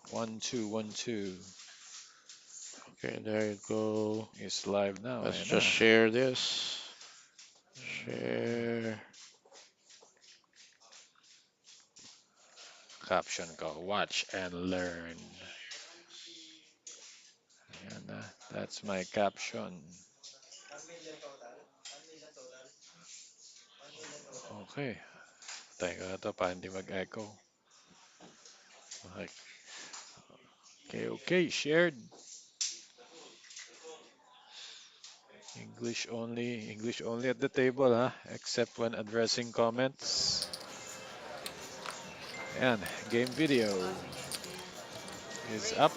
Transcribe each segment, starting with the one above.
One, two, 1-2. Okay, there you go. It's live now. Let's Ayan just na. share this. Share. Caption ko, watch and learn. Ayan na. That's my caption. Okay. Teka na to para hindi mag-echo. Okay, okay. Shared. English only at the table, ha? Except when addressing comments. And game video is up.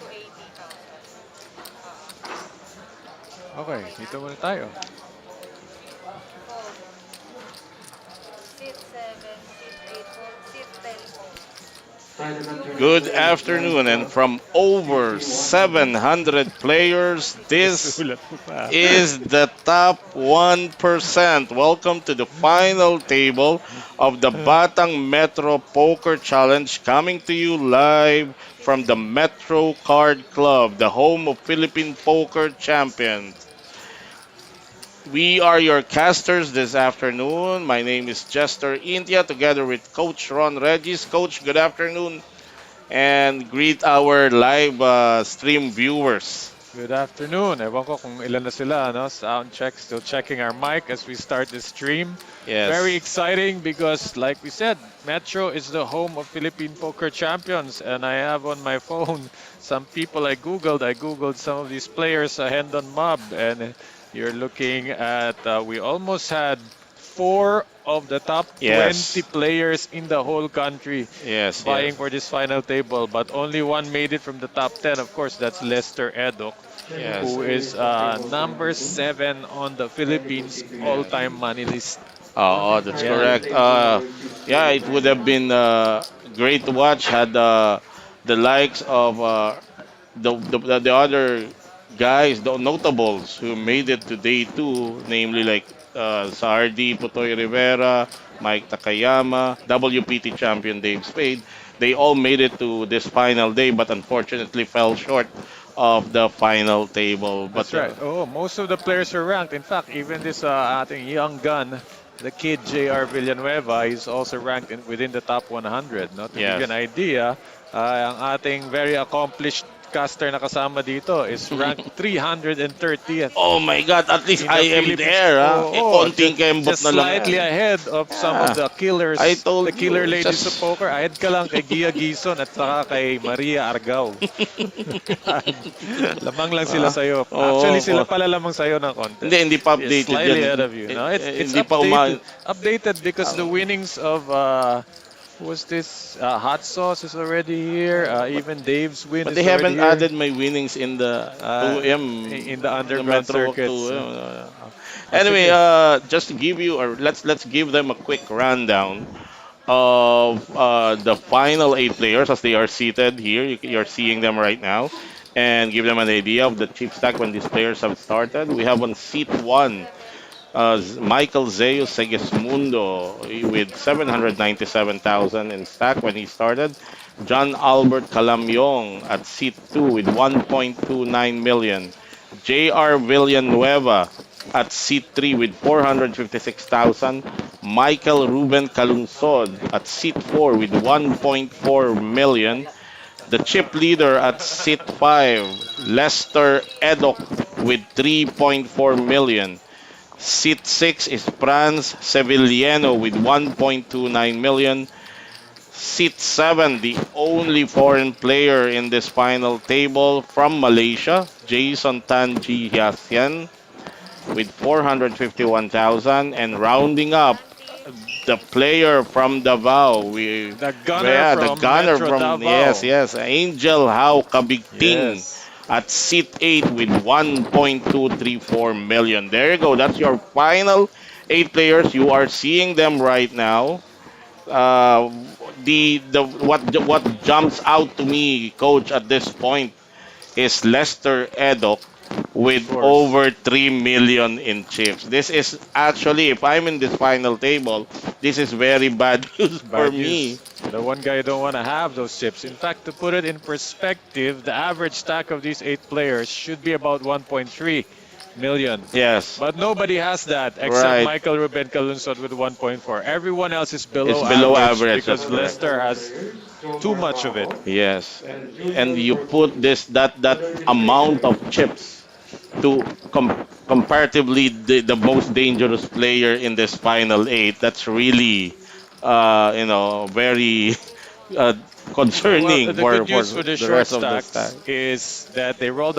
Okay, dito muna tayo. Good afternoon, and from over 700 players, this Sulat mo pa. is the top 1%. Welcome to the final table of the Batang Metro Poker Challenge, coming to you live from the Metro Card Club, the home of Philippine Poker Champions. We are your casters this afternoon. My name is Jester India, together with Coach Ron Regis. Coach, good afternoon, and greet our live stream viewers. Good afternoon. Ewan ko kung ilan na sila, no? Sound check, still checking our mic as we start the stream. Very Yes. exciting because, like we said, Metro is the home of Philippine Poker Champions, and I have on my phone some people I Googled. I Googled some of these players ahead on Mob, and you're looking at, we almost had four of the top 20 Yes. players in the whole country Yes. vying Yes. for this final table, but only one made it from the top 10. Of course, that's Lester Edok, Yes. who is number 7 on the Philippines all-time money list. Oh, that's Yeah, correct. Yeah, it would have been great to watch had the likes of the other guys, the notables who made it to day two, namely like Sardi, Putoy Rivera, Mike Takayama, WPT champion Dave Spade. They all made it to this final day, but unfortunately fell short of the final table. that's But right. Oh, most of the players are ranked. In fact, even this ating young gun, the kid JR Villanueva, is also ranked within the top 100. No? To give you yes. an idea, ang ating very accomplished caster na kasama dito is ranked 330th Oh my God, at least in the I am Philippines. there, ha? Oh, oh, Konting kembot just na lang slightly yan. ahead of some of Yeah, the I killers, the told killer you, ladies of just... poker. Ahead ka lang kay Gia Gison at saka kay Maria Argao. Lamang lang sila ah, sa'yo. Actually, oo, sila pala lamang sa'yo ng konti. hindi pa They're updated yan. slightly ahead of you. No, it's Hindi pa updated. Updated because the winnings of who was this? Hot Sauce is already here. Even Dave's win but they is already haven't here. added my winnings in the Uh, 2M, in the in the underground Metro circuits. 2M. Anyway, Sige. just to give you, or let's give them a quick rundown of the final eight players as they are seated here. You're seeing them right now, and give them an idea of the chip stack when these players have started. We have on seat one Michael Zeus Segismundo with 797,000 in stack when he started. John Albert Calamyong at seat 2 with 1.29 million. J.R. Villanueva at seat 3 with 456,000. Michael Ruben Calungsod at seat 4 with 1.4 million. The chip leader at seat 5, Lester Edok with 3.4 million. Seat 6 is Franz Sevillano with 1.29 million. Seat 7, the only foreign player in this final table from Malaysia, Jason Tanji Yasian with 451,000. And rounding up, the player from Davao, The gunner yeah, the from gunner Metro from, yes, Davao. yes, Angel Hao Kabigting Yes. at seat 8 with 1.234 million. There you go. That's your final eight players. You are seeing them right now. Uh, the what jumps out to me, coach, at this point is Lester Edok Of with course. over 3 million in chips. This is actually, if I'm in this final table, this is very bad news for Bad me. news. The one guy you don't want to have those chips. In fact, to put it in perspective, the average stack of these 8 players should be about 1.3 million. Yes, But nobody has that except right. Michael Ruben Calunsod with 1.4. Everyone else is It's below below average average, that's because correct. Leicester has too much of it. Yes, and you put that amount of chips to comparatively the most dangerous player in this final eight. That's really, very uh, Well, concerning the good for news for the the short rest of the stacks stack. is that they rolled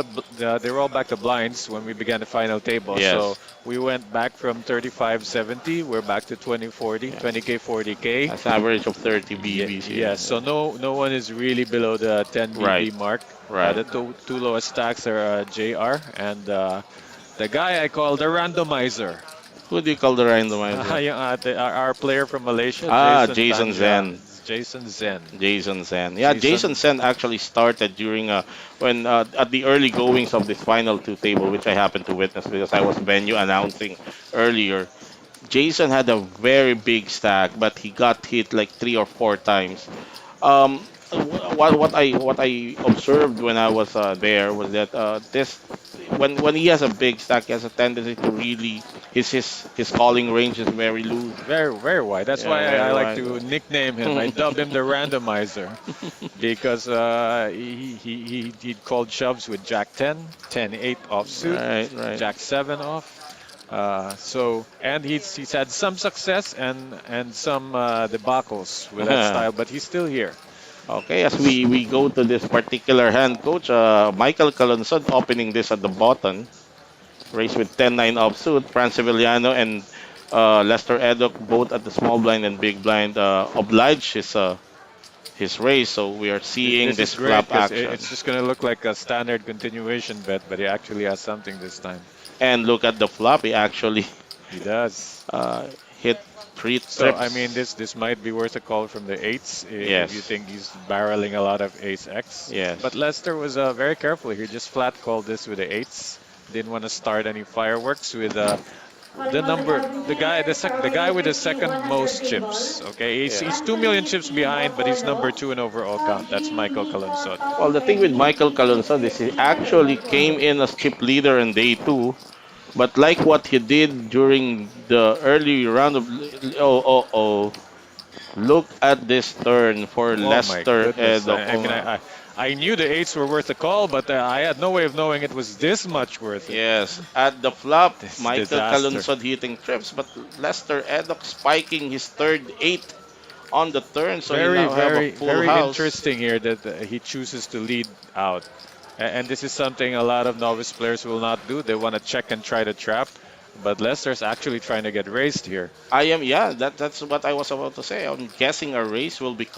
back the blinds when we began the final table. So Yes. we went back from 35.70. We're back to 20.40, Yeah. 20k, 40k. That's average of 30 Yeah, BBs here. yeah. So no one is really below the 10 Right. BB mark. Right. The two lowest stacks are JR and the guy I call the randomizer. Who do you call the randomizer? Our player from Malaysia, Ah, Jason Jason Tanja. Zen. Jason Zen. Jason Sen. Yeah, Jason Jason. Sen actually started during when at the early goings of this final two table, which I happened to witness because I was venue announcing earlier. Jason had a very big stack, but he got hit like 3 or 4 times. What I observed when I was there was that this when he has a big stack, he has a tendency to really his calling range is very loose. Very, very wide. That's Yeah, why I very like wide. to nickname him. I dub him the randomizer because he'd called shoves with Jack 10, 10 8 offsuit, Right, right. Jack 7 off. And he's had some success and some debacles with that style, but he's still here. Okay, as we go to this particular hand, coach, Michael Calonson opening this at the bottom, race with 10-9 offsuit, Franz Sevillano and Lester Eddock both at the small blind and big blind oblige his race, so we are seeing This is this great flap because action. it's just going to look like a standard continuation bet, but he actually has something this time. And look at the flop, he actually He does. uh, hit three So I mean, trips. this might be worth a call from the eights if you Yes, think he's barreling a lot of ace X. yes. But Lester was very careful. He just flat called this with the eights. Didn't want to start any fireworks with the guy with the second most chips. Okay, he's 2 million chips behind, but he's number two in overall count. That's Michael Kalunsod. Well, the thing with Michael Calonson is he actually came in as chip leader in day two. But like what he did during the early round of look at this turn for Oh my Lester goodness! I mean, Edokoma. I knew the eights were worth a call, but I had no way of knowing it was this much worth it. Yes, at the flop, This Michael disaster. Calonsod hitting trips, but Lester Edok spiking his third eight on the turn, so you Very, now have a very, full very house. interesting here that he chooses to lead out. And this is something a lot of novice players will not do. They want to check and try to trap. But Lester's actually trying to get raised here. Yeah, that's what I was about to say. I'm guessing a race will be,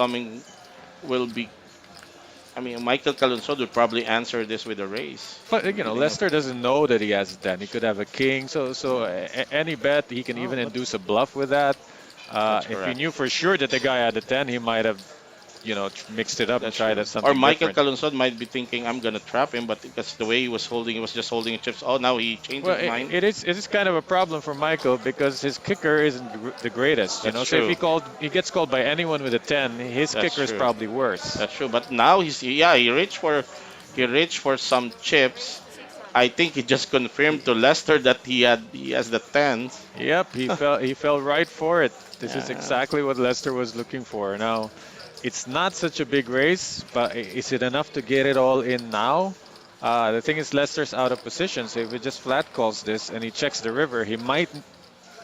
I mean, Michael Calonsod would probably answer this with a race. But Leading up. Lester doesn't know that he has a 10. He could have a king. Any bet, he can Oh, even but induce a bluff with that. that's If he correct. knew for sure that the guy had a 10, he might have, mixed it up and That's tried true. at Or something Michael different. Calonsod might be thinking, I'm gonna trap him, but because the way he was just holding chips. Oh, now he changed Well, his mind. it is kind of a problem for Michael because his kicker isn't the greatest, That's So if true. he gets called by anyone with a 10, his That's kicker is true. probably worse. That's true. But now he reached for some chips. I think he just confirmed to Lester that he has the tens. Yep, he fell right for it. This is Yeah. exactly what Leicester was looking for. Now, it's not such a big race, but is it enough to get it all in now? The thing is, Leicester's out of position, so if he just flat calls this and he checks the river, he might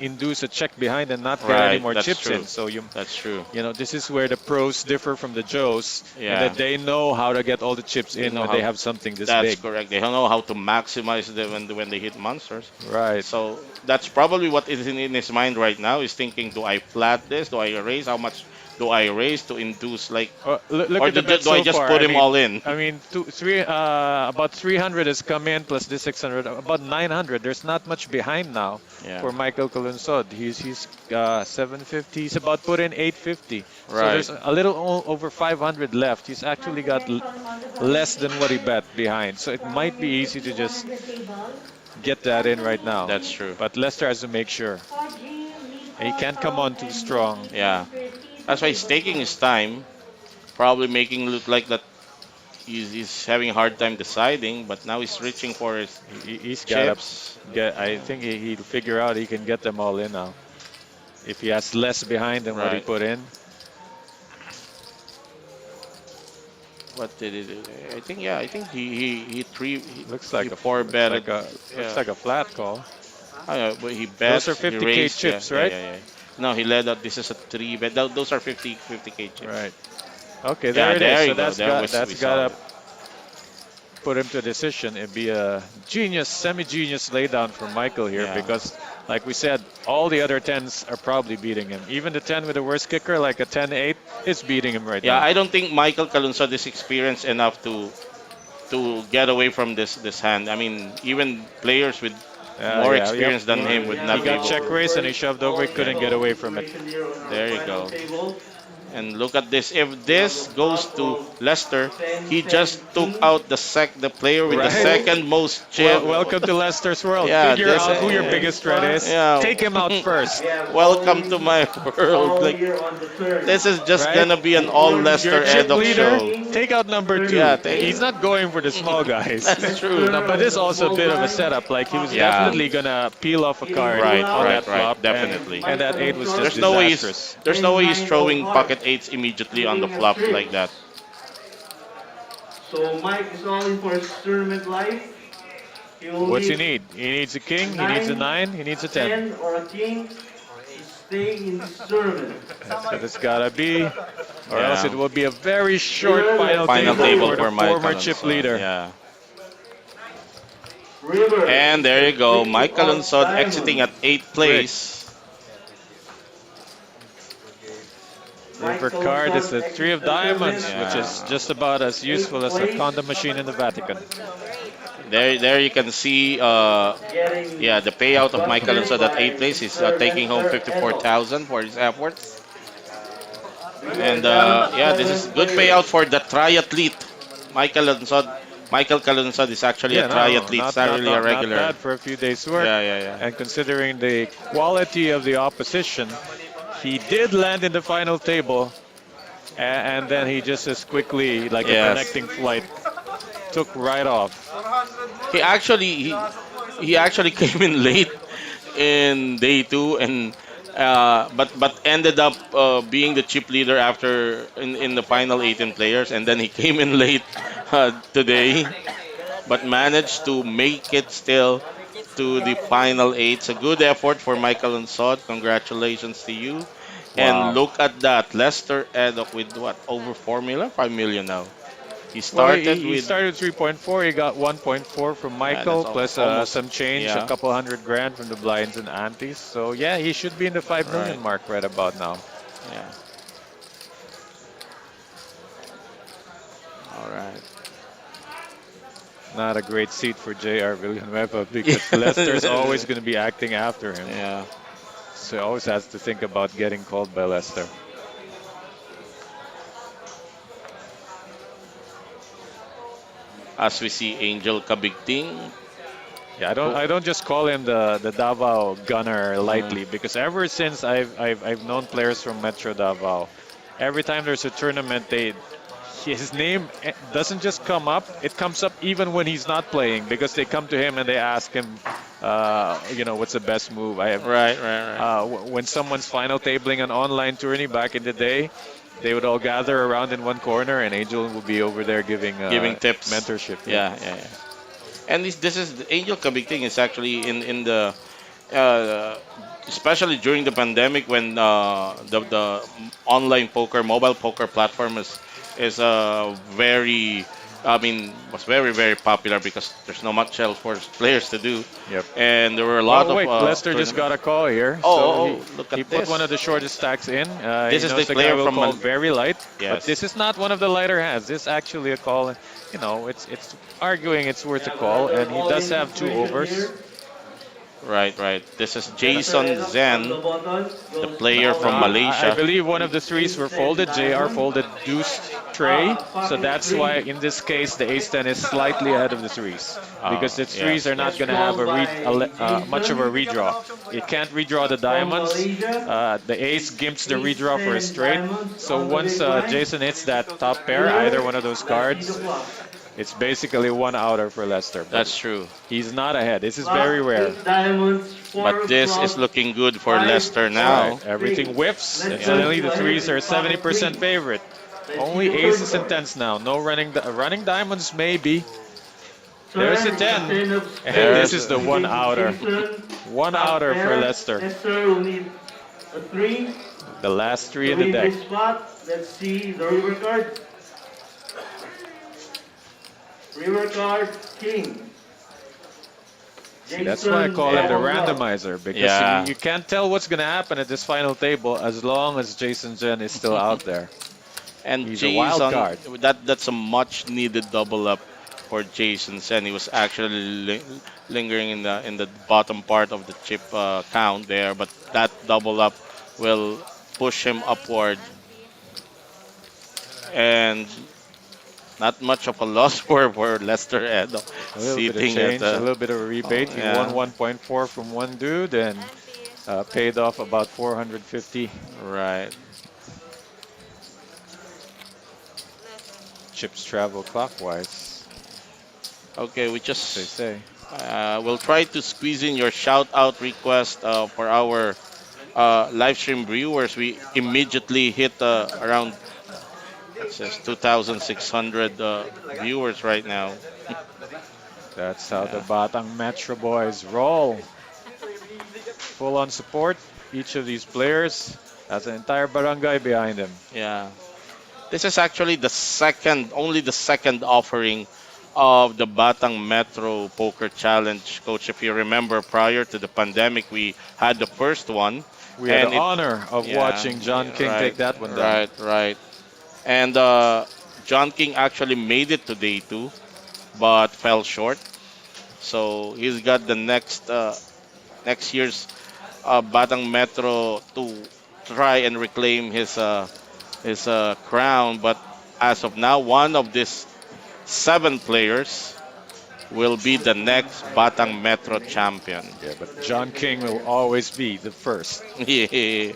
induce a check behind and not get any Right. more That's chips true. in. So That's true. this is where the pros differ from the Joes, and Yeah. that they know how to get all the chips They in know when they how. have something this That's big. correct. They don't know how to maximize them when they hit monsters. Right. So that's probably what is in his mind right now. Is thinking, do I flat this? Do I erase? How much Do I raise to induce like, Look or at the bet do I so just far. put him all in? I mean, about 300 has come in plus this 600, about 900. There's not much behind now Yeah. for Michael Colunsod. He's 750. He's about put in 850. So Right. there's a little over 500 left. He's actually got less than what he bet behind. So it might be easy to just get that in right now. That's true. But Lester has to make sure. And he can't come on too strong. Yeah. That's why he's taking his time, probably making look like that he's having a hard time deciding, but now he's reaching for his He's got to chips. get. I think he'll figure out he can get them all in now. If he has less behind than what he Right. put in, What did he do? I think, yeah, I think he three looks he like a four betted. looks Yeah. like a flat call. Oh, yeah, but he Those bets, are he 50k raised, yeah, chips, yeah, right? yeah, yeah. No, he led up. This is a three bet. Those are 50k chips. Right. Okay, there Yeah, it is. there So you go. There was that's we got saw to it. put him to a decision. It'd be a genius, semi-genius laydown from Michael here Yeah. because, like we said, all the other tens are probably beating him. Even the 10 with the worst kicker, like a 10-8, is beating him right Yeah, now. I don't think Michael Calunsod is experienced enough to get away from this hand. I mean, even players with more Yeah, yep. experience than him would He not be got able. check raised and he shoved over. He couldn't get away from it. There you go. And look at this. If this goes to Leicester, he just took out the player with the Right? second most Well, chip. welcome to Leicester's world. Yeah, Figure this out who your biggest threat is. yeah. Take him out first, Welcome to my world. Like this is just right? gonna be an all Your Leicester chip Edok leader, show. take out number Yeah, two. He's not going for the small guys. That's true. No, but this is also a bit of a setup. Like he was Yeah. definitely gonna peel off a card Right, on right, that right. flop, Definitely. and that eight was just There's no way disastrous. he's throwing pocket eights immediately on the flop like that. So Mike is all in for his tournament life. He will What's he need need? He needs a king. He needs a nine. He needs a 10. 10 or a king to stay in this tournament. That's what it's gotta be, or else Yeah. it will be a very short final, Final table, table for for the Mike former Alonso. chip leader. Yeah. River. And there you go. King Mike of Alonso diamonds. exiting at 8th place. River Michael card is the Sutton three of exits the diamonds, tournament. which is just about as useful as a condom machine in the Vatican. There you can see, Getting yeah, the payout of Mike Alonso at 8th place. He's taking home 54,000 for his efforts. And yeah, this is good payout for the triathlete. Michael Alonso. Michael Calonsod is actually a triathlete, it's not really a not regular. bad for a few days' work. Yeah, yeah, yeah. And considering the quality of the opposition, he did land in the final table, and then he just as quickly, like a Yes. connecting flight, took right off. He actually he actually came in late in day two and but ended up being the chip leader after in the final 18 players, and then he came in late today but managed to make it still to the final eight. It's a good effort for Michael and Sod. Congratulations to you. And Wow. look at that, Lester Edok with what, over 5 million now. He Well, started he with started 3.4. He got 1.4 from yeah, Michael, that's plus almost some change, a yeah, couple $100 grand from the blinds and antes. So yeah, he should be in the 5 million right, mark right about now. yeah. All right. Not a great seat for JR Villanueva because Lester's always going to be acting after him. Yeah. So he always has to think about getting called by Lester. As we see Angel Kabigting. Yeah, I don't just call him the Davao gunner lightly because ever since I've known players from Metro Davao, every time there's a tournament, his name doesn't just come up; it comes up even when he's not playing because they come to him and they ask him, what's the best move. I have Right, right, right. when someone's final tabling an online tourney back in the day, they would all gather around in one corner and Angel would be over there giving Giving tips. mentorship. Yeah, yeah, yeah. And this is the Angel Kabigting is actually in the uh, especially during the pandemic when the online poker, mobile poker platform is very I mean, was very, very popular because there's not much else for players to do. Yep. And there were a lot Well, of wait, Lester just tournament. got a call here, Oh, so oh, he oh, look he at put one of this. the shortest stacks in. This He is knows the the guy player will from call very light, but Yes. this is not one of the lighter hands. This is actually a call. It's arguing it's worth a Yeah, call, another and he does calling have two situation overs. here. Right, right. This is Lester Jason Enoch from the Zen, bottom the goes player No, from 1,000. I Malaysia. believe one of the Ace threes were 10 folded. JR diamond. folded deuce tray, so Pocket that's why 3. in this case the ace 10 is slightly ahead of the threes because the threes Yes. are not Gets going to have called by much of a Jason redraw. It can't redraw the from diamonds. Malaysia. The ace gimps the Ace redraw for a 10 straight. diamonds So on the once big blind. Jason hits that top pair, either Winner, one of those let's see the cards, flop. it's basically one outer for Lester. But That's true. he's not ahead. This is very Flop, rare. 8 diamonds, But 4 this is flop, looking good for 5 Leicester Right, now. flop, everything 3. whiffs, and Yeah. Lester suddenly to the ahead threes are with pocket 70% 3. favorite. Let's see Only the third aces and card. tens now. No running diamonds, maybe. There's a Turn, it's a 10, 10 of and this There's is spades. the one Giving outer. Jason One top outer for pair. Lester. Lester will need a 3 The last three to in the read deck. his spot. Let's see the river card. River card, king. See, that's why I Jason call him the double club. randomizer because Yeah. you can't tell what's going to happen at this final table as long as Jason Jen is still out there. And He's a wild Jason, card. that's a much needed double up for Jason Sen. He was actually lingering in the bottom part of the chip count there, but that double up will push him upward, and not much of a loss for Lester Ed A little bit of sitting at change, a the little bit of a rebate. He won yeah, 1.4 from one dude and paid off about 450. right. Chips travel clockwise, Okay, we as they just say. we'll try to squeeze in your shout out request for our live stream viewers. We immediately hit around it says 2,600 viewers right now. That's how the Yeah, Batang Metro boys roll. Full on support. Each of these players has an entire barangay behind them. yeah. This is actually only the second offering of the Batang Metro Poker Challenge, Coach. If you remember, prior to the pandemic, we had the first one, We had the and honor of yeah, watching John King right, take that one down. right. And John King actually made it to day two, but fell short. So he's got the next year's Batang Metro to try and reclaim his crown. But as of now, one of these seven players will be the next Batang Metro champion. Yeah, but John King will always be the first. Yeah.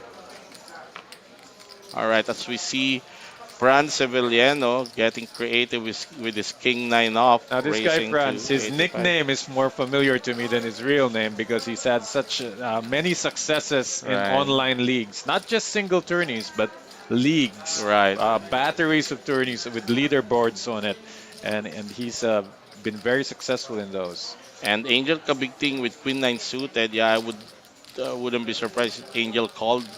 All right, as we see Fran Sevillano getting creative with his King 9 off, Now, this guy racing to Franz, his 85. nickname is more familiar to me than his real name because he's had such many successes in Right, online leagues. Not just single tourneys, but leagues, right. batteries of tourneys with leaderboards on it. And he's been very successful in those. And Angel Kabigting with Queen 9 suited, yeah, I wouldn't be surprised if Angel called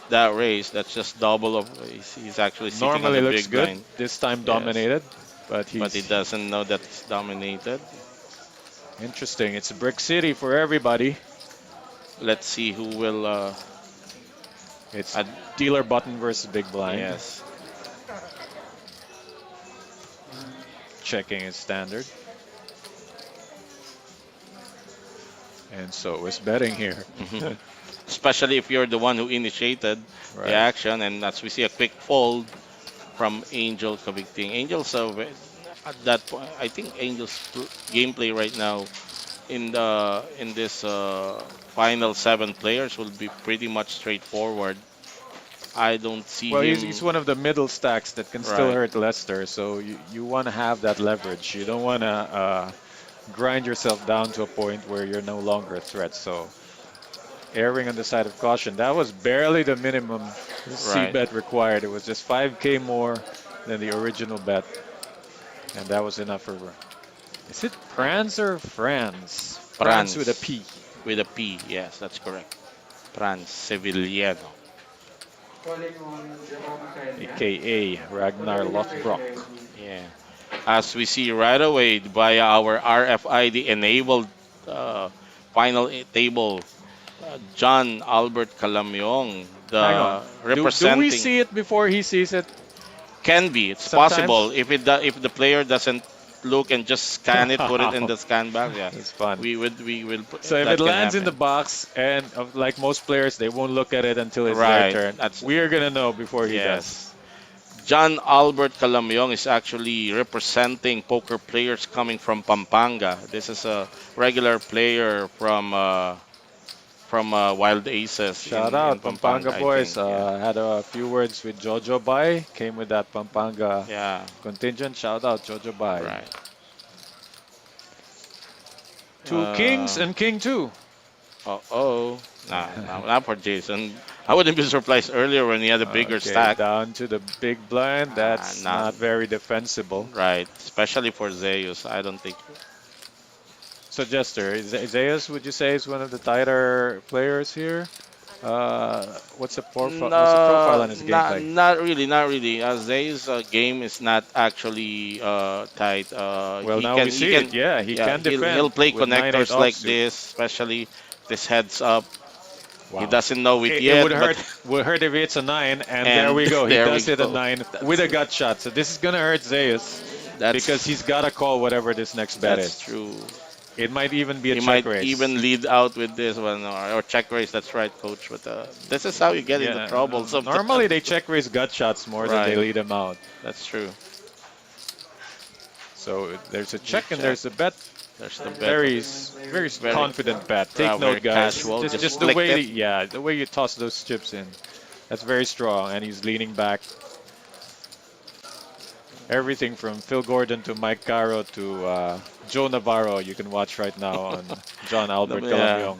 that race. That's just double of he's actually sitting on Normally the looks big good. blind. This time Yes, dominated, but but he he's doesn't know that it's dominated. interesting. It's a brick city for everybody. Let's see who will. It's Ad- dealer button versus big blind. yes, Checking his standard. And so is betting here. especially if you're the one who initiated the Right. action. And as we see a quick fold from Angel Kabigting. Angel's at that point. I think Angel's gameplay right now in this final seven players will be pretty much straightforward. I don't see Well, he's him one of the middle stacks that can still right. hurt Leicester. So you want to have that leverage. You don't want to grind yourself down to a point where you're no longer a threat. So erring on the side of caution. That was barely the minimum C Right. bet required. It was just 5K more than the original bet. And that was enough for. Is it Franz or Franz? Franz with a Franz P. with a P. Yes, that's correct. Franz Sevillano. Calling on the wrong side. AKA Ragnar Calling on the right Lothbrok. side. Yeah. As we see right away via our RFID enabled uh, final table, John Albert Calamyong, Hang on. the Do we representing. see it before he sees it? Can be. It's possible Sometimes. if if the player doesn't look and just scan it, put it in the scan box. Yeah, It's fun. we will So if it that can lands in the happen. box, and like most players, they won't look at it until it's their Right. turn. That's We are gonna know before he does. yes. John Albert Calamyong is actually representing poker players coming from Pampanga. This is a regular player from Wild Aces Shout in out Pampanga, Pampanga I boys. think. Yeah. Had a few words with Jojo Bai. Came with that Pampanga Yeah. contingent. Shout out Jojo Bai. Right. Two kings Uh, and king two. oh. Nah, not for Jason. I wouldn't be surprised earlier when he had a bigger Okay, stack. down to the big blind. That's Not not very defensible. right, especially for Zeus. I don't think. So Jester, Zeus, would you say is one of the tighter players here? What's the profile No, on his gameplay? not really, not really. Zeus' game is not actually tight. Well, now we He see can, it. Yeah, he yeah, can defend he'll play with 9-8 connectors like offsuit. this, especially this heads up. He Wow. doesn't know it It yet, would but hurt if it's a 9, and there and we go. He there we does hit a go. 9 with That's a gut shot. So this is gonna hurt Zeus because he's that's gotta call whatever this next bet that's is. true. It might even be a He check might raise. even lead out with this one or check raise. That's right, coach. But this is how you get into Yeah, trouble normally sometimes. they check raise gut shots more than they Right, lead him out. that's true. So there's a You check and check. there's a bet. There's the bet. Very Very confident bet. Take very note, guys. casual. Just Just the flicked way, it. yeah, the way you toss those chips in. That's very strong, and he's leaning back. Everything from Phil Gordon to Mike Caro to Joe Navarro, you can watch right now on John Albert Yeah. Calamyong.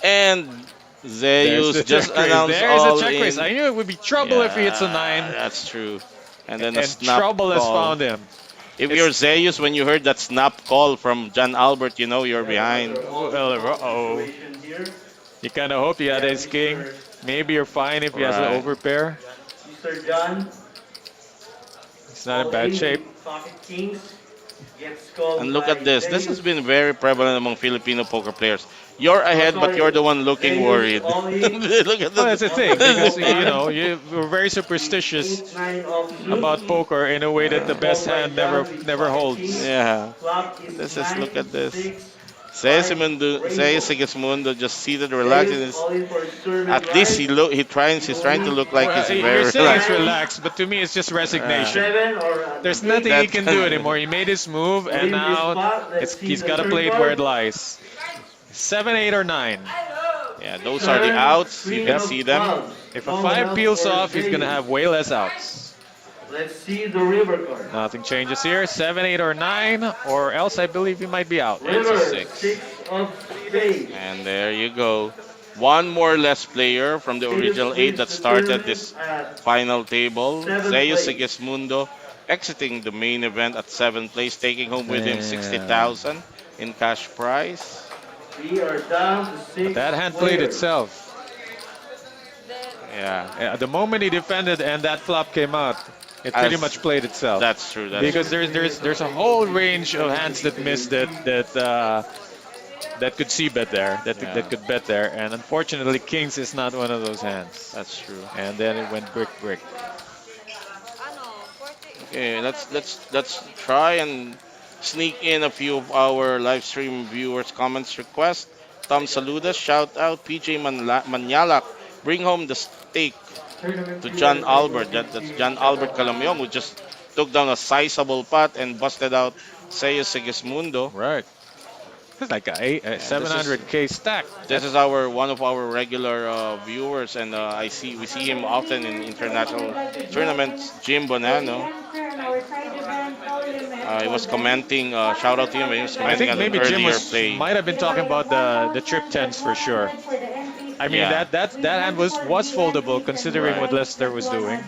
And There's Zeus the just check raise. announced There's a all check raise. in. I knew it would be trouble if he hits a Yeah, 9, that's true. And then a and snap trouble has call. found him. If It's you're Zeus, when you heard that snap call from John Albert, you know you're We have behind. another well, uh-oh. situation here. You kind of hope he had Yeah, ace king. Maybe you're fine if he has an Right. overpair. Mr. John, He's not in all bad in shape. with pocket kings, gets called And look by at this. This Zeus. has been very prevalent among Filipino poker players. You're ahead, but Sorry, you're the one looking Zeus worried. all in. Look at Well, that's the thing because the we're very superstitious 8-9 of about suit. poker in a way that the best Called by hand John with never pocket holds. kings. Yeah. Flop is This is look at this. 9-6. Say Sigismundo just seated, relaxed in Zeus his. all in for tournament At least life. he's trying to look like Well, he's you're very saying it's relaxed. relaxed, but to me it's just resignation. 7 or There's the nothing he That can can- do anymore. He made his move, and Olympus now spot. Let's see he's the got to third play it where it card. lies. 7, 8, or 9. Yeah, those are the outs. You Queen can of see them. clubs. If a No 5 one peels else for off, he's gonna Zeus. have way less outs. Let's see the river card. Nothing changes here. 7, 8, or 9, or else I believe he might be out. It's a River, 6. 6 of spades. And there you go. One more less player from the original 8 that started this final table. Zeus Sigismundo exiting the main event at 7th place, taking home with him Damn. 60,000 in cash prize. We are down to 6 That hand played players. itself. Yeah, The moment he defended and that flop came out, it pretty As- much played itself. that's true. That's Because true. there's a whole range of hands that missed that could see bet there, Yeah. that could bet there, and unfortunately kings is not one of those hands. That's true. And then it went brick brick. Okay, let's try and sneak in a few of our live stream viewers' comments request. Tom Saludas, shout out PJ Manyalak, bring home the steak to John Albert. That's John Albert Calamyong, who just took down a sizable pot and busted out Seiya Sigismundo. Right. It's like a And this is 700k stack. this is our one of our regular viewers, and we see him often in international tournaments. Jim Bonanno. He was commenting. Shout out to him. He was I commenting think on an maybe Jim earlier play. might have been talking about the trip tens for sure. I mean Yeah. that hand was foldable considering what Right. Lester was doing.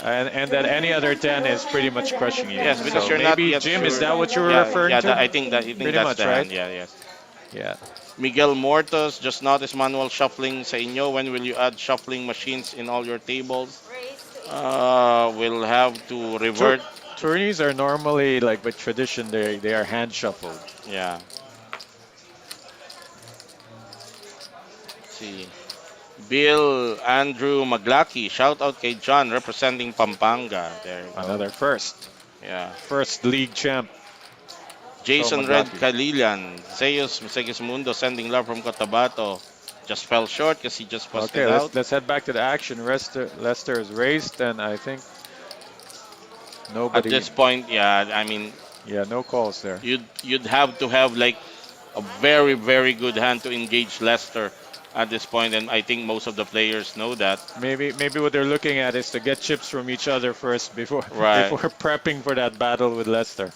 And that any other 10 is pretty much crushing you. Yes, because So you're not maybe yet Jim, sure. is that what you were Yeah, referring yeah, to? I think Pretty that's much, the right? hand. Yeah, yes. Yeah. Miguel Mortos, just notice manual shuffling sa inyo. When will you add shuffling machines in all your tables? We'll have to revert tourneys are normally like by tradition they are hand shuffled. Yeah. See. Bill Andrew Maglaki, shout out kay John representing Pampanga. There you go. Another first, Yeah. first league champ, Joe Jason Red Maglaki. Kalilan, Zeus Segismundo sending love from Cotabato. Just fell short because he just Okay, busted out. let's head back to the action. Leicester is raced, and I think At nobody. this point, yeah, I mean, Yeah, no calls there. you'd have to have like a very very good hand to engage Leicester at this point, and I think most of the players know that. Maybe what they're looking at is to get chips from each other first before Right. before prepping for that battle with Leicester.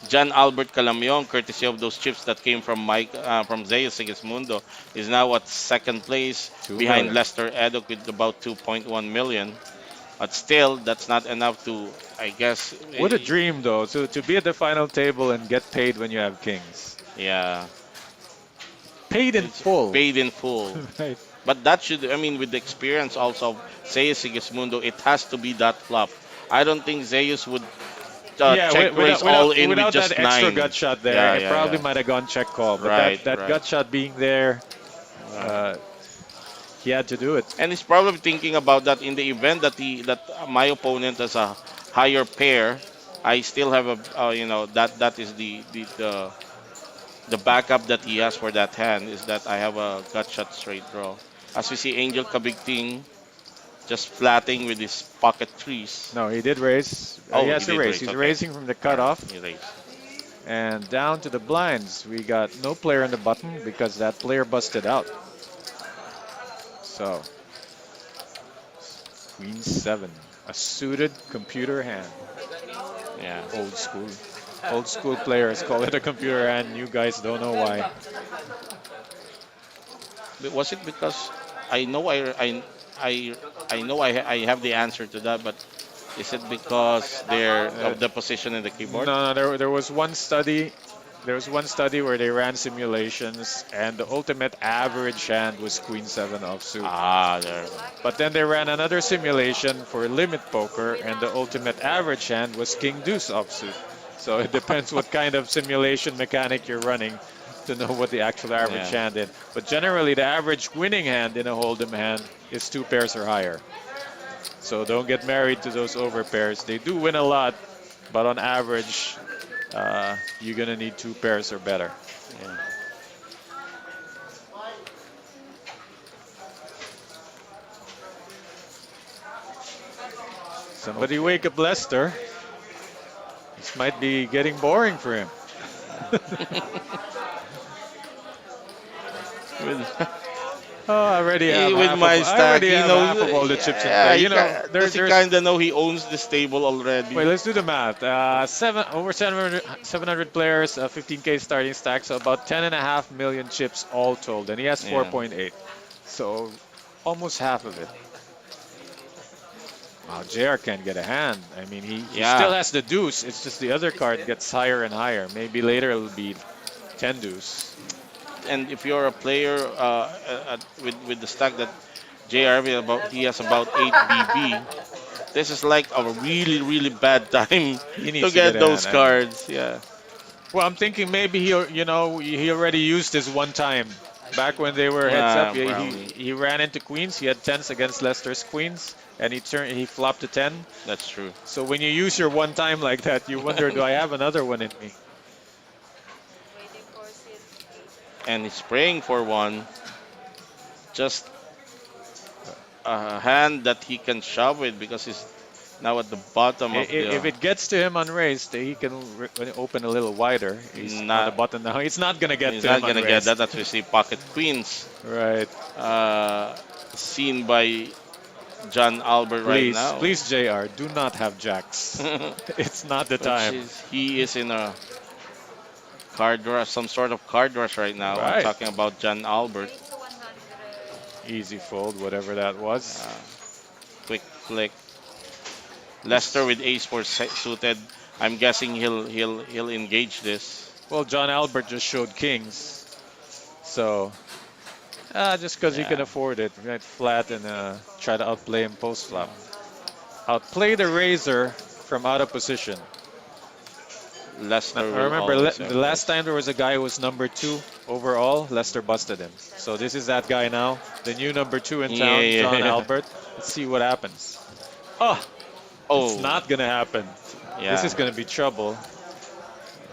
John Albert Calamion, courtesy of those chips that came from Mike from Zeus Sigismundo, is now at second place 2 million. behind Lester Edok with about 2.1 million. But still, that's not enough to, I guess, What a dream though, to be at the final table and get paid when you have kings. yeah, Paid in it's full. paid in full. Right. But that should, I mean, with the experience also of Zeus Sigismundo, it has to be that flop. I don't think Zeus would Yeah, check raise all in with without that just extra nine. gut shot there, Yeah, it yeah, probably yeah. might have gone check call. But Right, that right. gut shot being there, Right. uh, he had to do it. And he's probably thinking about that in the event that my opponent has a higher pair. I still have a that is the backup that he has for that hand is that I have a gut shot straight draw. As we see Angel Kabigting just flatting with his pocket trees. No, he did raise. He Oh, he has to did raise. raise. He's Okay. raising from the All right, cutoff. he raised. And down to the blinds. We got no player on the button because that player busted out. So, Queen 7. A suited computer hand. Yeah. Old school. Old school players call it a computer hand. You guys don't know why. But was it because I know I know I have the answer to that, but is it because they're Uh, of the position in the keyboard? no, there was one study. There was one study where they ran simulations, and the ultimate average hand was Queen 7 offsuit. Ah, there. But then they ran another simulation for limit poker, and the ultimate average hand was King Deuce offsuit. So it depends what kind of simulation mechanic you're running to know what the actual average Yeah. hand is. But generally, the average winning hand in a hold'em hand is 2 pairs or higher. So don't get married to those over pairs. They do win a lot, but on average, you're gonna need 2 pairs or better. Yeah. Somebody wake up Lester. This might be getting boring for him. With, Oh, I already have with half my of, I stack, already he have knows. half of all the chips in Yeah, play. You know, does he there's. kind of know he owns this table already? Wait, let's do the math. Over 700 players, 15K starting stack, so about 10.5 million chips all told, and he has Yeah. 4.8, so almost half of it. Wow, JR can't get a hand. I mean, he Yeah. still has the deuce. It's just the other card gets higher and higher. Maybe later it'll be 10 deuce. And if you're a player with the stack that JRV he has about 8 BB. This is like a really really bad time He to needs to get get a those hand. cards. Yeah. Well, I'm thinking maybe he already used this one time. Back when they were heads up, Probably. he ran into queens. He had tens against Leicester's queens, and he flopped a 10. That's true. So when you use your one time like that, you wonder, do I have another one in me? And he's praying for one. Just a hand that he can shove with because he's now at the bottom of If the. it gets to him unraised, he can open a little wider. He's on the Not, button now. It's not gonna get he's to not him gonna get unraised. that. That's we see pocket queens. Right. Seen by John Albert right Please, now. please, JR, do not have jacks. It's not the Which time. he is in a card rush, some sort of card rush right now. I'm Right. talking about John Albert. Easy fold, whatever that was. Quick flick. Lester with ace four suited. I'm guessing he'll engage this. Well, John Albert just showed kings, so just because he can Yeah. afford it, right? Flat and try to outplay him post flop. Outplay the razor from out of position. Now, Leicester I will remember always the have last this. time there was a guy who was number 2 overall, Leicester busted him. So this is that guy now, the new number 2 in Yeah, town, yeah, John yeah. Albert. Let's see what happens. Oh, it's Oh, not going to happen. This yeah. is going to be trouble.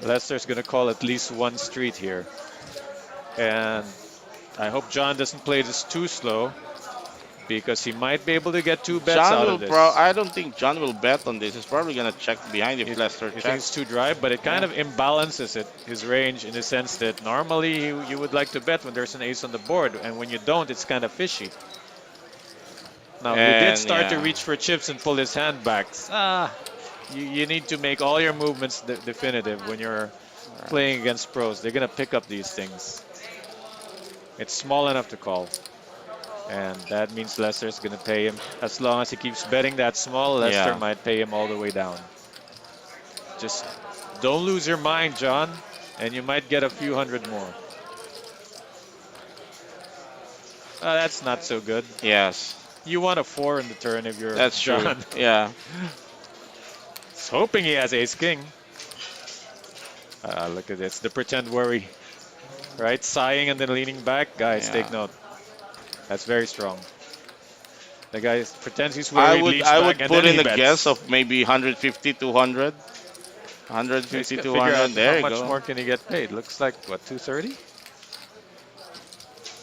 Leicester's going to call at least one street here. And I hope John doesn't play this too slow because he might be able to get 2 bets John out will of this. I don't think John will bet on this. He's probably gonna check behind if You, Leicester you think it's checks. too dry, but it kind Yeah. of imbalances his range in the sense that normally you would like to bet when there's an ace on the board, and when you don't, it's kind of fishy. Now, he did And start to yeah. reach for chips and pull his hand back. You need to make all your movements definitive when you're Right. playing against pros. They're going to pick up these things. It's small enough to call. And that means Leicester's going to pay him. As long as he keeps betting that small, Leicester Yeah. might pay him all the way down. Just don't lose your mind, John, and you might get a few hundred more. That's not so good. Yes. You want a 4 in the turn if you're That's true. John. Yeah. He's hoping he has ace king. Look at this, the pretend worry. Right, sighing and then leaning back. Guys, take Yeah. note. That's very strong. The guy pretends he's worried, leans I back, would and put then in he a guess bets. of maybe 150, 200. He's 150, got to figure out 200. how There you much go. more can he get paid. Looks like, what, 230?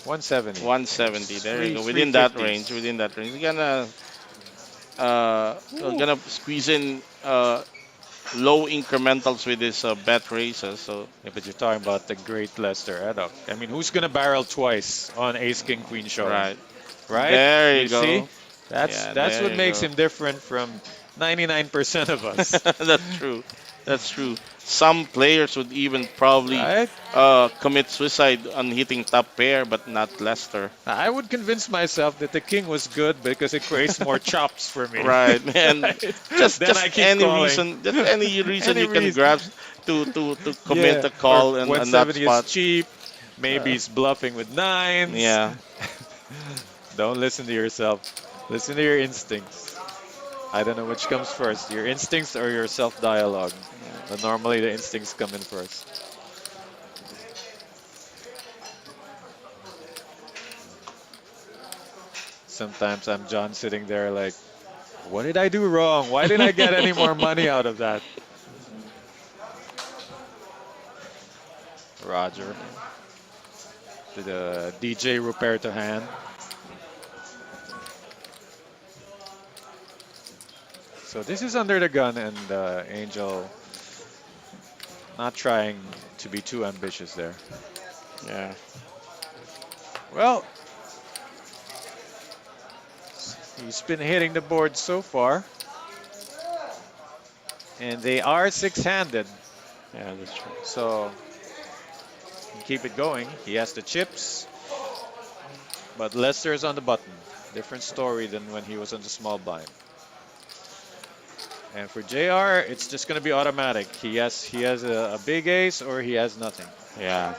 170. 170. There you Three, go. three Within that fifties. range. Within that range. Ooh. Gonna squeeze in low incrementals with this bet races. So Yeah, but you're talking about the great Lester Eddock. I mean, who's gonna barrel twice on Ace King Queen showing, right. right? There you You see, go. Yeah, that's there what you makes go. him different from 99% of us, That's true. That's true. Some players would even probably right? commit suicide on hitting top pair, but not Leicester. I would convince myself that the king was good because it creates more chops for me. Right, and Right? Then I just keep calling. any reason Any you can reason. grasp to commit Yeah, a or call on that 170 is spot. cheap. Maybe Uh, he's bluffing with nines. yeah, Don't listen to yourself. Listen to your instincts. I don't know which comes first, your instincts or your self-dialogue. But normally the instincts come in first. Sometimes I'm John sitting there like, what did I do wrong? Why didn't I get any more money out of that? Roger. To the DJ Ruperto hand. So this is under the gun and Angel not trying to be too ambitious there. yeah, Well, he's been hitting the board so far. And they are six-handed. yeah. That's true. So keep it going. He has the chips. But Lester is on the button. Different story than when he was on the small blind. And for JR, it's just going to be automatic. He has a big ace or he has nothing. Yeah,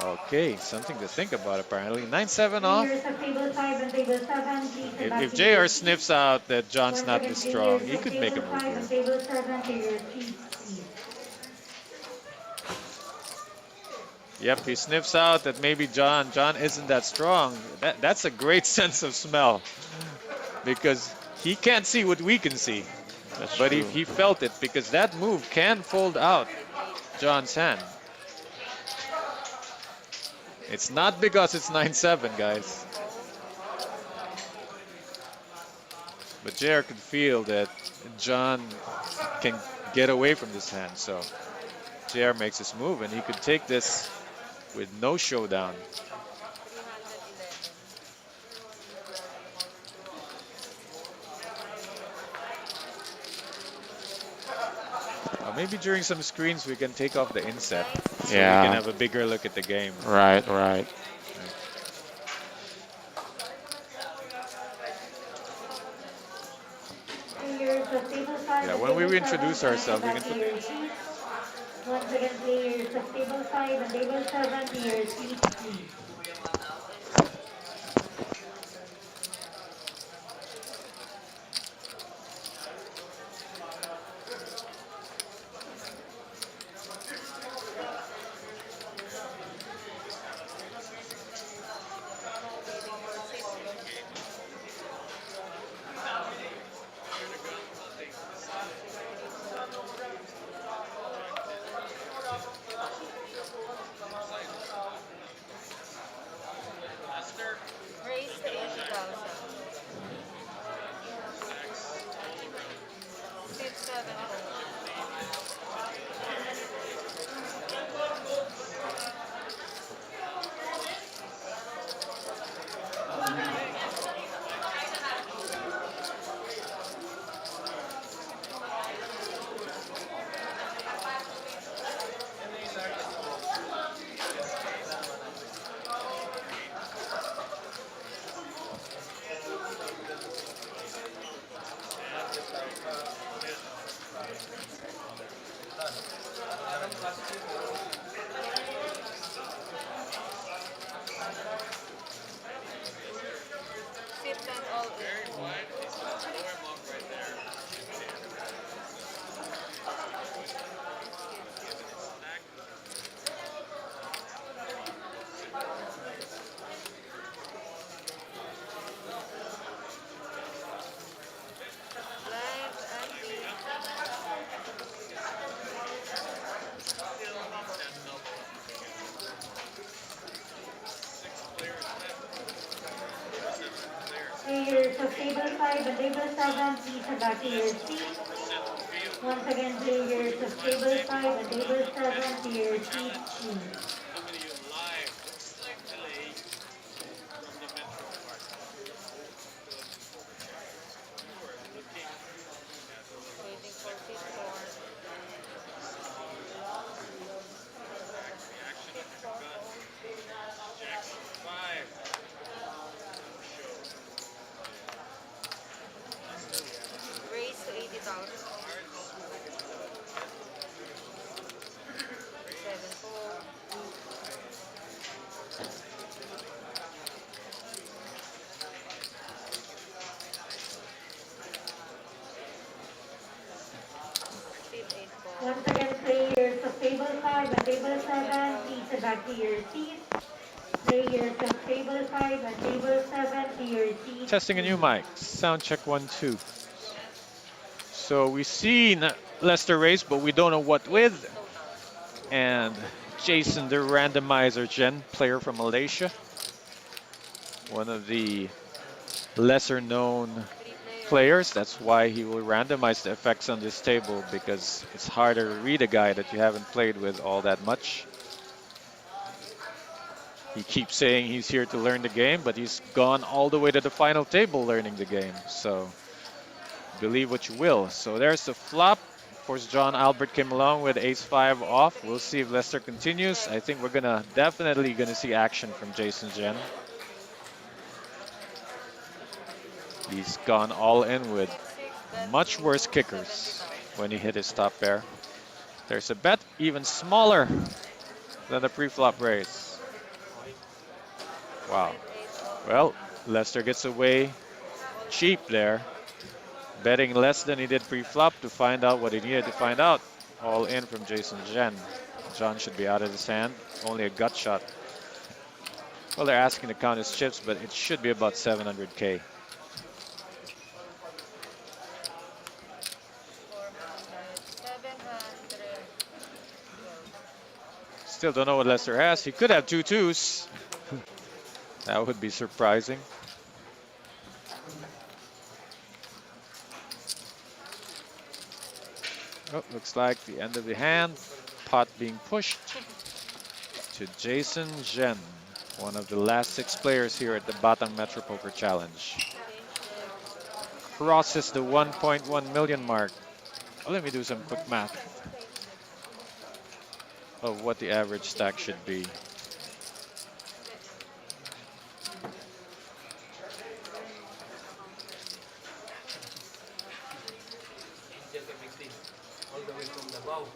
Okay, something to think about apparently. 9-7 off. Players of table 5 and table 7, please step back If to JR your seats. sniffs out that John's Once not again, this strong, players he of could make a table move 5 here. and table 7, to your seats, please. Yep, he sniffs out that maybe John isn't that strong. That's a great sense of smell because he can't see what we can see. that's But true. he felt it because that move can fold out John's hand. It's not because it's 9-7, guys. But JR could feel that John can get away from this hand. So JR makes this move and he could take this with no showdown. Maybe during some screens we can take off the inset so we can Yeah, have a bigger look at the game. right, right. Players of table 5 Yeah, and when we table 7, reintroduce please step ourselves, we back can to put. your seats. Once again, players of table 5 and table 7, to your seats, please. 5 and table 7, please head back to your seat. Once again, players of table 5 and table 7 to your seats, please. Once again, players of table 5 and table 7, please head back to your seats. Players of table 5 and table 7 to your seats, Testing a new please. mic. Sound check 1 2. So we see Lester race, but we don't know what with. And Jason, the randomizer gen player from Malaysia, one of the lesser known players. That's why he will randomize the effects on this table, because it's harder to read a guy that you haven't played with all that much. He keeps saying he's here to learn the game, but he's gone all the way to the final table learning the game. So believe what you will. So there's the flop. Of course, John Albert came along with ace-5 off. We'll see if Lester continues. I think we're definitely gonna see action from Jason Jen. He's gone all in with much worse kickers when he hit his top pair. There's a bet even smaller than the pre-flop raise. Wow. Well, Lester gets away cheap there, betting less than he did pre-flop to find out what he needed to find out. All in from Jason Jen. John should be out of his hand. Only a gut shot. Well, they're asking to count his chips, but it should be about 700K. Still don't know what Lester has. He could have 2 2s. That would be surprising. Oh, looks like the end of the hand. Pot being pushed to Jason Jen, one of the last 6 players here at the Batang Metro Poker Challenge. Crosses the 1.1 million mark. Let me do some quick math of what the average stack should be.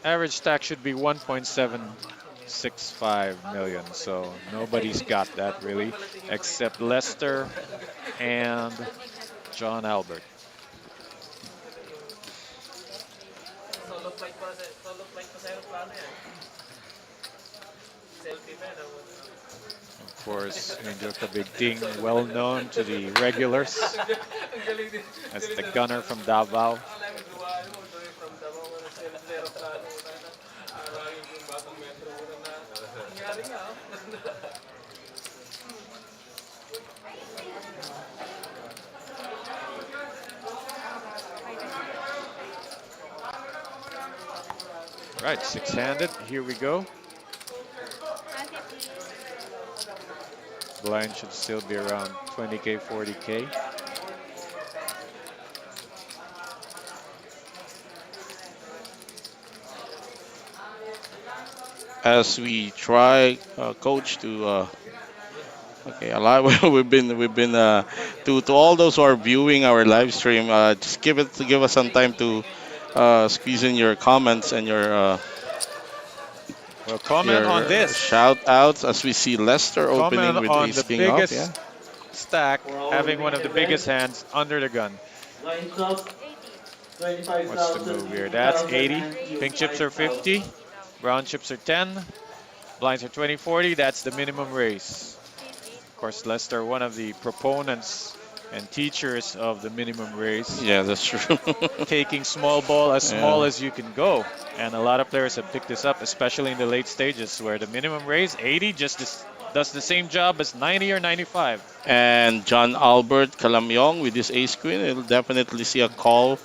Average stack should be 1.765 million. So nobody's got that really, except Lester and John Albert. Of course, Angel Kabigding, well known to the regulars as the gunner from Davao. Right, 6-handed, here we go. Blind should still be around 20K, 40K. As we try, coach, to okay, a lot. We've been to all those who are viewing our live stream. Just give us some time to squeeze in your comments and Well, comment on your this. shout outs as we see Lester opening Comment with on the Ace King off. Yeah. biggest stack, For our having one of main the biggest event, hands under the gun. lines up What's the 25,000, move here? That's 50,000, 80. and Pink chips are 50. 5,000. Brown chips are 10. Blinds are 20, 40. That's the minimum raise. Of course, Lester, one of the proponents and teachers of the minimum raise, Yeah, that's true. taking small ball as small Yeah. as you can go. And a lot of players have picked this up, especially in the late stages where the minimum raise, 80, just does the same job as 90 or 95. And John Albert Calamyong with his ace queen. You'll definitely see a call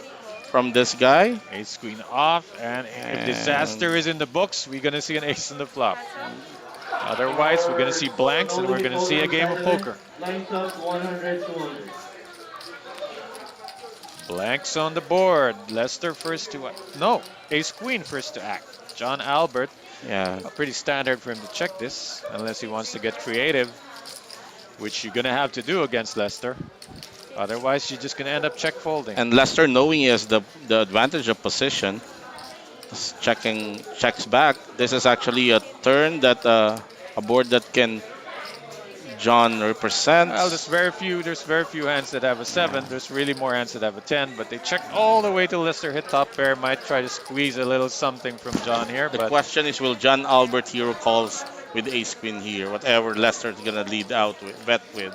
from this guy. Ace queen off, and if And disaster is in the books, we're gonna see an ace in the flop. Otherwise, we're gonna Our see blanks, and we're only gonna see a caller game of silent. poker. Lines up 100, 200. Blanks on the board. Lester first to act. No, ace queen first to act. John Albert. yeah, Pretty standard for him to check this, unless he wants to get creative, which you're gonna have to do against Lester. Otherwise, you're just gonna end up check folding. and Lester knowing he has the advantage of position, is checking checks back. This is actually a turn that a board that can John Well, represents. there's very few hands that have a seven. There's really more hands that have a 10, but they checked all the way till Lester hit top pair. Might try to squeeze a little something from John here, The but question is, will John Albert hero calls with ace queen here? Whatever Lester's gonna lead out with, bet with.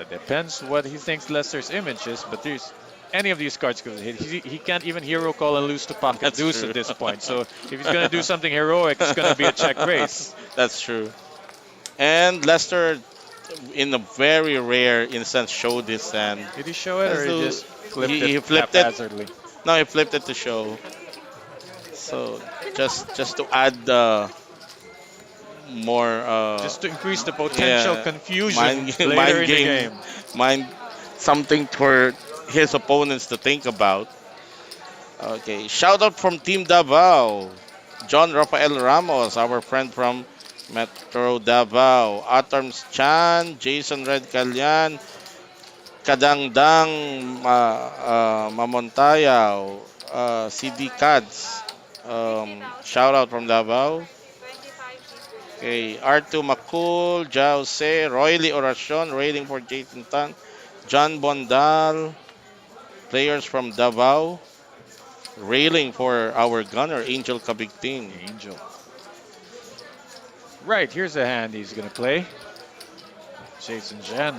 depends what he thinks Lester's image is. But there's any of these cards could hit. He can't even hero call and lose to pocket That's deuce true. at this point. So if he's gonna do something heroic, it's gonna be a check raise. That's true. And Lester, in a very rare instance, showed his hand. Did he show it, or he just flipped He it flipped it. haphazardly? No, he flipped it to show. So just to add more Just to increase the potential yeah, confusion mind, later mind in the game. mind something for his opponents to think about. Okay, shout out from Team Davao, John Rafael Ramos, our friend from Metro Davao, Atarms Chan, Jason Red Calyan, Kadangdang Mamontayaw, CD Cads. Shout out from Davao. Okay, R2 Makul, Jause, Royly Oracion, rating for Jason Tan, John Bondal, players from Davao, railing for our gunner, Angel Kabigting. Angel. Right, here's a hand he's gonna play. Jason Jen.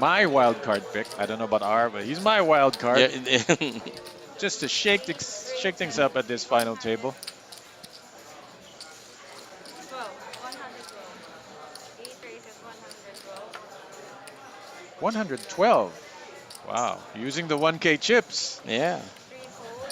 My wild card pick. I don't know about R, but he's my wild card. Yeah, Just to shake things up at this final table. 112. Wow, using the 1K chips. yeah.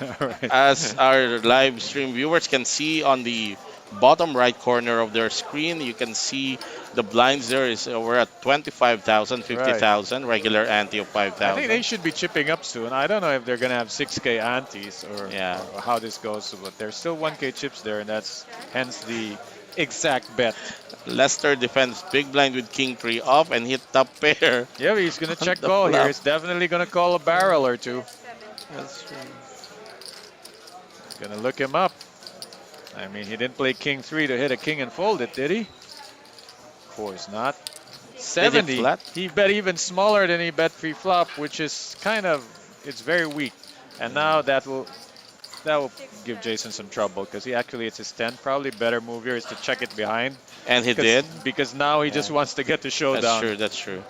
All right. As our live stream viewers can see on the bottom right corner of their screen, you can see the blinds there is we're at 25,000, 50,000, regular ante of I think they 5,000. should be chipping up soon. I don't know if they're gonna have 6K antes Yeah. or how this goes, but there's still 1K chips there, and that's hence the exact bet. Lester defends big blind with king 3 off and hit top pair. Yeah, but he's gonna On check the call here. flop. He's definitely gonna call a barrel or two. That's true. Gonna look him up. I mean, he didn't play king 3 to hit a king and fold it, did he? Of course not. 70. flat? He bet even smaller than he bet pre-flop, which is kind of, it's very weak. And now that will give Jason some trouble because he actually, it's his 10. Probably better move here is to check it behind. And he did. Because now he just Yeah. wants to get the That's showdown. true. That's true.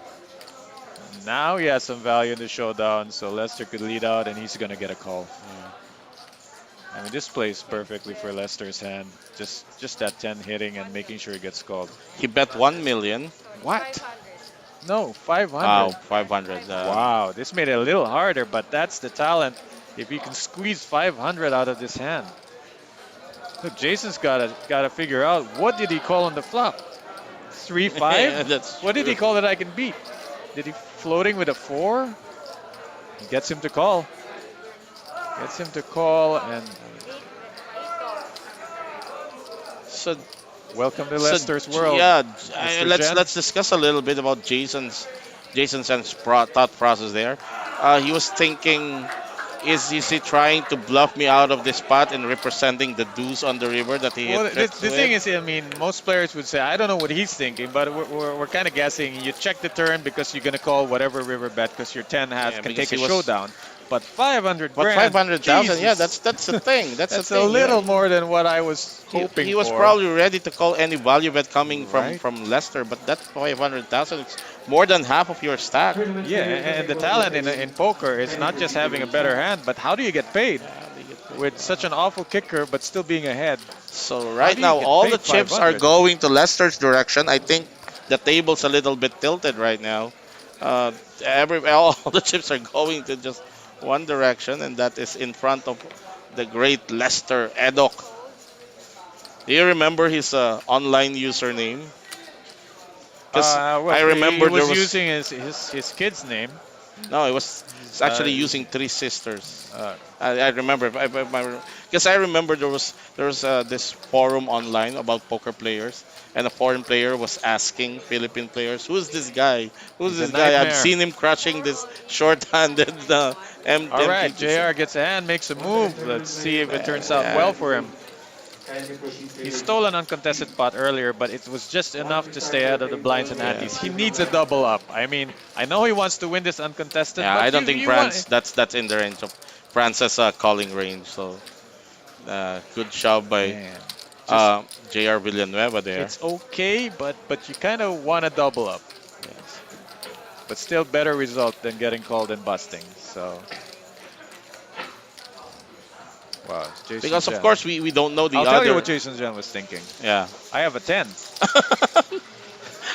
Now he has some value in the showdown, so Lester could lead out and he's gonna get a call. I mean, this plays perfectly for Lester's hand. Just that 10 hitting and making sure he gets called. He bet 1 million. What? No, 500. Wow, 500. Wow, this made it a little harder, but that's the talent. If you can squeeze 500 out of this hand. Look, Jason's gotta figure out, what did he call on the flop? 3-5? That's What did he true. call that I can beat? Did he floating with a 4? He gets him to call. Gets him to call, and So, welcome to so, Lester's world. yeah, Mr. let's Jen. let's discuss a little bit about Jason's and thought process there. He was thinking, is he trying to bluff me out of this spot and representing the deuce on the river that he Well, hit the, tricks the with? thing is, I mean, most players would say, I don't know what he's thinking, but we're kind of guessing. You check the turn because you're going to call whatever river bet because your 10 has Yeah, can because take a he was- showdown. But 500 But grand, 500,000, yeah, Jesus, that's the thing. That's that's the a thing. little yeah. more than what I was He, hoping he was for. probably ready to call any value bet coming Right. from Leicester, but that 500,000 is more than half of your stack. Yeah, and the talent in poker is not just having a better hand, but how do you get paid? with such an awful kicker, but still being ahead. So How right do you now, get all the paid chips are 500? going to Leicester's direction. I think the table's a little bit tilted right now. All the chips are going to just one direction, and that is in front of the great Leicester Edok. Do you remember his online username? Because I Well, he remember there was was using his kid's name. no, it was it's His, actually his, using Three Sisters. uh, I remember because I remember there was this forum online about poker players, and a foreign player was asking Philippine players, "Who's this guy? Who's he's a this guy? I've nightmare. seen him crushing this short-handed All right, MTTC." JR gets a hand, makes a Once again, move. for Let's new see if players it on turns the out Yeah. well Batang for him. stage, kindly proceed to He your stole an seats. uncontested pot earlier, but it was just Once enough we to start stay the out of the blinds table, and Yeah. antes. He signal needs a now. double up. I mean, I know he wants to win this uncontested, Yeah, I but don't think you want. that's in the range of France's calling range. So good shove by Man, just J.R. Villanueva there. it's okay, but you kind of want a double up. Yes. But still better result than getting called and busting. So, wow, Jason Because of Jen. course we don't know I'll the tell you what other. Jason Jen was thinking. Yeah. I have a 10.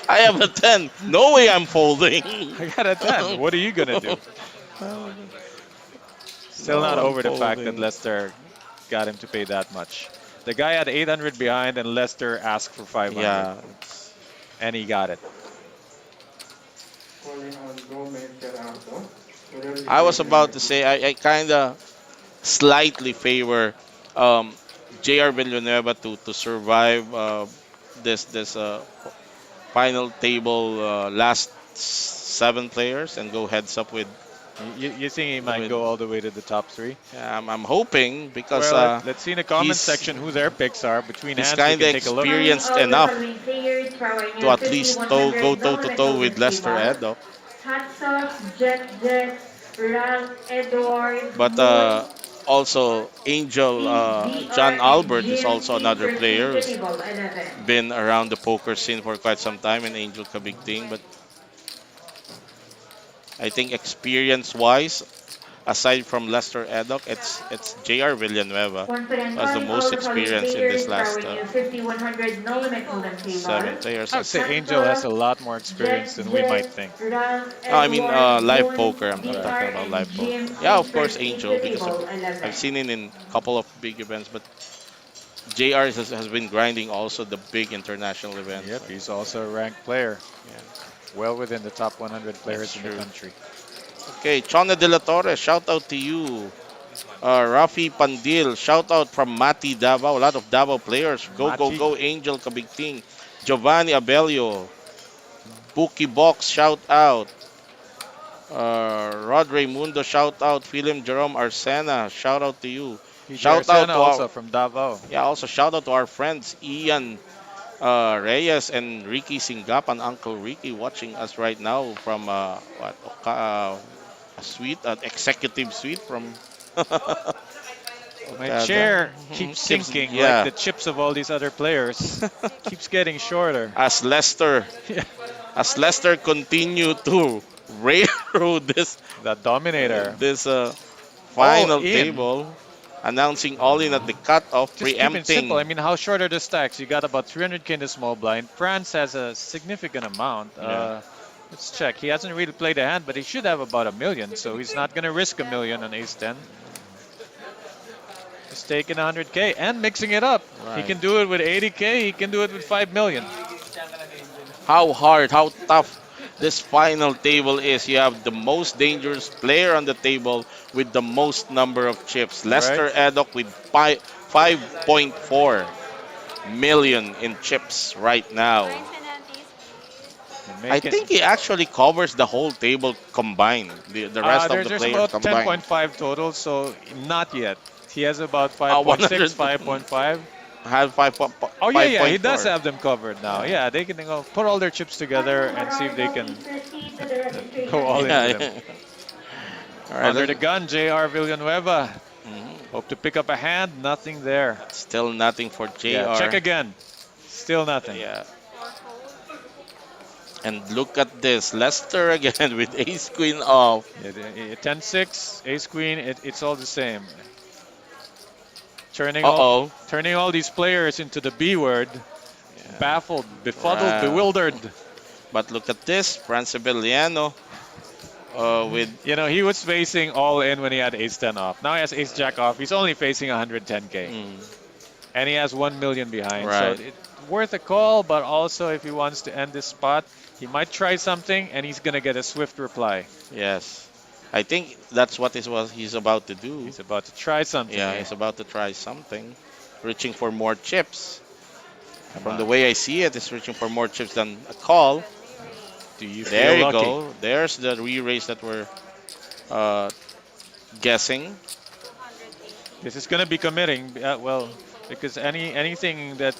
I have a 10. No way I'm folding. I got a 10. What are you going to do? Still not No, I'm over the fact that folding. Leicester got him to pay that much. The guy had 800 behind and Leicester asked for 500 Yeah. and he got it. Calling on Gomez Gerardo. Whenever you're I was ready, you about may to say proceed. I kind of slightly favor um, J.R. Villanueva to survive this final table last seven players and go heads up You think he might with go all the way to the top three? yeah, I'm hoping because Well, let's see in the comment he's section who their picks are. Between he's hands, we kind can of take a look. Calling experienced all the enough following players throwing to a at least go 50-100 toe to dollar toe with golden Lester table. Edo. Hot sauce, Jet, Ralph, Edward, But Moon, also Angel John PGR, and Albert is Jim. also Please another proceed player to who's table 11. been around the poker scene for quite some time, and Angel Kabigting. But I think experience-wise, aside from Lester Eddock, it's J.R. Villanueva Once again, who has the calling all most the following experience in players this last throwing a 50-100 no limit golden seven table. players. I would say Hot Angel has sauce, a lot more experience than we might think. Ralph, I mean, Edward, live Moon, poker. I'm Right. talking BR, about and live Jim. poker. Yeah, Please of course, proceed Angel to because table I've 11. seen it in a couple of big events, but JR has been grinding also the big international events. Yep, So, he's also a ranked player. yeah, Well within the top 100 that's players in the true. country. Okay, Chona De La Torre, shout out to you. Rafi Pandil, shout out from Mati Davao. A lot of Davao players. Go, go, Mati, go, Angel Kabigting. Giovanni Abelio. Bookie Box, shout out. Rod Raymundo, shout out. Philip Jerome Arsena, shout out to you. PG Shout out Arsena to our also from Davao. yeah, also shout out to our friends Ian Reyes and Ricky Singapan, Uncle Ricky, watching us right now from a suite, an executive suite from My Okada. chair keeps sinking like Yeah, the chips of all these other players. Keeps getting shorter. as Leicester Yeah. as Leicester continue to railroad The Dominator. this All final in. table, announcing all in at the cutoff, Just keep it simple. I preempting. mean, how short are the stacks? You got about 300k in the small blind. France has a significant amount. Yeah. Let's check. He hasn't really played a hand, but he should have about a million. So he's not going to risk a million on ace 10. He's taking 100k and mixing it up. He Right. can do it with 80k. He can do it with 5 million. How hard, how tough this final table is. You have the most dangerous player on the table with the most number of chips. Right? Lester Eddock with 5.4 million in chips right now. And I make it. think he actually covers the whole table combined, the rest of the There's players about combined. 10.5 total, so not yet. He has about 100 5.6, 5.5. have 5.4. Oh yeah, he does have them covered now. Yeah, they can go put all their chips together and see if they can Please proceed to the go registration all in Yeah, with him. yeah. All right, Under the gun, J.R. Villanueva. Mhm. Hope to pick up a hand. Nothing there. Still nothing for Yeah, JR. check again. Still nothing. Yeah. And look at this. Lester again with ace queen off. Yeah, 10-6, ace queen. It's all the same. turning all Uh-oh. turning all these players into the B word. Yeah. Baffled, befuddled, Right. bewildered. But look at this, Franceviliano with He was facing all in when he had ace 10 off. Now he has ace jack off. He's only facing 110k. mm, And he has 1 million behind. So right. it's worth a call, but also if he wants to end this spot, he might try something and he's going to get a swift reply. Yes. I think that's what he's about to do. He's about to try something Yeah, here. he's about to try something. Reaching for more chips. Come From the on. way I see it, it's reaching for more chips than a call. Do you There feel you lucky? go. There's the re-raise that we're uh, guessing. This is going to be committing. Well, because anything that,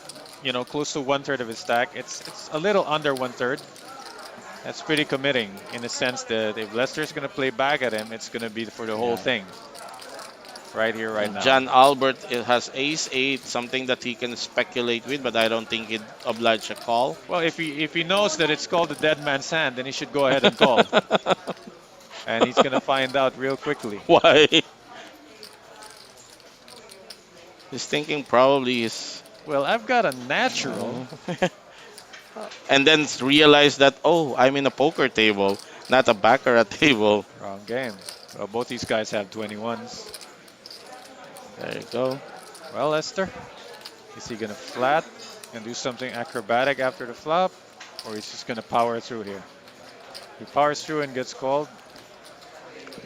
close to one third of his stack, it's a little under one third. That's pretty committing in the sense that if Lester's going to play back at him, it's going to be for the whole Yeah. thing. Right here, right And now. John Albert has ace 8, something that he can speculate with, but I don't think he'd oblige a call. Well, if he knows that it's called the dead man's hand, then he should go ahead and call. And he's going to find out real quickly. Why? He's thinking probably is. Well, I've got a natural. And then realize that, oh, I'm in a poker table, not a baccarat table. Wrong game. Well, both these guys have 21s. There you go. Well, Lester, is he going to flat and do something acrobatic after the flop? Or he's just going to power through here? If he powers through and gets called,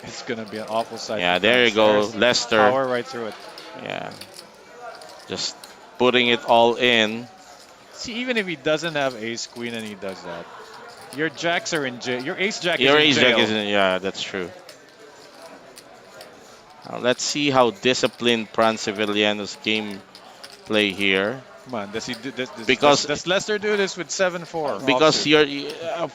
it's going to be an awful sight. Yeah, for there you France. go. There's Lester. power right through it. Yeah. Just putting it all in. See, even if he doesn't have ace queen and he does that, your jacks are in jail. Your ace jack Your is in ace jail. jack is in, yeah, that's true. Let's see how disciplined Pranceviliano's game play here. Come on, does he do this? Because- does Lester do this with 7-4? Because offsuit?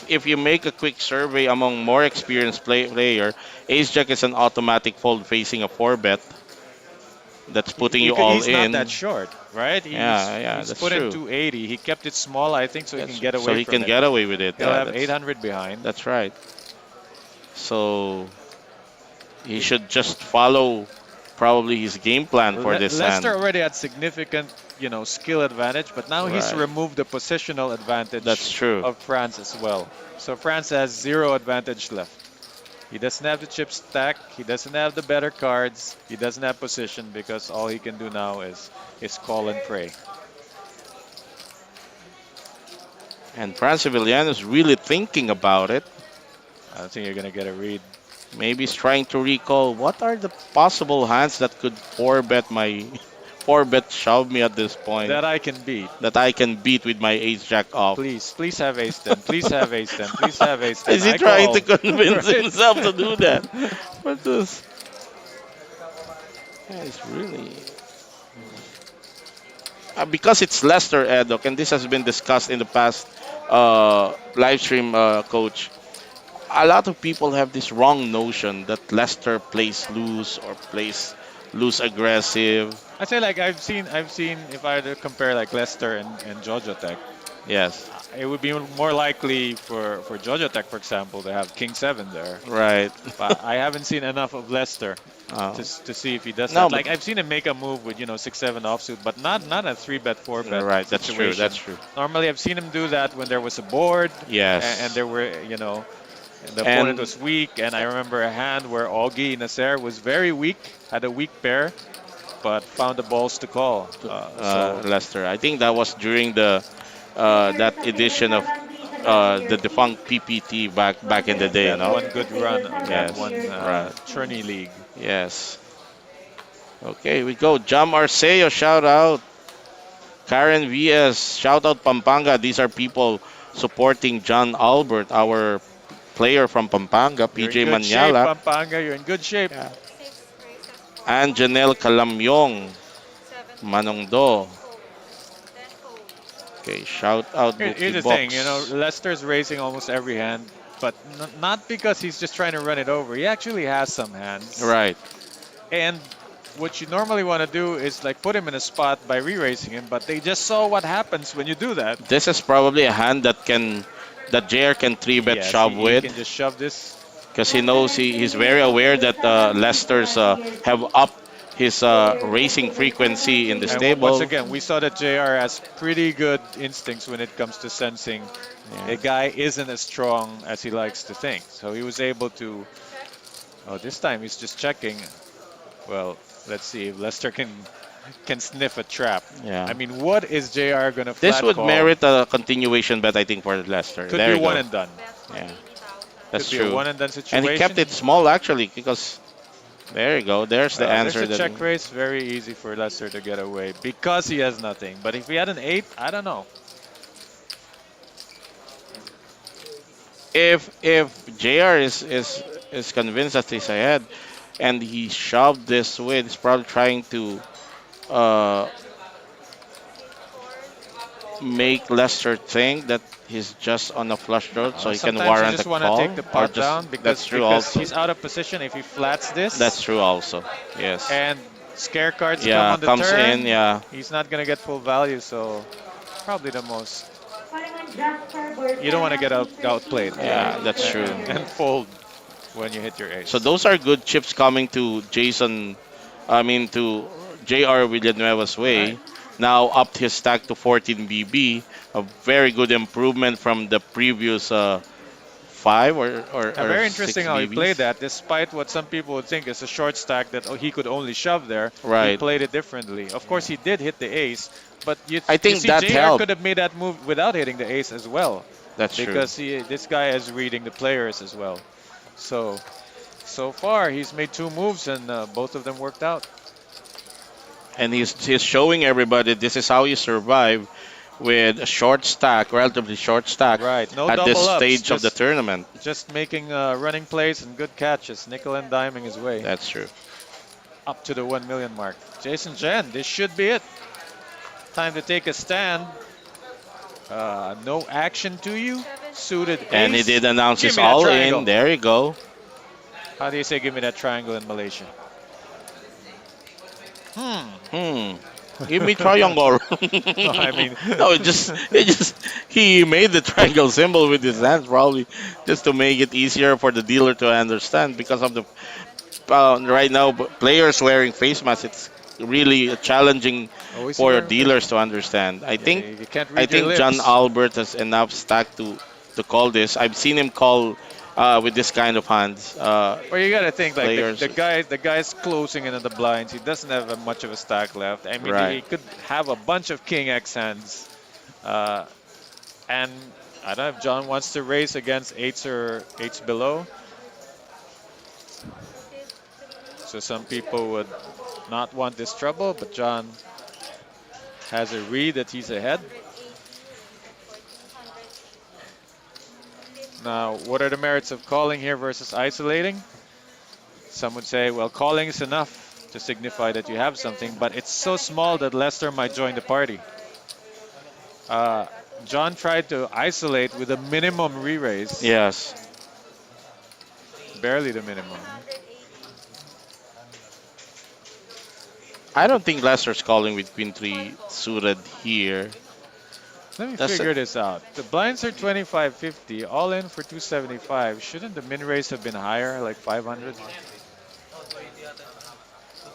if you make a quick survey among more experienced player, ace jack is an automatic fold facing a 4-bet. That's putting you all he's in. not that short, right? Yeah, He's that's put true. in 280. He kept it small, I think, so he can get away so he from can it. get away with it. He'll Yeah, have that's- 800 behind. That's right. So he should just follow probably his game plan for this Lester hand. already had significant, skill advantage, but now he's Right. removed the positional advantage That's true. of France as well. So France has 0 advantage left. He doesn't have the chip stack. He doesn't have the better cards. He doesn't have position because all he can do now is call and pray. And Pranceviliano's really thinking about it. I don't think you're gonna get a read. Maybe he's trying to recall what are the possible hands that could 4-bet my 4-bet shove me at this point That I can beat. that I can beat with my ace jack off. Please have ace 10. Please have ace 10. Please have ace 10. Is he I trying call. to convince Right. himself to do that? What this? Yeah, it's really because it's Lester Edok, and this has been discussed in the past live stream, coach. A lot of people have this wrong notion that Lester plays loose or plays loose aggressive. I say like I've seen if I had to compare like Leicester and Georgia Tech, Yes, it would be more likely for Georgia Tech, for example, to have King 7 there. right. But I haven't seen enough of Leicester Uh, to see if he does No, that. Like but- I've seen him make a move with 6-7 offsuit, but not a 3-bet 4-bet. right, that's true. situation. That's true. Normally I've seen him do that when there was a board Yes. and there were the And- opponent was weak, and I remember a hand where Augie Nasser was very weak, had a weak pair, but found the balls to call. Lester. I think that was during the that edition of the defunct PPT back in the day, that no? one good run on that Yes, one right. tourney league. Yes. Okay, we go. Jam Arceo, shout out. Karen VS, shout out Pampanga. These are people supporting John Albert, our player from Pampanga, You're PJ in good shape, Manyala, Pampanga. You're in good shape. Yeah. and Janelle Calamyong, Manong Do. Okay, shout out Here's Bookie the Box. thing, Leicester's raising almost every hand, but not because he's just trying to run it over. He actually has some hands. Right. And what you normally want to do is like put him in a spot by re-raising him, but they just saw what happens when you do that. This is probably a hand that JR can 3-bet Yes, shove he with, can just shove this. because he knows he's very aware that Leicester's have up his Players of racing table 7, frequency in this please And check once table. again, we in. saw that JR has pretty good instincts when it comes to sensing Yeah. a guy isn't as strong as he likes to think. So he was able to. Oh, this time he's just checking. Well, let's see if Lester can sniff a trap. I Yeah. mean, what is JR gonna This flat would call? merit a continuation bet, I think, for Leicester. Could be There a you one go. and done. Yeah, Could that's be a true. one and done And he kept situation. it small actually because there you go. There's the There's answer a that check raise. Very easy for Lester to get away because he has nothing. But if he had an eight, I don't know. if JR is convinced that he's ahead and he shoved this with, he's probably trying to uh, make Lester think that he's just on a flush draw so he can Sometimes you warrant a just want to take call, the or pot just down that's true because also. he's out of position. If he flats That's this true also. Yes. and scare cards come Yeah, on the comes in. turn, Yeah, he's not gonna get full value. So probably the most. Calling on Jasper board You don't want to 7, get please repeat outplayed when yeah, ready that's for true. and player. fold when you hit your So ace. those are good chips coming to Jason. I mean to JR Villanueva's Right. way. Now upped his stack to 14 BB. A very good improvement from the previous five or Very interesting six how he played BBs. that, despite what some people would think is a short stack that he could only shove there. He Right. played it differently. Of course, he did hit the ace, but I you think see, that JR helped. could have made that move without hitting the ace as well, That's true. because this guy is reading the players as well. So far, he's made two moves and both of them worked out. And he's showing everybody this is how you survive with a short stack, relatively short stack, Right, no at this double ups, stage of the tournament. just making running plays and good catches, nickel and diming his way That's true. up to the 1 million mark. Jason Jen, this should be it. Time to take a stand. No action to you. Suited And he ace. did announce Give his me that all in. triangle. There you go. How do you say give me that triangle in Malaysia? Hmm. Hmm. Give me triangle. I mean, No, he made the triangle symbol with his hands probably just to make it easier for the dealer to understand because of the right now players wearing face masks. It's really challenging oh, is he for wearing a face dealers to mask? understand. I Yeah, think you can't I read your think John lips. Albert has enough stack to call this. I've seen him call with this kind of hands. Well, you gotta think like Players, the guy's closing into the blinds. He doesn't have much of a stack left. I mean, right? he could have a bunch of king X hands, uh, and I don't know if John wants to race against eights or eights below. So some people would not want this trouble, but John has a read that he's ahead. Now, what are the merits of calling here versus isolating? Some would say, well, calling is enough to signify that you have something, but it's so small that Lester might join the party. Uh, John tried to isolate with a minimum re-raise, Yes. barely the minimum. I don't think Leicester's calling with Queen 3 suited here. Let me That's figure this out. The blinds are 25.50, all in for 275. Shouldn't the min raise have been higher, like 500?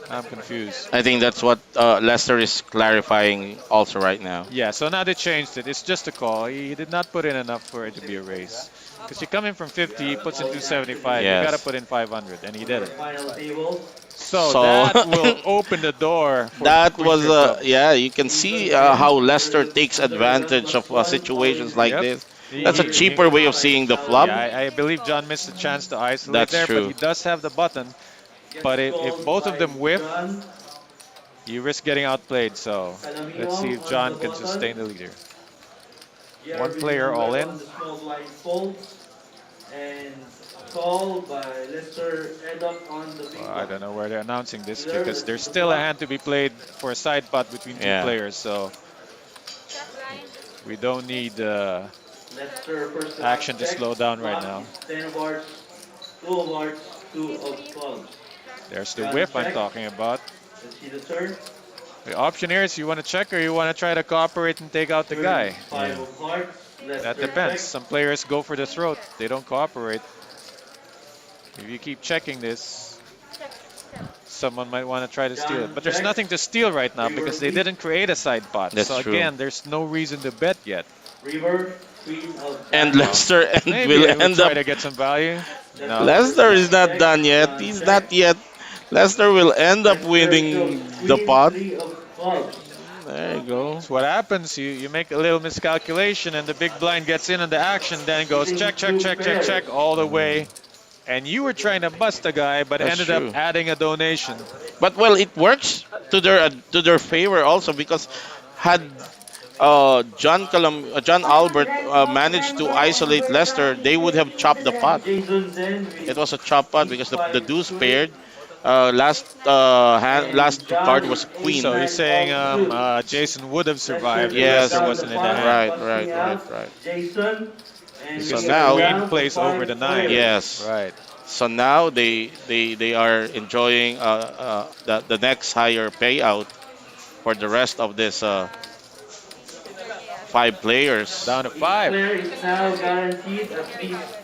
I'm confused. I think that's what Leicester is clarifying also right now. Yeah, so now they changed it. It's just a call. He did not put in enough for it to be a raise. Because you come in from 50, he puts in 275. You got to Yes. put in 500, and he did Our it. final table. So So that will open the door for that Queen was Trip Clubs. yeah, you can see Season how begins Leicester with takes another round advantage of of fun situations following like Yep. this. He, That's a he, the he, cheaper way of Queen's seeing the challenge. flop. yeah, I believe John missed a chance to isolate That's there, but he true. does have the button. Gets But if called both of by them whiff, John you risk getting outplayed. So let's see Calamino if on the John can button. sustain the leader. JR One player all Villanueva in. on the small blind folds. And a call by Lester Eddock on the big I blind. don't know where they're announcing this Dealer, because let's see there's the still a flop. hand to be played for a side pot between two Yeah. players. So we don't need Lester first to action ask to check. slow down right Flop now. is 10 of hearts, 2 of hearts, 2 of clubs. There's the John whiff I'm check. talking about. Let's see the turn. The option here is you want to check or you want to try to cooperate and take out the Turn guy. is 5 of hearts. That Lester depends. check. Some players go for the throat. They don't cooperate. If you keep checking this, someone might want to try to steal it. John But there's checks. nothing to steal right now River because they sweep. didn't create a side pot. That's So true. again, there's no reason to bet yet. River. Queen of And Well, diamonds. Leicester and maybe will they would end try up. to get some value. No. Leicester Leicester is John not checks. done yet. John He's not checks. yet. Leicester will end up Leicester shoves winning the Queen pot. three of clubs. There you go. So what happens, you make a little miscalculation and the big blind gets in on the action, then goes Seating check, check, two check, check, pairs. check all the way. And you were trying to bust a guy, but That's ended up true. adding a donation. But well, it works to their favor also because had John Albert 112 managed to members isolate will Leicester, they would participate have in chopped the the pot. Jason Zen It with was a chop pot because the E5 deuce suited. paired. And Last card John was So queen. he's Ace-9 saying offsuit. Jason would have Leicester survived if closes Yes, Leicester out the wasn't in the pot, hand. busting out right. Jason. And we So Because get the a now, queen round of plays over the five nine. players. yes. Right. So now they are enjoying the next higher payout for the rest of this five players. Down to Each five. player is now guaranteed at least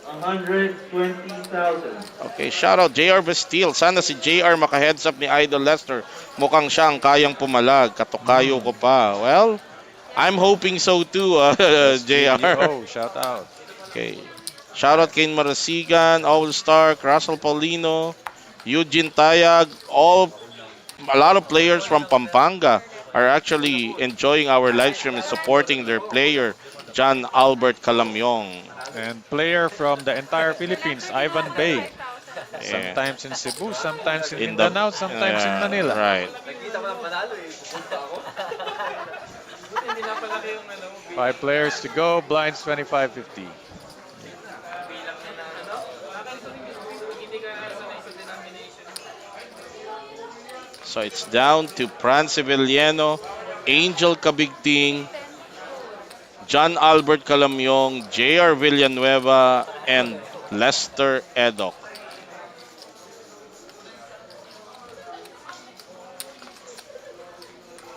120,000. Okay, shoutout JR Bastille. Sana si JR maka-heads up ni Idol Lester. Mukhang siya ang kayang pumalag. Katukayo ko Hmm. pa. Well, I'm hoping so too, JR. SGDO, shout out. Okay. Shoutout kay Marasigan, All Star, Russell Paulino, Eugene Tayag, a lot of players from Pampanga are actually enjoying our live stream and supporting their player, John Albert Calamyong. And player from the entire Philippines, Ivan Bay. Yeah. Sometimes in Cebu, sometimes in In the Mindanao, sometimes in Manila. right. Five players to go, blinds 25-50. So it's down to Franz Villeno, Angel Cabigting, John Albert Calamyong, JR Villanueva, and Lester Edok.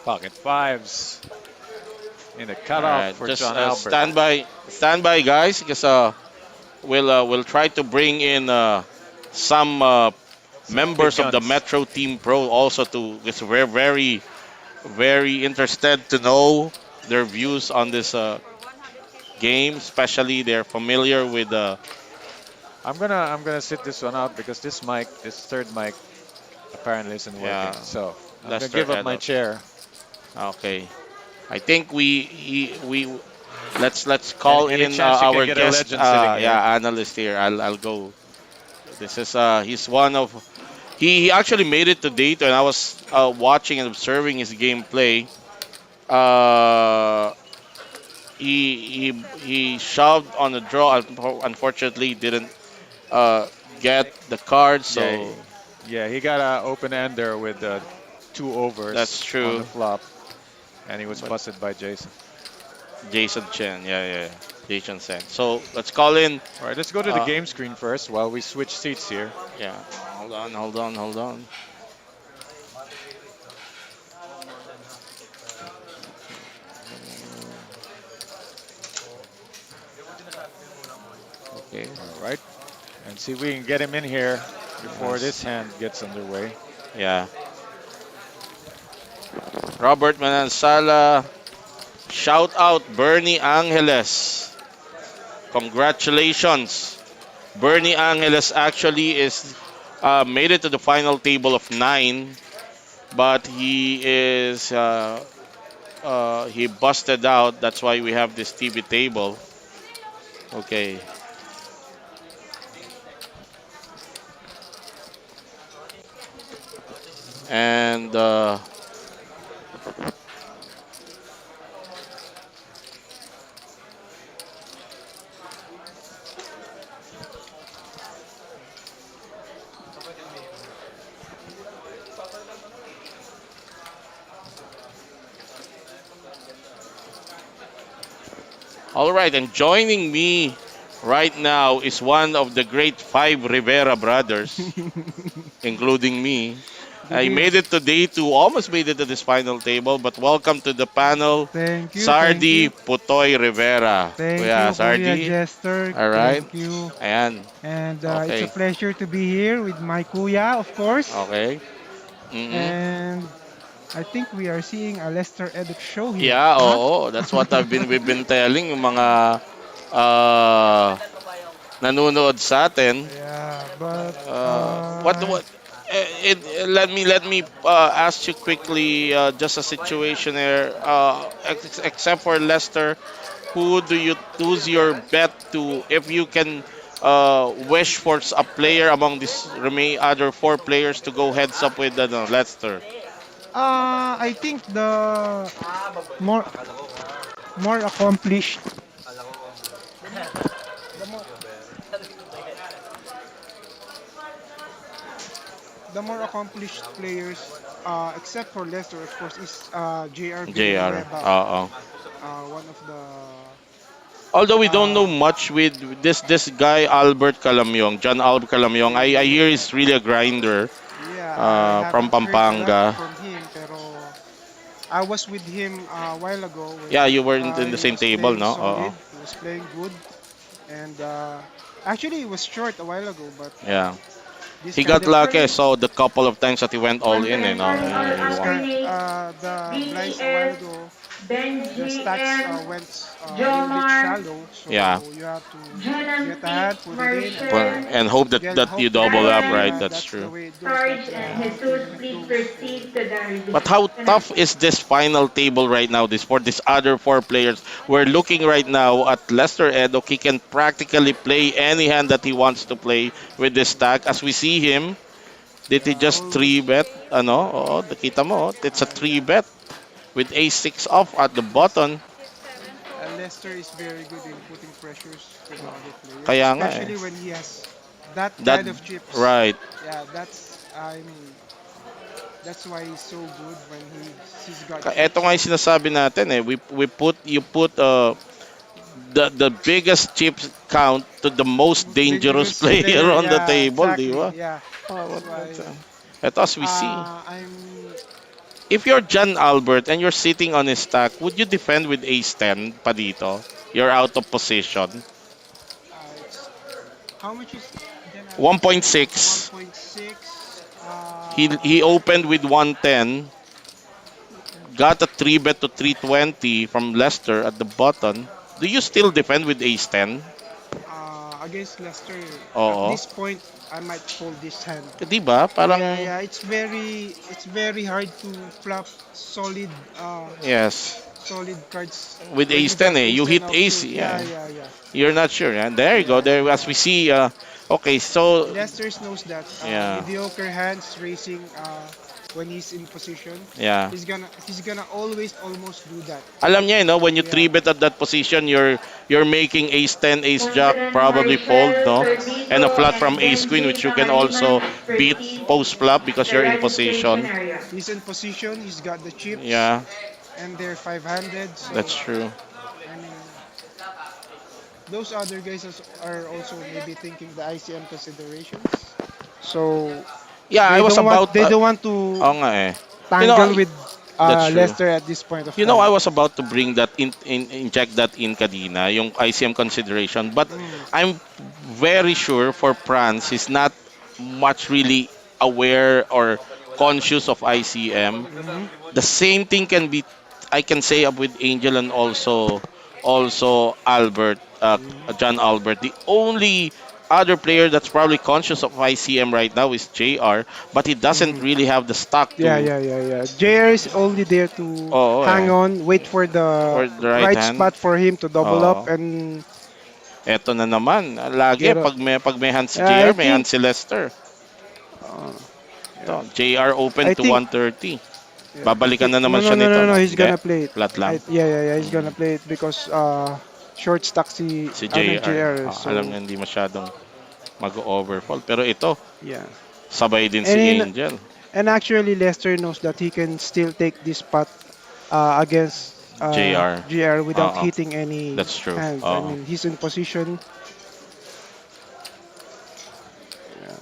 Pocket fives in the All cutoff right, for just John Albert. stand by, guys, because we'll try to bring in some Some big members of the guns. Metro Team Pro also to because we're very interested to know their views on this game, especially they're familiar with I'm gonna sit this one out because this third mic apparently isn't yeah working. So I'm gonna Lester give up my Edok. chair. Okay, I think we let's call Any in chance you can our get a guest legend sitting here? yeah analyst here. I'll go. This is he's one of he actually made it today and I was watching and observing his gameplay. Uh, he shoved on the draw. Unfortunately, didn't uh, get the card. Yeah, So yeah, he got an open ender with two that's overs on the true. flop, and he was But busted by Jason. Jason Chen, yeah, Jason Sen. So let's call in. All right, let's go to the Uh, game screen first while we switch seats here. yeah, hold on. Okay, All right, and see if we can get him in here before yes. this hand gets underway. Yeah. Robert Manansala. Shout out Bernie Angeles. Congratulations. Bernie Angeles actually is made it to the final table of 9, but he busted out. That's why we have this TV table. Okay. And all right, and joining me right now is one of the great 5 Rivera brothers, including me. Good I eve. made it to day two, almost made it to this final table, but welcome to the panel, Thank you, thank Sardi you. Putoy Rivera. Thank Kuya, you, Kuya Sardi. Jester. Alright. Thank you. Ayan. And it's a Okay. pleasure to be here with my Kuya, of course. Okay. Mm-mm. And I think we are seeing a Lester Edit show here. Yeah, Huh? oo. That's what we've been telling yung mga uh, nanonood sa atin. Yeah, but What let me ask you quickly just a situation here except for Leicester, who's your bet to if you can wish for a player among these remain other four players to go heads up with Leicester. I think the more more accomplished the more the more accomplished players, except for Leicester, of course, is JR JR. Villanueva, one of the Although we don't know uh, much with this guy Albert Calamyong, John Albert Calamyong, I hear he's really a grinder yeah, I from haven't heard a lot Pampanga. from him, pero I was with him a while ago when Yeah, you were in the he same was table, playing no? solid, he was playing good, and actually he was short a while ago, but Yeah. this He kind got of lucky. I saw the couple of times that he went all Once in, you again, know. calling all He this won. kind alternates. the blinds a while BTS, ago, Ben the stacks GM, went a little bit Jomar, shallow, so Yeah. you have to Junan get a P, hand, put it in, and Marshall, And hope that, get that you hope to double get. up, right? Ryan, Yeah, That's that's the true. way it goes. Sarge, That's the and Jesus, game it please goes. So proceed to the But how winner. tough is this final table right now? This for these other four players. We're looking right now at Lester Edok. He can practically play any hand that he wants to play with this stack. As we see him, did he yeah, just all three bet? Ano? Oo, nakita mo. It's a three yeah. bet with ace six off at the button. Leicester is very good in putting pressures to the other players, Kaya nga eh. especially when he has that That kind of chips. right. Yeah, that's why he's so good when he's got Ito chips. nga yung sinasabi natin eh. We put you put the biggest chip count to the most dangerous Dangerous player player, on the yeah, table, di exactly, ba? yeah. Oh, That's why ito as we see. I'm If you're John Albert and you're sitting on his stack, would you defend with ace 10 pa dito? You're out of position. it's how much is Jan Albert right now? 1.6. 1.6. He opened with 110, got a 3 bet to 320 from Leicester at the button. Do you still defend with ace 10? Against Leicester, at Oo. this point, I might fold this hand. 'Di ba? Parang Yeah, yeah, it's very hard to flop yes. solid cards With when ace you 10 got eh. ace You 10 hit ace, offsuit. Yeah, yeah. yeah, yeah, You're not sure. Yeah? There you go. yeah. There as we see okay, so Leicester knows that yeah. mediocre hands racing when he's in position. Yeah. He's gonna always almost do that. Alam niya, when you Yeah. 3 bet at that position, you're making ace 10, ace Once jack, again, probably fold, Marshall, no? And a Sardito, flat and from ace queen, Benji which you can also Pangaliman, beat proceed post flop to because the you're in registration position. area. He's in position. He's got the chips, Yeah, and they're 500. So that's true. I mean, those other guys are also maybe thinking the ICM considerations. So Yeah, I was about. they don't want to Oo nga eh. You know, tangle with that's true. Leicester at this point of I time. was about to bring that inject that in kanina, yung ICM consideration. But Mm. I'm very sure for France, he's not much really aware or conscious of ICM. Mhm. The same thing can be, I can say up with Angel and also Albert, Mhm. John Albert. The only other player that's probably conscious of ICM right now is JR, but he doesn't Mhm. really have the stock Yeah, to. yeah, yeah, yeah. JR is only there to Oo hang eh. on, wait for the For the right right hand. spot for him to double up Oo. and Eto na naman. Lagi get a. pag may hand si I JR, may hand think. si Lester. Uh, yeah. Ito, JR open I to think. 130. Yeah, Babalikan na no, naman no, siya no, nito, no, no. no? He's Hindi. gonna play it. Flat lang. Yeah, yeah, yeah. He's Mm. gonna play it because short stack Si JR. JR. Alam So niya hindi masyadong mag-overfall. Pero ito, yeah. sabay din si And Angel. actually Lester knows that he can still take this spot against JR. JR without Oo. hitting any That's true. hands. I Oo. mean, he's in position. Yeah.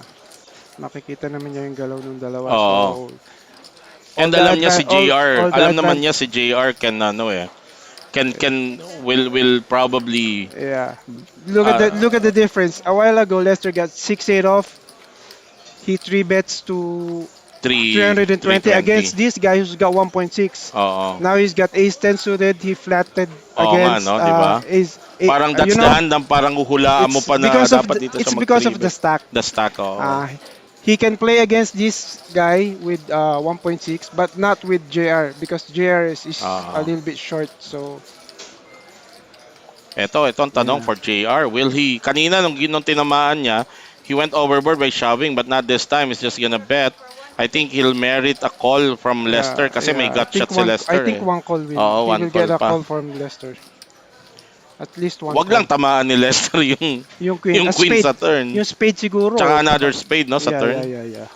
Makikita naman niya yung galaw ng dalawa. Oo. So, And alam niya si JR, all the alam naman advan niya si JR can ano eh, can will probably yeah. uh, Look at the difference. A while ago, Lester got 6-8 off. He 3 bets to 320 320. against this guy who's got 1.6. Oo. Now he's got ace 10 suited. He flatted Oo nga against no, 'di ba? ace Parang you that's the know, hand ng parang uhulaan mo pa na dapat dito siya it's mag because 3 of the bet. stack. The stack, oo. Uh, he can play against this guy with 1.6 but not with JR because JR is a Oo. little bit short. So Ito ang tanong yeah, for JR. Will he, kanina nung tinamaan niya, he went overboard by shoving but not this time. He's just gonna bet. I think he'll merit a call from Lester kasi may yeah. gut shot si I Lester think eh. one call will Oo, he one will get call a pa. call from Leicester. At least one Wag call. lang tamaan ni Lester yung Yung queen, yung a queen spade. sa turn. Yung spade siguro. Tsaka Tsaka, another spade no sa turn. yeah.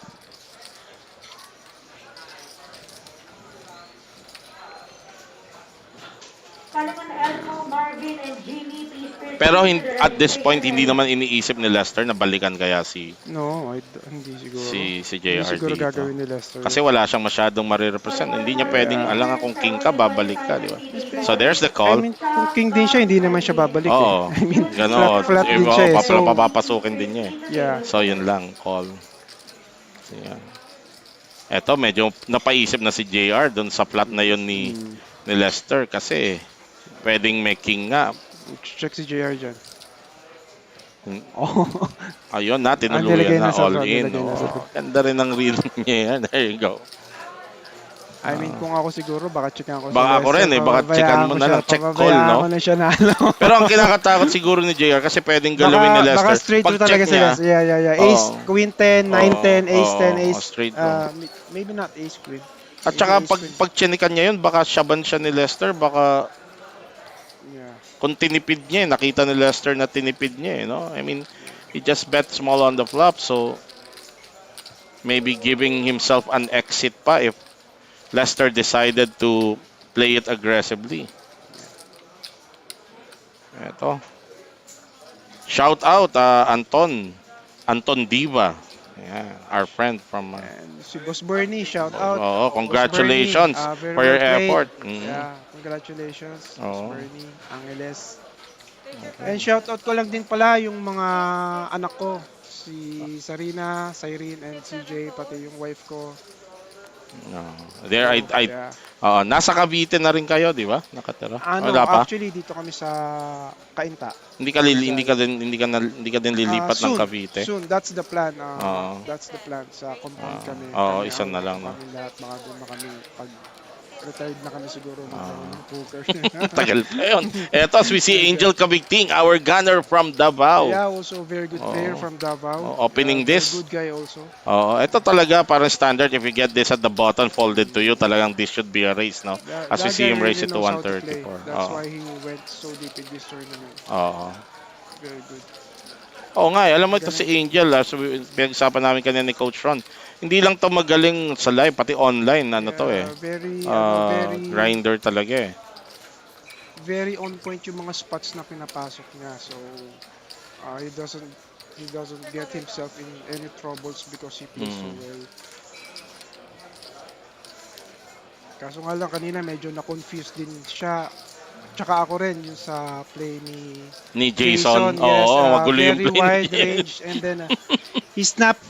Kalaman Elmo, Marvin, and Jimmy, please Pero proceed to the at this point registration hindi area. naman iniisip ni Lester na balikan kaya No, hindi siguro. si Hindi JR siguro dito. gagawin ni Leicester. Kasi wala siyang masyadong marirepresent. Hindi niya pwedeng Yeah. alangan kung king ka babalik ka, di ba? So there's the I call. mean, kung king din siya, hindi naman siya babalik eh. Oo. I mean, Gano'n. flat din siya eh. So, Papapasukin din niya eh. yeah. So, yun lang. Call. So, yan. Eto, medyo napaisip na si JR doon sa flat na yun ni Lester kasi pwedeng may king nga. Check si JR dyan. Hmm. Oh. Ayun na, Nilagay tinuluyan na na sa all front, in. nilagay na sa Oh, front. ganda rin ng rhythm niya yan. There you go. I mean, kung ako siguro, baka checkan ko si Baka ako Lester. rin eh, baka checkan mo na lang. Check call, no? Pababayaan ko na siya na ano. Pero ang kinakatakot siguro ni JR kasi pwedeng galawin ni Lester. Baka straight through talaga Pag-check si niya, Lester. Yeah. oo. Ace, queen 10, 9, 10, ace 10, Oo, ace. straight through. Maybe not ace queen. At Maybe saka ace queen. pag chinikan niya yun, baka shaban siya ni Lester, baka Yeah. kung tinipid niya, nakita ni Lester na tinipid niya, no? I mean, he just bet small on the flop, so maybe giving himself an exit pa if Lester decided to play it aggressively. Eto. Shout out, Anton Diva. Yeah, our friend from And si Boss Bernie, shout out. Oo, Boss congratulations Bernie, very for your well played. effort. Yeah, congratulations, Boss Oo. Bernie, Angeles. And shout out ko lang din pala yung mga anak ko, si Sarina, Cyrene, and CJ, pati yung wife ko. No. There, Yeah. nasa Cavite na rin kayo, di ba? Nakatira. Ano, Wala pa? actually dito kami sa Kainta. Hindi ka din lilipat ng Soon, Cavite. soon, that's the plan. Oo. That's the plan. Sa compound kami. Oo, Kami isa out, na lang, no? Kami lahat, mga doon na kami. Pag retired na kami siguro, magkaroon ng poker. Tagal pa yun. Eto, si Angel Cavicting, our gunner from Davao. Yeah, also very good player Oo. from Davao. Opening Very this. good guy also. Oo, ito talaga parang standard. If you get this at the bottom folded to you, talagang this should be a race, no? As we That see guy him race really it to knows how to play. 134. That's Oo. why he went so deep in this tournament. Oo. Very good. Oo nga, alam mo ito si Angel, so pinag-usapan namin kanina ni Coach Ron. Hindi lang to magaling sa live, pati online, to eh. Grinder talaga eh. Very on point yung mga spots na pinapasok niya. So he doesn't get himself in any troubles because he plays so well. Kaso nga lang kanina medyo na-confused din siya. Tsaka ako rin yung sa play Ni Jason. Yes, Oo, magulo yung very play ni wide Jason. range and then he snapped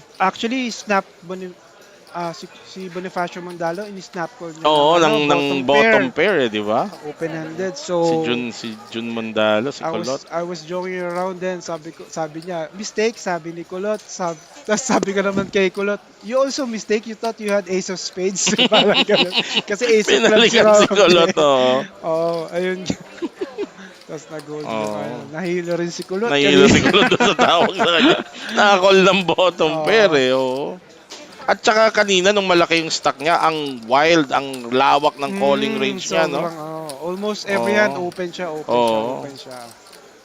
si Bonifacio Mondalo in-snap ko niya. Oo, ng ng bottom pair eh, di ba? Open-handed. So Si Jun Mondalo, si Colot. I was joking around then, sabi niya, mistake, sabi ni Kulot. Tapos sabi ko naman kay Kulot, you also mistake, you thought you had ace of spades. Parang ganun. Kasi ace of clubs Pinalikan si Colot, oo. Oo, ayun. Tapos nag-gold na. Nahilo rin si Kulot. Nahilo si Colot doon sa tawag sa kanya. Nakakall ng bottom pair eh, oo. At saka kanina nung malaki yung stack niya, ang wild, ang lawak ng calling range niya, no? Almost every hand open siya.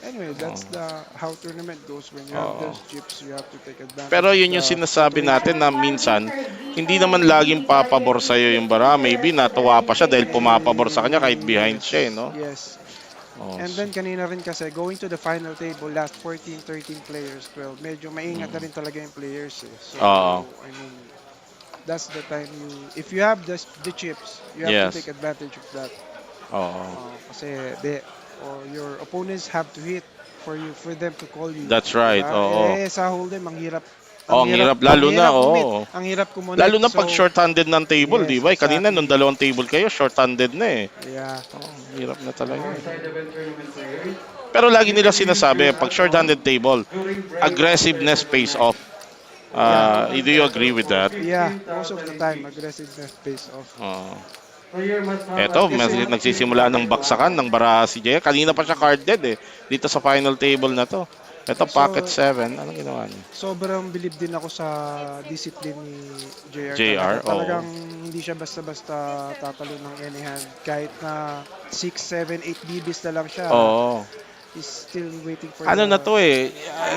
Anyway, that's how tournament goes. When you have those chips, you have to take advantage. Pero yun yung sinasabi natin na minsan, hindi naman laging papabor sa'yo yung bara. Maybe natuwa pa siya dahil pumapabor sa kanya kahit behind siya, eh, no? Yes. Oh, And then kanina rin kasi, going to the final table, last 14, 13 players, 12, medyo maingat na mm. rin talaga yung players eh. So, Oo. I mean, that's the time if you have the chips, you have to take Yes. advantage of that. Oo. Kasi or your opponents have to hit for them to call you, That's 'di right. ba? Oo. Eh sa hold'em Oh, ang hirap lalo na, kumit, oh. ang hirap kumonect. Lalo na pag So, short-handed ng table, di yes, ba? Kanina nung exactly. dalawang table kayo, short-handed na eh. Yeah. Oh, hirap na talaga For eh. side event tournament players, Pero lagi you nila can use your sinasabi, pag add-on short-handed table, during break after aggressiveness table pays 9. off. Yeah. Do you agree with that? Yeah, most of the 15,000 time each. aggressiveness pays off. Oh. Player must have Eto, at least Kasi one king nagsisimula ng card to baksakan ng add-on. baraha si Jaya. Kanina pa siya carded eh. Dito sa final table na to. Ito, pocket so 7. Anong ginawa niya? sobrang bilib din ako sa discipline ni JR talaga. JR, oo. Talagang hindi siya basta-basta tatalo ng any hand. Kahit na 6, 7, 8 BBs na lang siya, Oo. he's still waiting for Ano na the... to eh.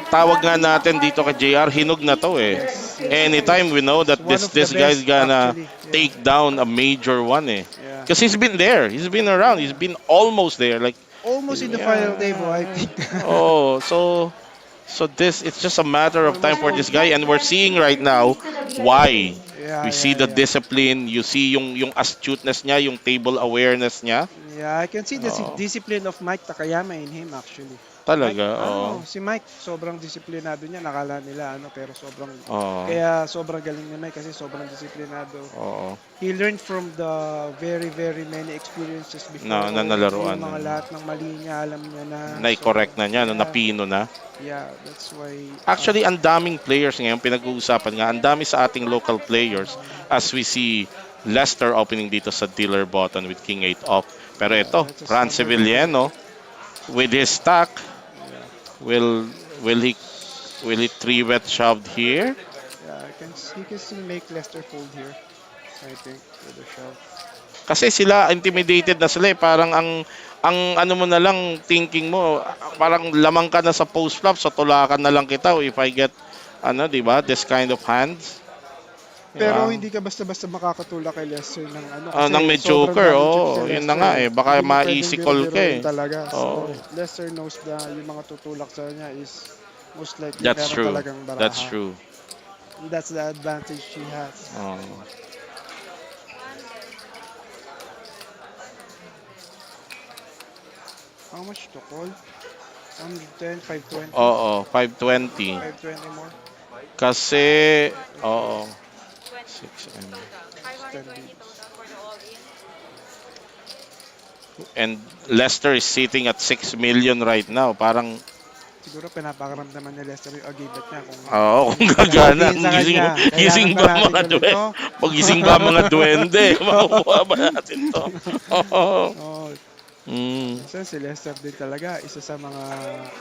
Tawag nga natin dito kay JR, hinog na to eh. Yes, yes, Anytime we know it's that one this of the this guy's best gonna actually. Yeah, take down a major one eh. yeah. Because he's been there. He's been around. He's been almost there. Like, Almost in the final table, I yeah. think. Oh, so this it's just a matter of time Almost for all. this guy, and we're seeing right now why. Yeah, We see yeah, the yeah. discipline, you see yung astuteness niya, yung table awareness niya. Yeah, I can see the Oh, discipline of Mike Takayama in him actually. Mike, talaga, oh. si Mike, sobrang disiplinado niya. Nakala nila, pero Oh, kaya sobrang galing ni Mike kasi sobrang disiplinado. oh. He learned from the very, very many experiences before. Na nalaruan Yung mga na. lahat ng mali niya, alam niya na. So, Na-correct na niya, no, yeah, napino na. yeah, that's why, Actually, ang daming players ngayon, pinag-uusapan nga, ang dami sa ating local players as we see Leicester opening dito sa dealer button with King 8 off. Pero yeah, ito, that's a Franz stubborn Sevillano with his stack, yeah, will he three-bet shoved here? yeah, he can still make Leicester fold here, I think, with a shove. Kasi sila intimidated na sila eh. Parang ang ano mo na lang thinking mo, parang lamang ka na sa post flop, so tulakan na lang kita if I get ano, 'di ba? This kind of hands. Pero Yeah. hindi ka basta-basta makakatulak kay Lester ng kasi Ng sobrang mediocre, daming chips si yun na Lester nga eh. Baka Hindi mo pwedeng ma-easy call ka biro-biroin eh. talaga. So, Oo. Lester knows na yung mga tutulak sa kanya is most likely That's meron true. talagang baraha. That's true. That's the advantage he has. Oh. How much to call? 110, 520? Oo, 520. 520 more? Kasi, oo. 6M. 10 bigs. And Leicester is sitting at 6 million right now. Parang, Siguro pinapakaramdaman ni Lester yung agibet niya kung kung gagana. sabihin sa kanya, Gising kailangan ba ba mga natin duwende? ganito? Magising ba mga duwende? Makukuha ba natin to? Oo. Oh, Mm. minsan si Lester din talaga isa sa mga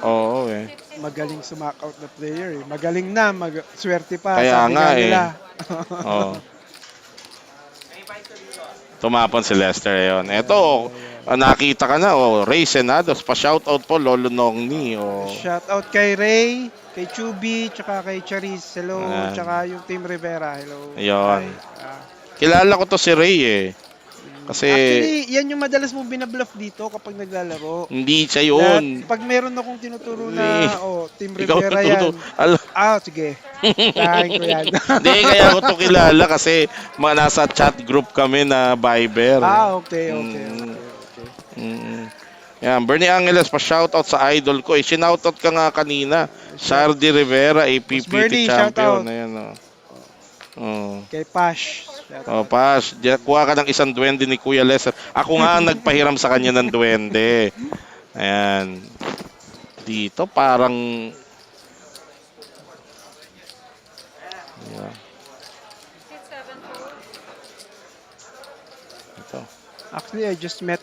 Oo eh. magaling sumak out na player eh. Magaling na, swerte pa, Kaya sabi nga nga eh. nila. Oo. Tumapon si Leicester yon. Ito, nakita ka na, Ray Senados, pa-shoutout po, Lolo Nongni. Shout out kay Ray, kay Chubby, tsaka kay Charis. Hello, Ayan. tsaka yung Team Rivera. Hello. Ayun. Hi. Ah. Kilala ko to si Ray eh. Kasi, Actually, yan yung madalas mong binabluff dito kapag naglalaro. hindi siya yun. Pag meron akong tinuturo Hindi. na, Team Ikaw Rivera yan. Sige. Tahan ko yan. Hindi, kaya ko to kilala kasi nasa chat group kami na Viber. Okay. Mm. Mm. Yan, Bernie Angeles, pa-shoutout sa idol ko. Sinoutout ka nga kanina. Shardy Rivera, APPT Bernie, champion. shoutout. Ayan, oh. Kay Pash. Pas, kuha ka ng isang duwende ni Kuya Lester. Ako nga ang nagpahiram sa kanya ng duwende. Ayan. Dito parang yeah. Ito. Actually, I just met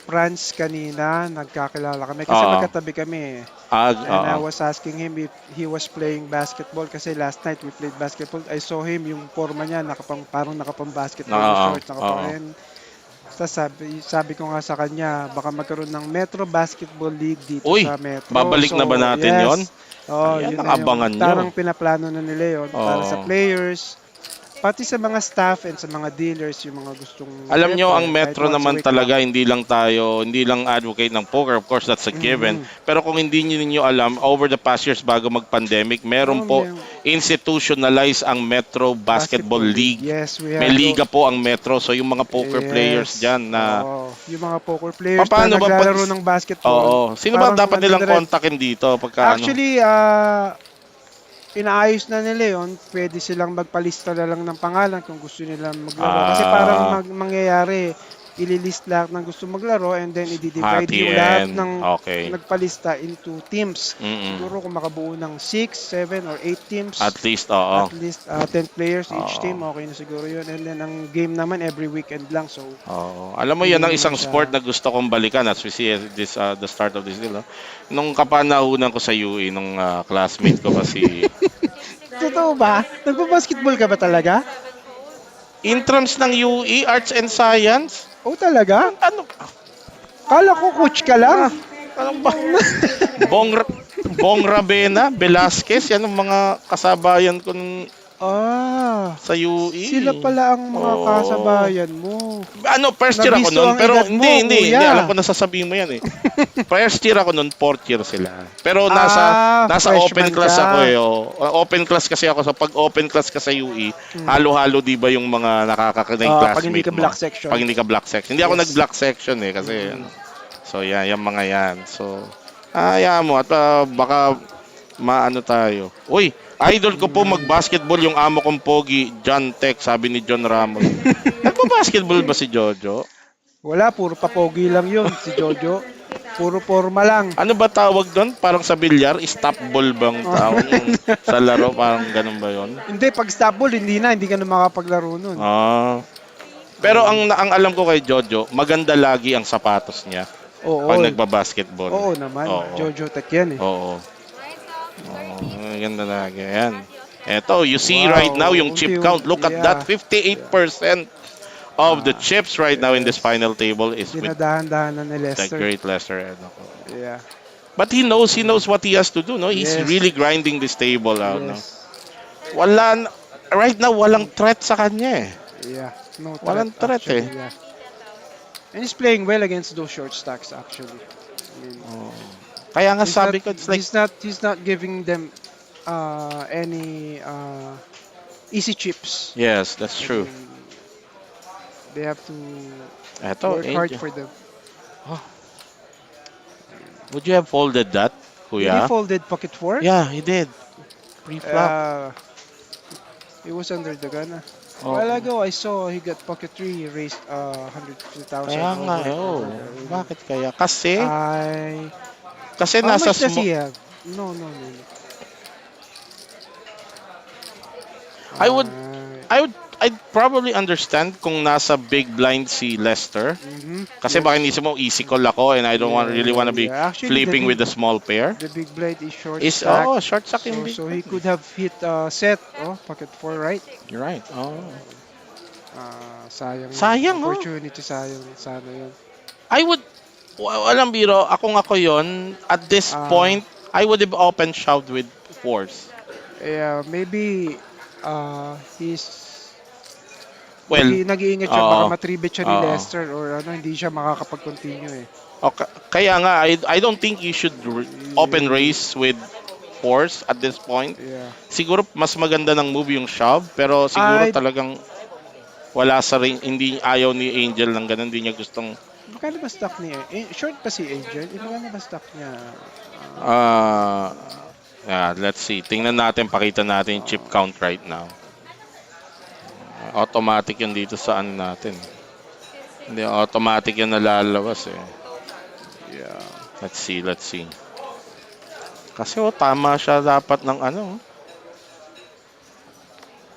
Franz kanina. Nagkakilala kami kasi Oo. magkatabi kami. And I Oo. was asking him if he was playing basketball kasi last night we played basketball. I saw him, yung forma niya, parang nakapang-basketball na Oo. shorts, and sabi ko nga sa kanya, baka magkaroon ng Metro Basketball League dito Uy, sa Metro. babalik na ba natin yes. yon? Oh, Ayan, yun na ang abangan yung nyo. tarang pinaplano na nila yun para sa Oo. players. Pati sa mga staff and sa mga dealers, yung mga gustong Alam nyo, ang syempre, kahit Metro once a naman week lang. talaga, hindi lang advocate ng poker. Of course, that's a given. Mhm. Pero kung hindi ninyo alam, over the past years bago mag-pandemic, meron Oh, po may institutionalize ang Metro Basketball basketball league. League. Yes, we May have to. liga po ang Metro. So, yung mga poker players Yes. dyan na... Oo. Yung mga poker players na Paano ba pag... naglalaro ng basketball, Oo. Sino ba parang dapat nilang nandun. kontakin dito pagka ano? Actually, inaayos na nila yon. Pwede silang magpalista na lang ng pangalan kung gusto nila maglaro. Kasi parang Ah, mangyayari, ililist lahat ng gusto maglaro and then i-divide yung lahat hatiin. ng Okay. nagpalista into teams. Mm-mm. Siguro kung makabuo ng 6, 7, or 8 teams, At least, oo. at least 10 players each Oo. team, okay na siguro yun. And then ang game naman every weekend lang. So, Oo. Alam mo yan ang hindi isang naman siya- sport na gusto kong balikan as we see at this the start of this deal. No? Nung kapanahunan ko sa UE nung classmate ko pa si Totoo ba? Nagpa-basketball ka ba talaga? intrams ng UE Arts and Science. Oh, talaga? Ano? Kala ko coach ka lang. Anong ba? Bong Bong Ravena, Velasquez, yan ang mga kasabayan ko sa UE. Sila pala ang mga Oo. kasabayan mo. Ano, first year ako Nabisto nun, ang pero edad mo, hindi, kuya. alam ko na sasabihin mo yan eh. First year ako nun, fourth year sila. Pero nasa freshman open class ka. ako eh. Oh. Open class kasi ako, pag open class ka sa UE, halo-halo di ba yung mga nakakakinay classmate Pag hindi ka mo? black section. Pag hindi ka black section. Hindi ako Yes. nag-black section eh, kasi ano. So yan, yung mga yan. So, hayaan mo at baka maano tayo. Uy, idol ko po mag-basketball yung amo kong pogi, John Tech, sabi ni John Ramos. Nagpa-basketball ba si Jojo? Wala, puro papogi lang yun, si Jojo. Puro forma lang. Ano ba tawag doon? Parang sa bilyar, stop ball bang tawag sa laro? Parang ganun ba yon? Hindi, pag stop ball, hindi ka na makapaglaro nun. Ah. Pero ang alam ko kay Jojo, maganda lagi ang sapatos niya Oo, pag nagba-basketball. oo naman. Oo. Jojo Tech yan eh. Oo. Maganda lagi. Ayan. Eto, you see Wow, right now yung chip count. Look at yeah. that. 58% of the chips right now in this final table is with Dinadahan-dahan na ni the Lester. great Lester. Yeah. But he knows what he has to do. No, he's Yes. really grinding this table out. No? Yes. Right now walang threat sa kanya eh. Yeah. No Walang threat actually, eh. yeah. And he's playing well against those short stacks actually. I mean, Kaya nga he's sabi not, ko, it's like he's not giving them any easy chips. yes, that's I true. mean, they have to Eto, work hard Angel. for them. Would you have folded that, Did he kuya? folded pocket four? Yeah, he did. Pre-flop. He was under the gun. A Oo. while ago, I saw he got pocket three. He raised 150,000. Kaya nga, over. Bakit kaya? Kasi How nasa much does he have? No. I'd probably understand kung nasa big blind si Lester. Kasi baka inisip mo, easy call ako and I don't really want to be Yeah, actually, flipping with the small pair. The big blind is short Is stack. short stack yung big. So he could have hit set. Pocket four, right? You're right. Oh. Sayang. Sayang, Opportunity, sayang. Sana yun. I would walang biro, ako yon at this point, I would have open shoved with fours. Yeah, maybe he's Well, nag-iingat siya, oo. baka matribet siya ni Oo. Lester or hindi siya makakapag-continue eh. Okay. Kaya nga, I don't think you should open race with fours at this point. Yeah. Siguro mas maganda ng move yung shove, pero siguro Ay- talagang wala sa ring, hindi ayaw ni Angel ng ganun, hindi niya gustong Magkano ba stock niya? Short pa si Angel? Magkano ba stock niya? let's see. Tingnan natin, pakita natin yung chip count right now. Automatic yun dito sa ano natin. Hindi, automatic yun nalalabas eh. Yeah. Let's see. Kasi tama siya dapat ng ano.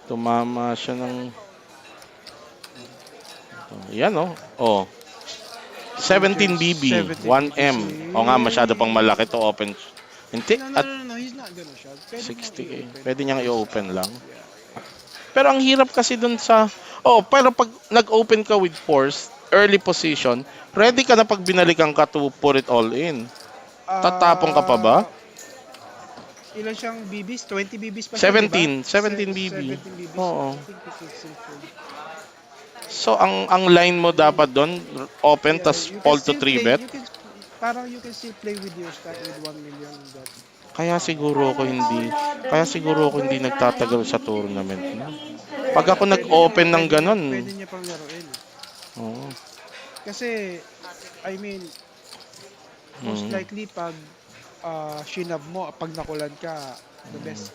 Tumama siya ng... Yan oh. 17 BB, 1M. O nga, masyado pang malaki to open. Hindi, at No, he's not gonna shot. 60K. Pwede niyang i-open lang. Pero ang hirap kasi dun sa... pero pag nag-open ka with force, early position, ready ka na pag binalikan ka to put it all in. Tatapong ka pa ba? ilan siyang BBs? 20 BBs pa siya, di ba? 17 BB. 17 BBs. Oo. I think he can still fold. So ang line mo dapat doon open Yeah, tas you can all to still 3 play, bet. parang you can still play with your stack with 1 million on that. Kaya siguro ako Final hindi call, the kaya siguro winner, ako hindi first round nagtatagal sa 19 to tournament, no? 13 to Pag ako Pwede niya, nag-open ng ganun, pwede niya pang laruin. oo. Kasi, I mean, most Mm. likely pag shinab mo, pag nakulan ka, the best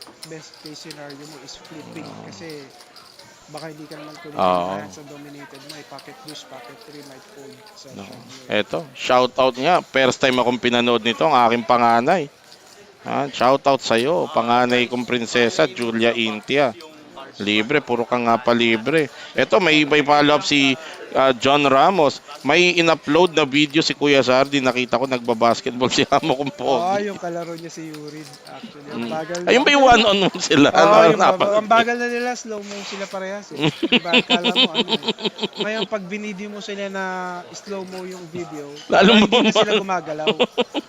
case scenario mo is flipping. Kasi baka hindi ka naman kunin yung Oo. hands on dominated mo, pocket deuce, pocket 3 might fold sa No. shove mo. Eto, shout out nga. First time akong pinanood nito, ang aking panganay. Shout out sa iyo, panganay kong prinsesa Julia Intia. Libre, puro ka nga pa libre. Eto, may follow up si John Ramos. May in-upload na video si Kuya Sardi. Nakita ko nagbabasketball si Amo kong pogi. Yung kalaro niya si Yurid, actually. Ang Mm. bagal Ayun ba yung one-on-one sila? ang bagal na nila, slow mo sila parehas eh. Diba, kala mo ano eh. Ngayon, pag binidyo mo sila na slow mo yung video, Lalo mo hindi na sila ma- gumagalaw.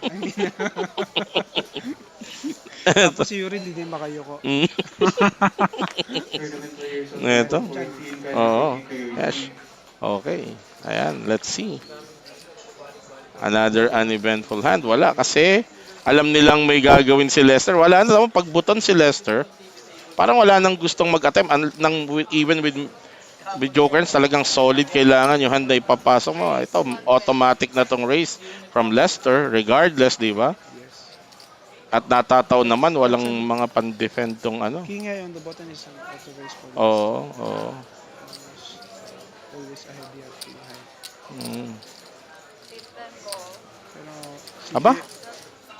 Hindi na. Tapos si Yurid, hindi din makayoko. Mm. Tournament players of Ito. 14 Oo. kindly Yes. Okay. Ayan, let's see. Another uneventful hand. Wala kasi alam nilang may gagawin si Lester. Wala na naman pagbuton si Lester. Parang wala nang gustong mag-attempt. Even with Jokers, talagang solid kailangan yung hand na ipapasok mo. Ito, automatic na tong race from Lester, regardless, di ba? Yes. At natataw naman, walang mga pan-defend tong ano. King on the button is an auto race for this. Oo, oo. Always ahead the up behind. Mm. Pero, Aba,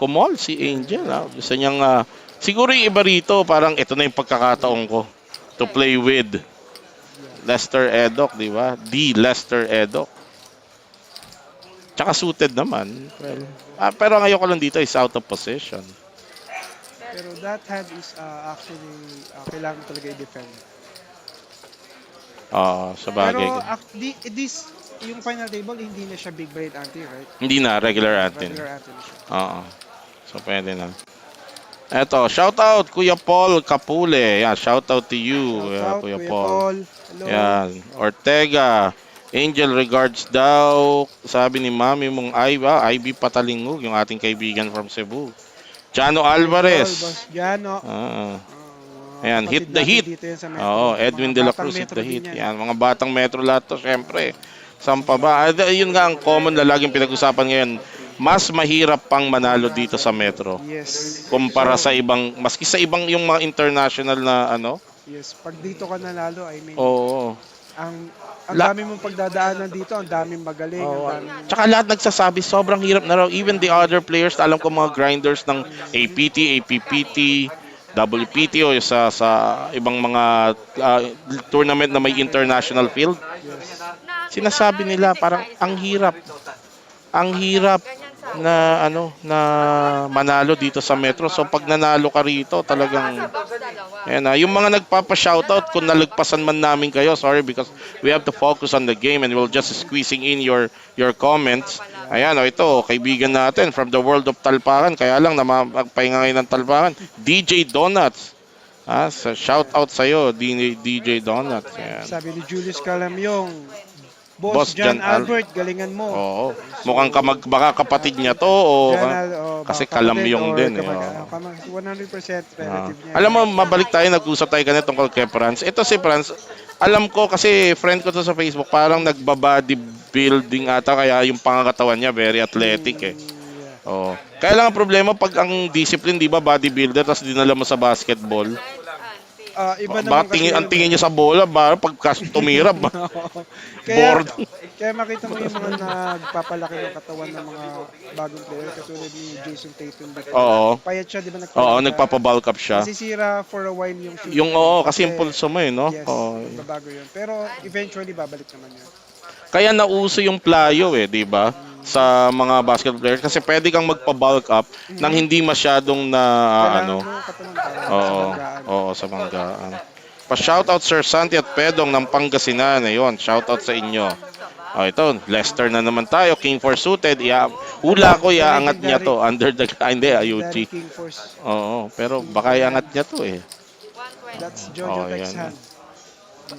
kumol si Angel. Gusto niyang, siguro yung iba rito, parang ito na yung pagkakataon ko to play with Lester Edok, di ba? The Lester Edok. Tsaka suited naman. Well, pero ngayon ko lang dito is out of position. Pero that hand is actually kailangan talaga i-defend. Sa Pero bagay. this yung final table hindi na siya big brain ante, right? Hindi na, regular atin. Regular ante na siya. Oo. So, pwede na. Eto, shout out Kuya Paul Kapule. Yan, shout out to you, Shout out, Kuya Kuya Paul. Paul. Hello. Yan, Ortega. Angel regards daw. Sabi ni Mami mong Ivy Patalingog, yung ating kaibigan from Cebu. Jano Alvarez. Boss Jano. Ayan, hit the heat. Oo, Edwin De La Cruz, hit the heat. Yan, mga batang metro lahat to, syempre. Saan pa ba? Yun nga ang common na laging pinag-usapan ngayon. Mas mahirap pang manalo dito sa metro. Yes. Kumpara sa ibang, maski sa ibang yung mga international na ano. Yes, pag dito ka nanalo, I mean, Oo. ang dami mong pagdadaanan dito, ang daming magaling, ang daming... Tsaka lahat nagsasabi, sobrang hirap na raw. Even the other players, alam ko mga grinders ng APT, APPT, WPT o sa ibang mga tournament na may international field. Sinasabi nila parang ang hirap na na manalo dito sa Metro. So pag nanalo ka rito, talagang yung mga nagpapa-shoutout kung nalagpasan man namin kayo, sorry because we have to focus on the game and we'll just squeezing in your comments. Ayan, ito, kaibigan natin from the world of Talpakan. Kaya lang na magpahinga ngayon ng Talpakan. DJ Donuts. Shout out sa'yo, DJ Donuts. Ayan. Sabi ni Julius Calamyong, Boss Boss John John Albert, galingan mo. Oo. Mukhang baka kapatid niya to o kasi kalamyong din. 100% relative niya. Alam mo, mabalik tayo, nag-usap tayo kanina tungkol kay Franz. Ito si Franz, alam ko kasi friend ko to sa Facebook, parang nagbabody-building ata, kaya yung pangangatawan niya very athletic eh. Oo. Kaya lang ang problema pag ang discipline, di ba, bodybuilder, tapos dinala mo sa basketball. Iba naman kasi Ang tingin niya sa bola, pag tumira, bored. Kaya makita mo yung mga nagpapalaki ng katawan ng mga bagong player katulad ni Jason Tatum. Oo. Payat siya, di ba? Oo, nagpapabulk up siya. Nasisira for a while yung shooting. Yung kasi yung pulso mo no? Yes, Oo. babago yun. Pero eventually babalik naman yun. Kaya nauso yung playo di ba? Sa mga basketball players kasi pwede kang magpa-bulk up nang hindi masyadong na Kailangan mo katawan para sa banggaan. Oo, sa banggaan. Pa-shoutout Sir Santi at Pedong ng Pangasinan. Ayun, shoutout sa inyo. Ito, Lester na naman tayo. King for suited. Hula ko The angat niya legendary, to under the hindi legendary UT. King Force. Oo, pero King baka Force. iangat niya to eh. That's Jojo Oh, Tech's yan. hand.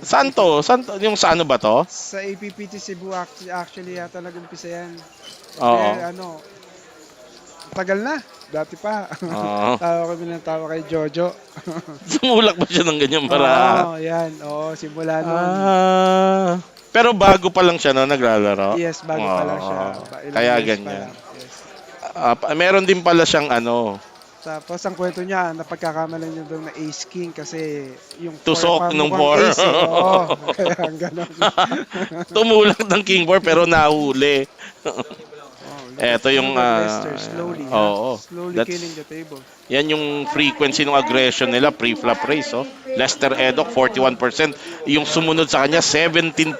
Saan to? Saan to? Yung sa ano ba to? Sa APPT Cebu actually yata nag-umpisa yan. Oo. Ano, tagal na. Dati pa. Oo. Tawa kami ng tawa kay Jojo. Sumulak ba siya ng ganyan para? Oo, yan. Oo, simula nun. Ah. Pero bago pa lang siya no naglalaro. Yes, bago pa lang siya. Oo. Ilang Kaya years pa ganyan. lang. Yes. Meron din pala siyang ano, Tapos ang kwento niya, napagkakamalan niya daw na Ace King kasi yung 4 tusok pa nung mukhang 4. Ace eh. Oo, kaya ang ganon. Tumulak ng King 4 pero nahuli. Oh, Eto yung look at Lester, slowly, ha? oo. Slowly killing That's the table. yan yung frequency ng aggression nila pre-flop race, oh. Lester Edok 41%, yung sumunod sa kanya 17%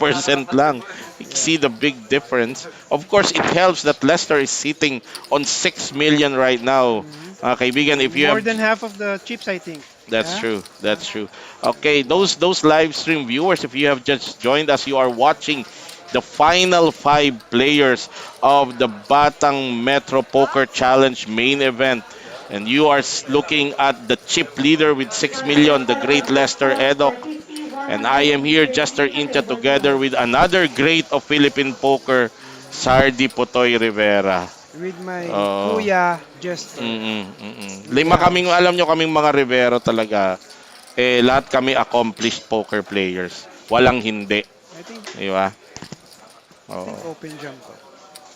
lang. You see the big difference. Of course, it helps that Lester is sitting on 6 million right now. Kaibigan, if you More have than half of the chips, I think. That's Yeah? true. That's true. Okay, those live stream viewers, if you have just joined us, you are watching the final 5 players of the Batang Metro Poker Challenge main event. And you are looking at the chip leader with 6 million, the great Lester Edok. And I am here, Jester Incha, together with another great of Philippine poker, Sardi Potoy Rivera. With my Oh. kuya, Jester. Lima kaming, alam nyo kaming mga Rivero talaga. Lahat kami accomplished poker players. Walang hindi. I think, Di ba? I think Oo. open jump to.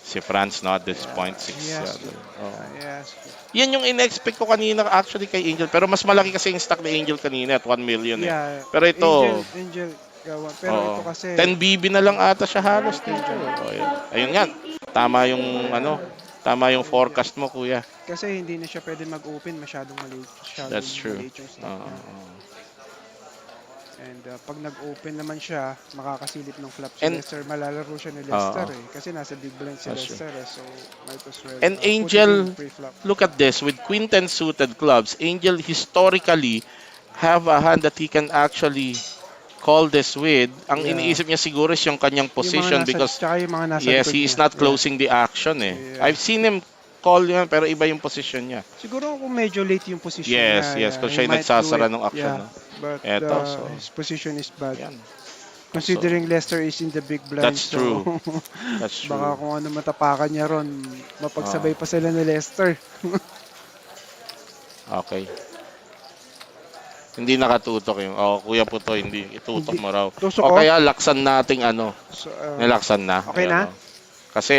Si Franz no, at this point, 6. Yes. Oo. Yes. Yan yung in-expect ko kanina actually kay Angel. Pero mas malaki kasi yung stock ni Angel kanina at 1 million eh. Yeah. Pero ito, Angel, gawa. Pero oo. ito kasi, 10 BB na lang ata siya halos dito. Ayun nga. Tama yung ano, tama yung forecast mo, kuya. kasi hindi na siya pwede mag-open, masyadong maliit. That's true. Maliit yung stock Oo. niya. And pag nag-open naman siya, makakasilip ng flop si And- Lester. Malalaro siya ni Lester eh. Kasi nasa big blind si That's true. Lester eh. So, might as well And put it Angel, in pre-flop. look at this, with queen 10 suited clubs, Angel historically have a hand that he can actually call this with. Ang Yeah. iniisip niya siguro is yung kanyang position because tsaka yung mga nasa yes, likod he is niya. not Yeah. closing the action eh. Yeah. I've seen him call yan pero iba yung position niya. Siguro kung medyo late yung position Yes, niya. yes, kung he siya yung might nagsasara do it. ng action. Yeah. No? But Eto, so, his position is bad. yan. Considering Lester is in the big blind. That's true. That's true. Baka kung ano matapakan niya ron, mapagsabay pa sila ni Lester. Okay. Hindi nakatutok yung, Kuya Puto, hindi, itutok mo raw. Tusok O ko? kaya laksan nating ano, So, nilaksan na. Okay na? Ayan, o. Kasi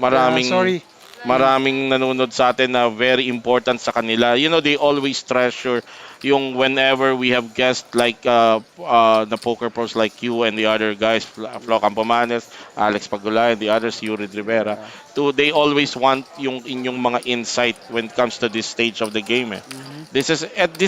maraming sorry. maraming nanonood sa atin na very important sa kanila. You know, they always treasure yung whenever we have guests like the poker pros like you and the other guys, Flo Campomanes, Alex Pagulay, and the others, Yuri Rivera, they always want yung inyong mga insight when it comes to this stage of the game. Eh. This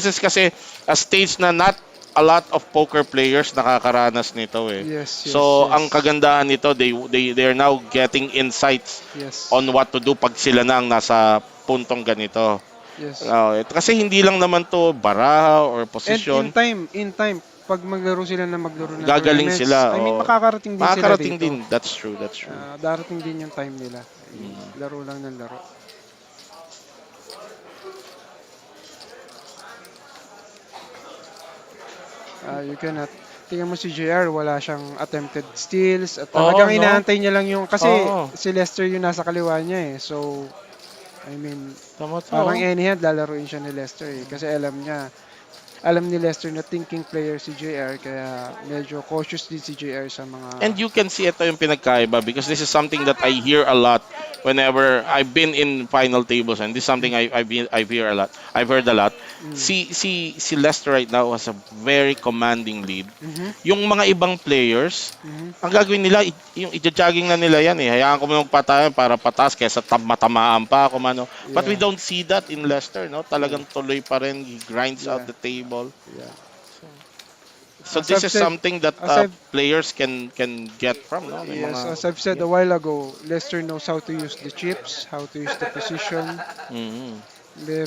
is kasi a stage na not a lot of poker players nakakaranas nito eh. Yes, yes, So yes. ang kagandahan nito, they are now getting insights Yes. on what to do pag sila na ang nasa puntong ganito. Yes. Kasi hindi lang naman to baraha or And posisyon. in time, pag maglaro sila na maglaro ng Gagaling tournaments, sila, I mean, oo. makakarating din Makakarating sila din. dito. That's true. Darating din yung time nila. I mean, laro lang ng laro. You cannot. Tingnan mo si JR, wala siyang attempted steals. At talagang no? inaantay niya lang yung... Kasi Oo. si Lester yung nasa kaliwa niya eh. So, I mean, Tama to. parang any hand, lalaroin siya ni Lester eh. Kasi alam ni Lester na thinking player si JR, kaya medyo cautious din si JR sa mga... And you can see ito yung pinagkaiba because this is something that I hear a lot whenever I've been in final tables, and this is something I've hear a lot. I've heard a lot. Si Lester right now has a very commanding lead. Yung mga ibang players, ang gagawin nila, yung i-jogging na nila yan eh. Hayaan ko mong patayan para patas kaysa matamaan pa ako mano. But we don't see that in Lester, no? Talagang tuloy pa rin. He grinds out the table. Yeah. So As this I've is said- something that as I've- players can get from, no? May Yes, mga- as I've said a while ago, Lester knows how to use the chips, how to use the position. Mhm.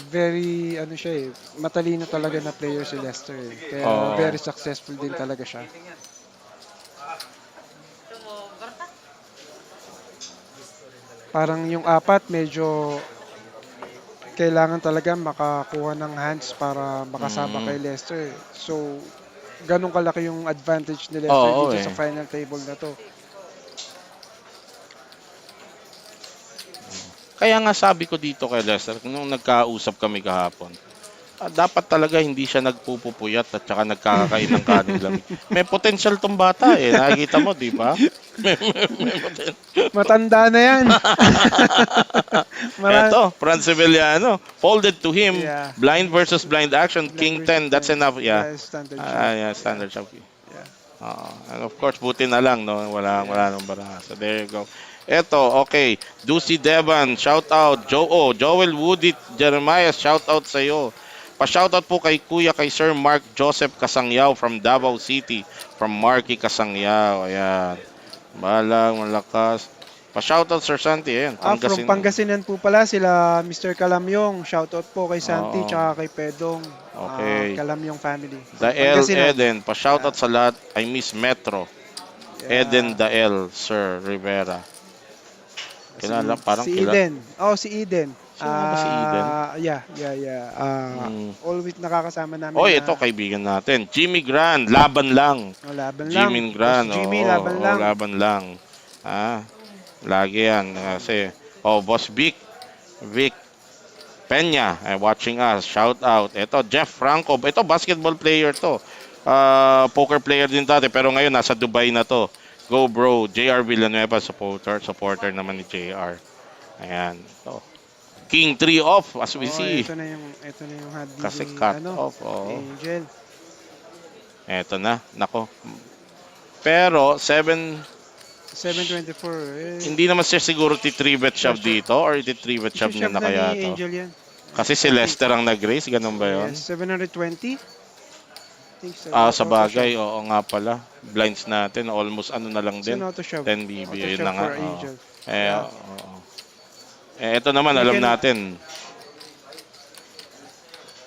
Very, ano siya eh, matalino talaga na player si Lester eh. Kaya Oo. very successful din talaga siya. Parang yung apat medyo kailangan talaga makakuha ng hands para makasama Mm. kay Leicester. So, ganun kalaki yung advantage ni Leicester Oo dito sa eh. final table na to. Kaya nga sabi ko dito kay Lester, nung nagkausap kami kahapon, dapat talaga hindi siya nagpupupuyat at saka nagkakakain ng kanin lamig. May potential tong bata eh. Nakikita mo, di ba? May potential. Matanda na yan. Mara Eto, Franz Sevillano. Folded to him. yeah. Blind versus blind action. Blind King versus 10. That's blind. enough. Yeah. Yeah, standard shove. Yeah, Yeah. standard shove. Yeah. And of course, buti na lang, no? Yeah. Wala nang baraha. So there you go. Eto, okay. Ducy Devan, shout out. Joel Woody Jeremiah, shout out sa iyo. Pa-shout out po kay Kuya, kay Sir Mark Joseph Kasangyaw from Davao City. From Marky Kasangyaw. Ayan. Balang, malakas. Pa-shout out Sir Santi. Ayan, From Pangasinan. Pangasinan po pala sila Mr. Kalamyong. Shoutout po kay Santi Oo. tsaka kay Pedong. Okay. Kalamyong family. From Dael Pangasinan. Eden, pa-shout Yeah. out sa lahat. I miss Metro. Eden Yeah. Dael, Sir Rivera. Kilala, parang Si kilala. Eden. Oh, si Eden. Sino nga ba si Eden? Yeah. Mm. Always nakakasama namin. Oy, ito kaibigan natin. Jimmy Grand, laban lang. Laban lang. Jimmy Grand, Boss Jimmy, oo, laban oo, lang. laban lang. Ah, lagi yan. Kasi, Boss Vic Peña, watching us. Shout out. Ito, Jeff Franco. Ito, basketball player to. Poker player din dati, pero ngayon nasa Dubai na to. Go bro, JR Villanueva, supporter naman ni JR. Ayan. Ito. King 3 off, as we see. Ito na yung hot Kasi ni, cut off. Oh. Angel. Eto na. Nako. Pero, 724. hindi naman siya siguro ti-3-bet shove dito or ti-3-bet shove niya na kaya ni to. Angel yan. Kasi si Lester ang nag-race, ganun ba yun? Yes, 720. Sa bagay, oo nga pala. Blinds natin, almost ano na lang din. 10 BB, yun na nga. Oo. Oo. Ito naman, You alam can- natin.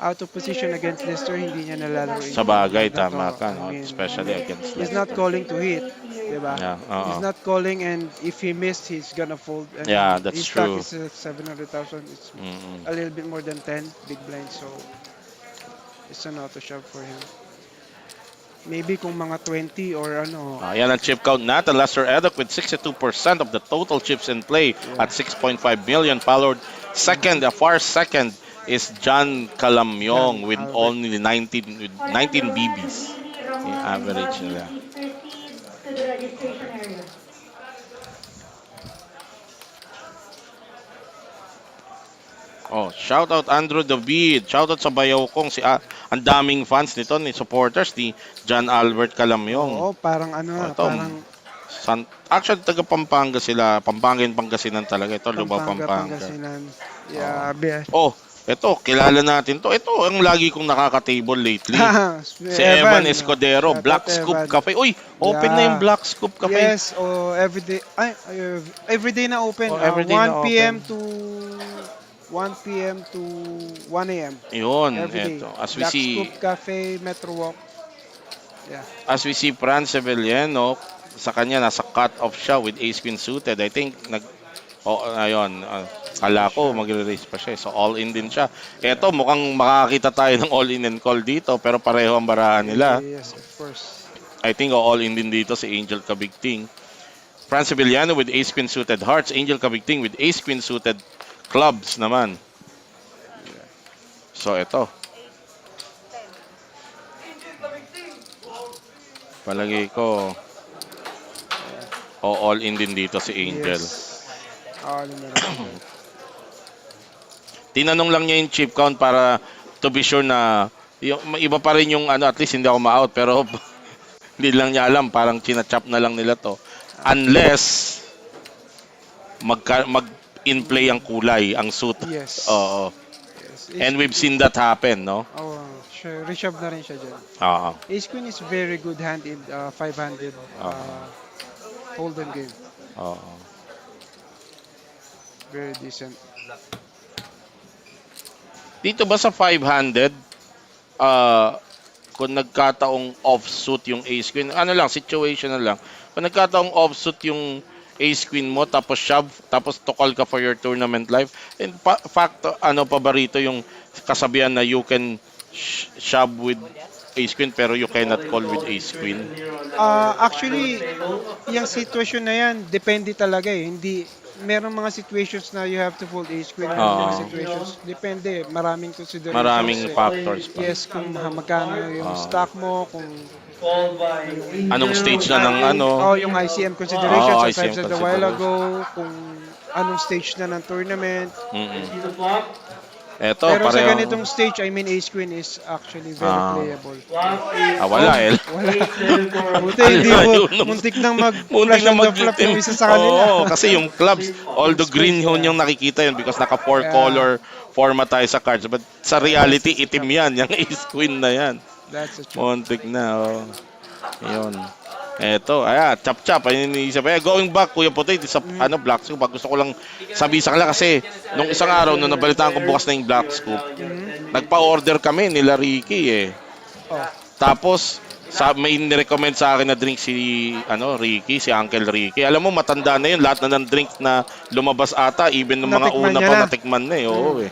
Out of position against Leicester, hindi niya nalalaro. Sa bagay, Ito, tama ka, no? I mean, Especially against he's Leicester. not calling to hit, diba? Yeah, oo. He's not calling, and if he missed, he's gonna fold. And Yeah, that's his stock true. is 700,000. It's Mm-mm. a little bit more than 10 big blinds, so it's an auto shove for him. Maybe kung mga 20 or ano. Yan ang chip count natin. Lester Eddock with 62% of the total chips in play at 6.5 million. Followed second, a far second, is John Calamyong with only 19 BBs. Yung average nila. Proceed to the registration area. Shout out Andrew David. Shout out sa bayaw kong ang daming fans nito, ni supporters ni John Albert Calamyong. Oo, parang ano, Ito, parang actually taga Pampanga sila, Pangasinan talaga ito, Lubao Pampanga. Pangasinan. Yeah, Ito, kilala natin to. Ito ang lagi kong nakaka-table lately. Si Evan Escudero, Shout Black out, Scoop Evan. Cafe. Uy, open na Yeah. yung Black Scoop Cafe. Yes, everyday na open. Everyday 1 na p.m. open. to 1 p.m. to 1 a.m. Yun, Everyday. ito. As we Black see, Scoop Cafe, Metro Walk. Yeah. as we see Franz Sevillano, sa kanya nasa cut-off siya with ace queen suited. I think ayun, kala ko magre-raise pa siya. So all-in din siya. Ito, mukhang makakita tayo ng all-in and call dito, pero pareho ang barahan nila. Yes, of course. I think all-in din dito si Angel Cabigting. Franz Sevillano with ace queen suited hearts. Angel Cabigting with ace queen suited clubs naman. So ito. Palagi ko all-in din dito si Angel. Yes. All in na rin. Tinanong lang niya yung chip count para to be sure na yung, iba pa rin yung at least hindi ako ma-out pero hindi lang niya alam, parang china-chop na lang nila to. Unless mag-in play ang kulay, ang suit. Yes. Oo. Yes. And we've seen that happen, no? Reshove na rin siya dyan. Oo. Ace Queen is very good hand in 500 hold'em game. Oo. Very decent. Dito ba sa 500, kung nagkataong offsuit yung ace queen, ano lang, situational lang. Kung nagkataong offsuit yung ace queen mo, tapos shove, tapos tukol ka for your tournament life. And fact, ano pa ba rito yung kasabihan na you can shove with ace queen pero you So cannot what call do you with call the ace queen? situation here on the final Actually, table? yung sitwasyon na yan, depende talaga eh. Hindi, merong mga situations na you have to fold ace queen, merong mga Oo. Primary situations, Leon. depende, maraming considerations Maraming eh. factors pa. Yes, Explain kung the magkano card, yung Oo. stock mo, kung called by anong, Anong Angel stage with na ah, ng ace ano? yung queen of ICM clubs. Oo, considerations, as I've ICM said a while consideration. ago, kung anong stage na ng tournament. You Mm-mm. see the flop? Eto, Pero sa pareho. ganitong stage, I mean, ace queen is actually very Ah, playable. Flop is wala Oh, eh. wala. ace 7 for Buti Ang hindi mo, layo nung... muntik nang Muntik mag-flash na on the flop yung mag-team. isa sa kanila. Oo, kasi yung clubs, Yung although squares, green yun yeah. yung nakikita yun because naka four Yeah, color format tayo sa cards. But sa that's reality, the itim chop. yan. Yung ace queen na yan. That's a chop. Muntik na, oh. Yun. Eto, chap-chap. Ayun yung isa pa. Going back, Kuya Puti, sa Mm. ano, Black Scoop. Gusto ko lang sabi sa kanila kasi nung isang araw, nung nabalitaan ko bukas na yung Black we are Scoop, now in just Mhm. 10 minutes nagpa-order kami nila Ricky eh. Oh, Tapos, may nirecommend sa akin na drink si Ricky, si Uncle Ricky. Alam mo, matanda na yun. Lahat na ng drinks na lumabas ata, even ng mga natikman una niya pa na. natikman na eh. Mm. Oo eh.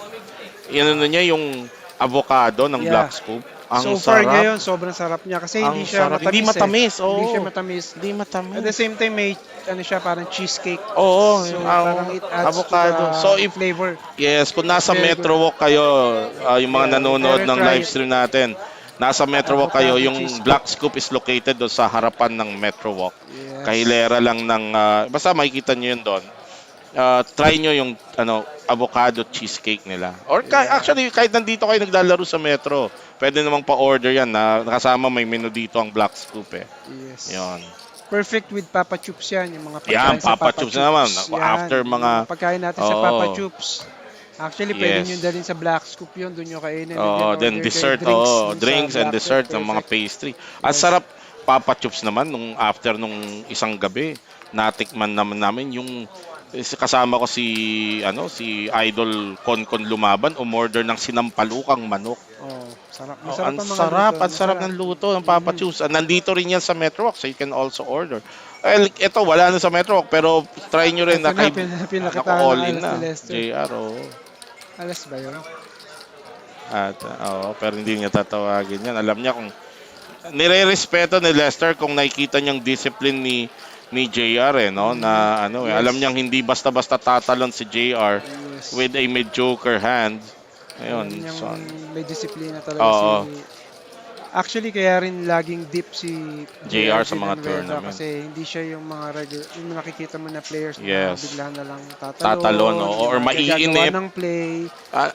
Yan niya yung avocado ng Yeah. Black Scoop. So Ang far sarap. ngayon, sobrang sarap niya kasi hindi Ang siya sarap. Hindi matamis eh. matamis. Hindi siya Oo. matamis. Hindi At the matamis. same time, may ano siya, parang cheesecake. Oo, So parang ang it adds to the avocado. So if flavor. yes, kung It's nasa very good. Metro Walk kayo, yung mga Yeah, if nanonood ever ng try live it, stream natin, nasa Metro Walk kayo, avocado yung cheesecake. Black Scoop is located doon sa harapan ng Metro Walk. Yes. Kahilera lang ng, basta makikita nyo yun doon. Try nyo yung avocado cheesecake nila. Or Yeah. actually, kahit nandito kayo naglalaro sa Metro, pwede namang pa-order yan. Nakasama may menu dito ang Black Scoop eh. Yes. Yun. Perfect with Papa Chups yan, yung mga Yan, pagkain sa Papa Papa Chups naman. Chups. Yan, After yung mga, mga pagkain natin sa Papa oo, Chups. Actually, pwede nyo yes. dalhin sa Black Scoop yun, doon nyo kainin. And Oh, then order kayo dessert, drinks dun sa drinks and Black Scoop. dessert ng mga Perfect. pastry. Ang Yes. sarap Papa Chups naman nung after nung isang gabi, natikman naman namin yung kasama ko si Idol Konkon Lumaban, umorder ng sinampalukang manok. Oh, sarap. Oh, Masarap ang ang mga sarap, luto. ang sarap Masarap. ng luto ng Papa Chups. Nandito rin yan sa Metro Walk, so you can also order. Well, ito wala na sa Metro Walk, pero try nyo rin Ito na na, kay pinakita all ng in alas ni na. Lester. JR, oo. Alas ba yun? At, pero hindi niya tatawagin yan. Alam niya kung nire-respeto ni Lester kung nakikita niyang discipline ni JR no na alam Yes. niyang hindi basta-basta tatalon si JR Yes. with a mediocre hand. Alam Ayun, niyang so may disiplina talaga oo, si... Actually, kaya rin laging deep si JR JR sa mga Villanueva tournament. kasi hindi siya yung mga regular, yung nakikita mo na players na Yes. bigla na lang Tatalon, tatalon, or yung gagawa maiinip. ng play. Ah,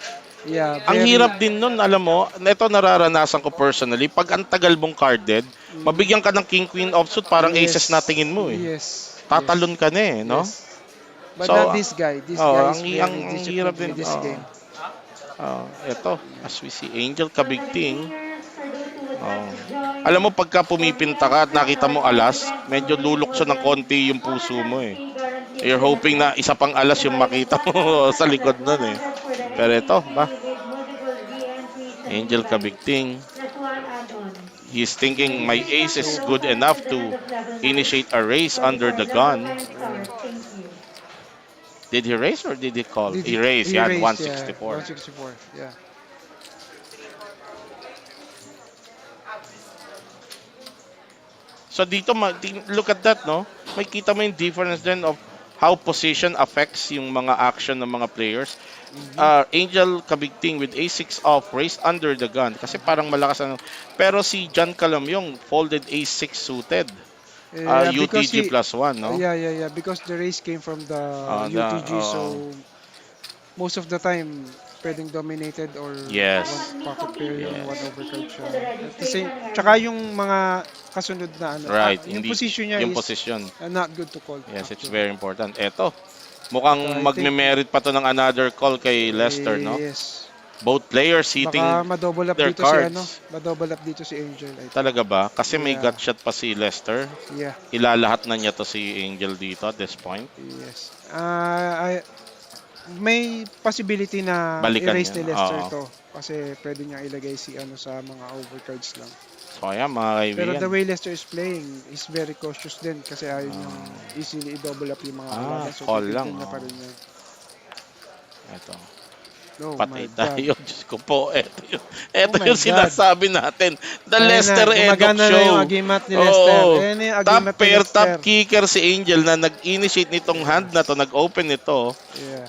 Yeah, ang very... hirap din nun, alam mo, ito nararanasan ko personally, pag ang tagal mong carded, mabigyan ka ng king queen offsuit, parang Yes. aces na tingin mo eh. Yes. Tatalon ka na eh, no? Yes. But So, not this guy. This guy is very ang disciplined hirap din. with this game. Ito, as we see, Angel Kabigting. Oh. Oh. Alam mo, pagka pumipinta ka at nakita mo alas, medyo lulukso ng konti yung puso mo eh. You're hoping na isa pang alas yung makita mo sa likod nun eh. Pero ito, Angel Kabigting. He's thinking my ace is good enough to initiate a race under the gun. Did he race or did he call? He raised. He had 164. 164, yeah. So dito, look at that, no? May kita mo yung difference then of how position affects yung mga action ng mga players. Angel Kabigting with A6 off, raised under the gun. Kasi parang malakas Pero si John Calamyong folded A6 suited. Because UTG plus 1, no? Yeah. Because the race came from the UTG, so most of the time, pwedeng dominated or Yes. one pocket pair yung Yes. one overcard siya. At the same, tsaka yung mga kasunod na Right. yung Hindi, position niya yung is position. not good to call. Yes, it's actually. very important. Eto, mukhang I think- magme-merit pa to ng another call kay Lester, no? Yes. Both players hitting Baka ma-double up their dito cards. ma-double up dito si Angel. I think. Talaga ba? Kasi may Yeah. gut shot pa si Lester. Yeah. Ilalahat na niya to si Angel dito at this point. Yes. May possibility na Balikan erase niya. ni Lester Oo. to kasi pwede niya ilagay si sa mga overcards lang. So ayan mga Pero kaibigan. the way Leicester is playing is very cautious din kasi ayaw niyang Ah, easily i-double up yung mga kalaban. So call lang. titignan niya pa Oh. rin yun. Ito. Oh Patay my God. tayo. Diyos ko po. Ito Oh my yung God. sinasabi natin. The Ayun na, Lester Edok gumagana na yung Show. agimat ni Leicester. Oo. Ayun na yung Top agimat ni pair, Leicester. top kicker si Angel na nag-initiate nitong hand na to, Yes. nag-open nito. Yeah.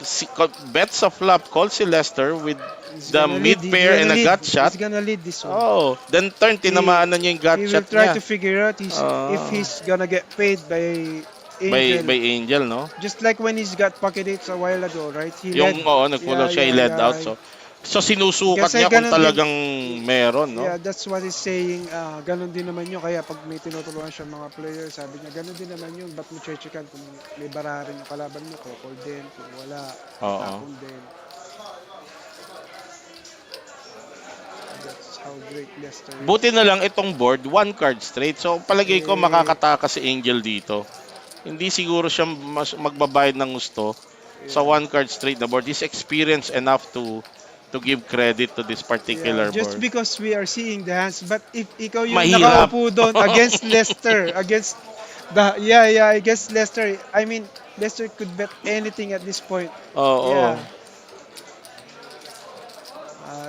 Si, bets of flop call si Leicester with He's the gonna lead. mid He's pair gonna and a lead. gut shot. He's gonna lead this one. Oh, then turn, He tinamaan na niya yung gut he will shot try niya. to figure out if Oh. he's gonna get paid by By, Angel. by Angel, no? Just like when he's got pocket hits a while ago, right? He led. Yung, oo, nagpull Yeah, out siya, yeah, i-led out. yeah. So sinusukat Kasi niya kung ganun din. talagang meron, no? Yeah, that's what he's saying. Ganun din naman yun. Kaya pag may tinutulungan siya mga player, sabi niya, ganun din naman yun. Ba't mo chechikan kung may bararin yung kalaban mo? Call din. Kung wala, Oo. tapon din. That's how great Leicester is. Buti na lang itong board, one card straight. So palagay ko Eh, makakataka si Angel dito. Hindi siguro siya magbabayad ng gusto sa yeah. one card straight na board. He's experienced enough to give credit to this Yeah, particular just board. because we are seeing the hands, but if ikaw yung Mahirap. nakaupo doon against Leicester, against against Leicester. I mean, Leicester could bet anything at this point. Oo. Yeah,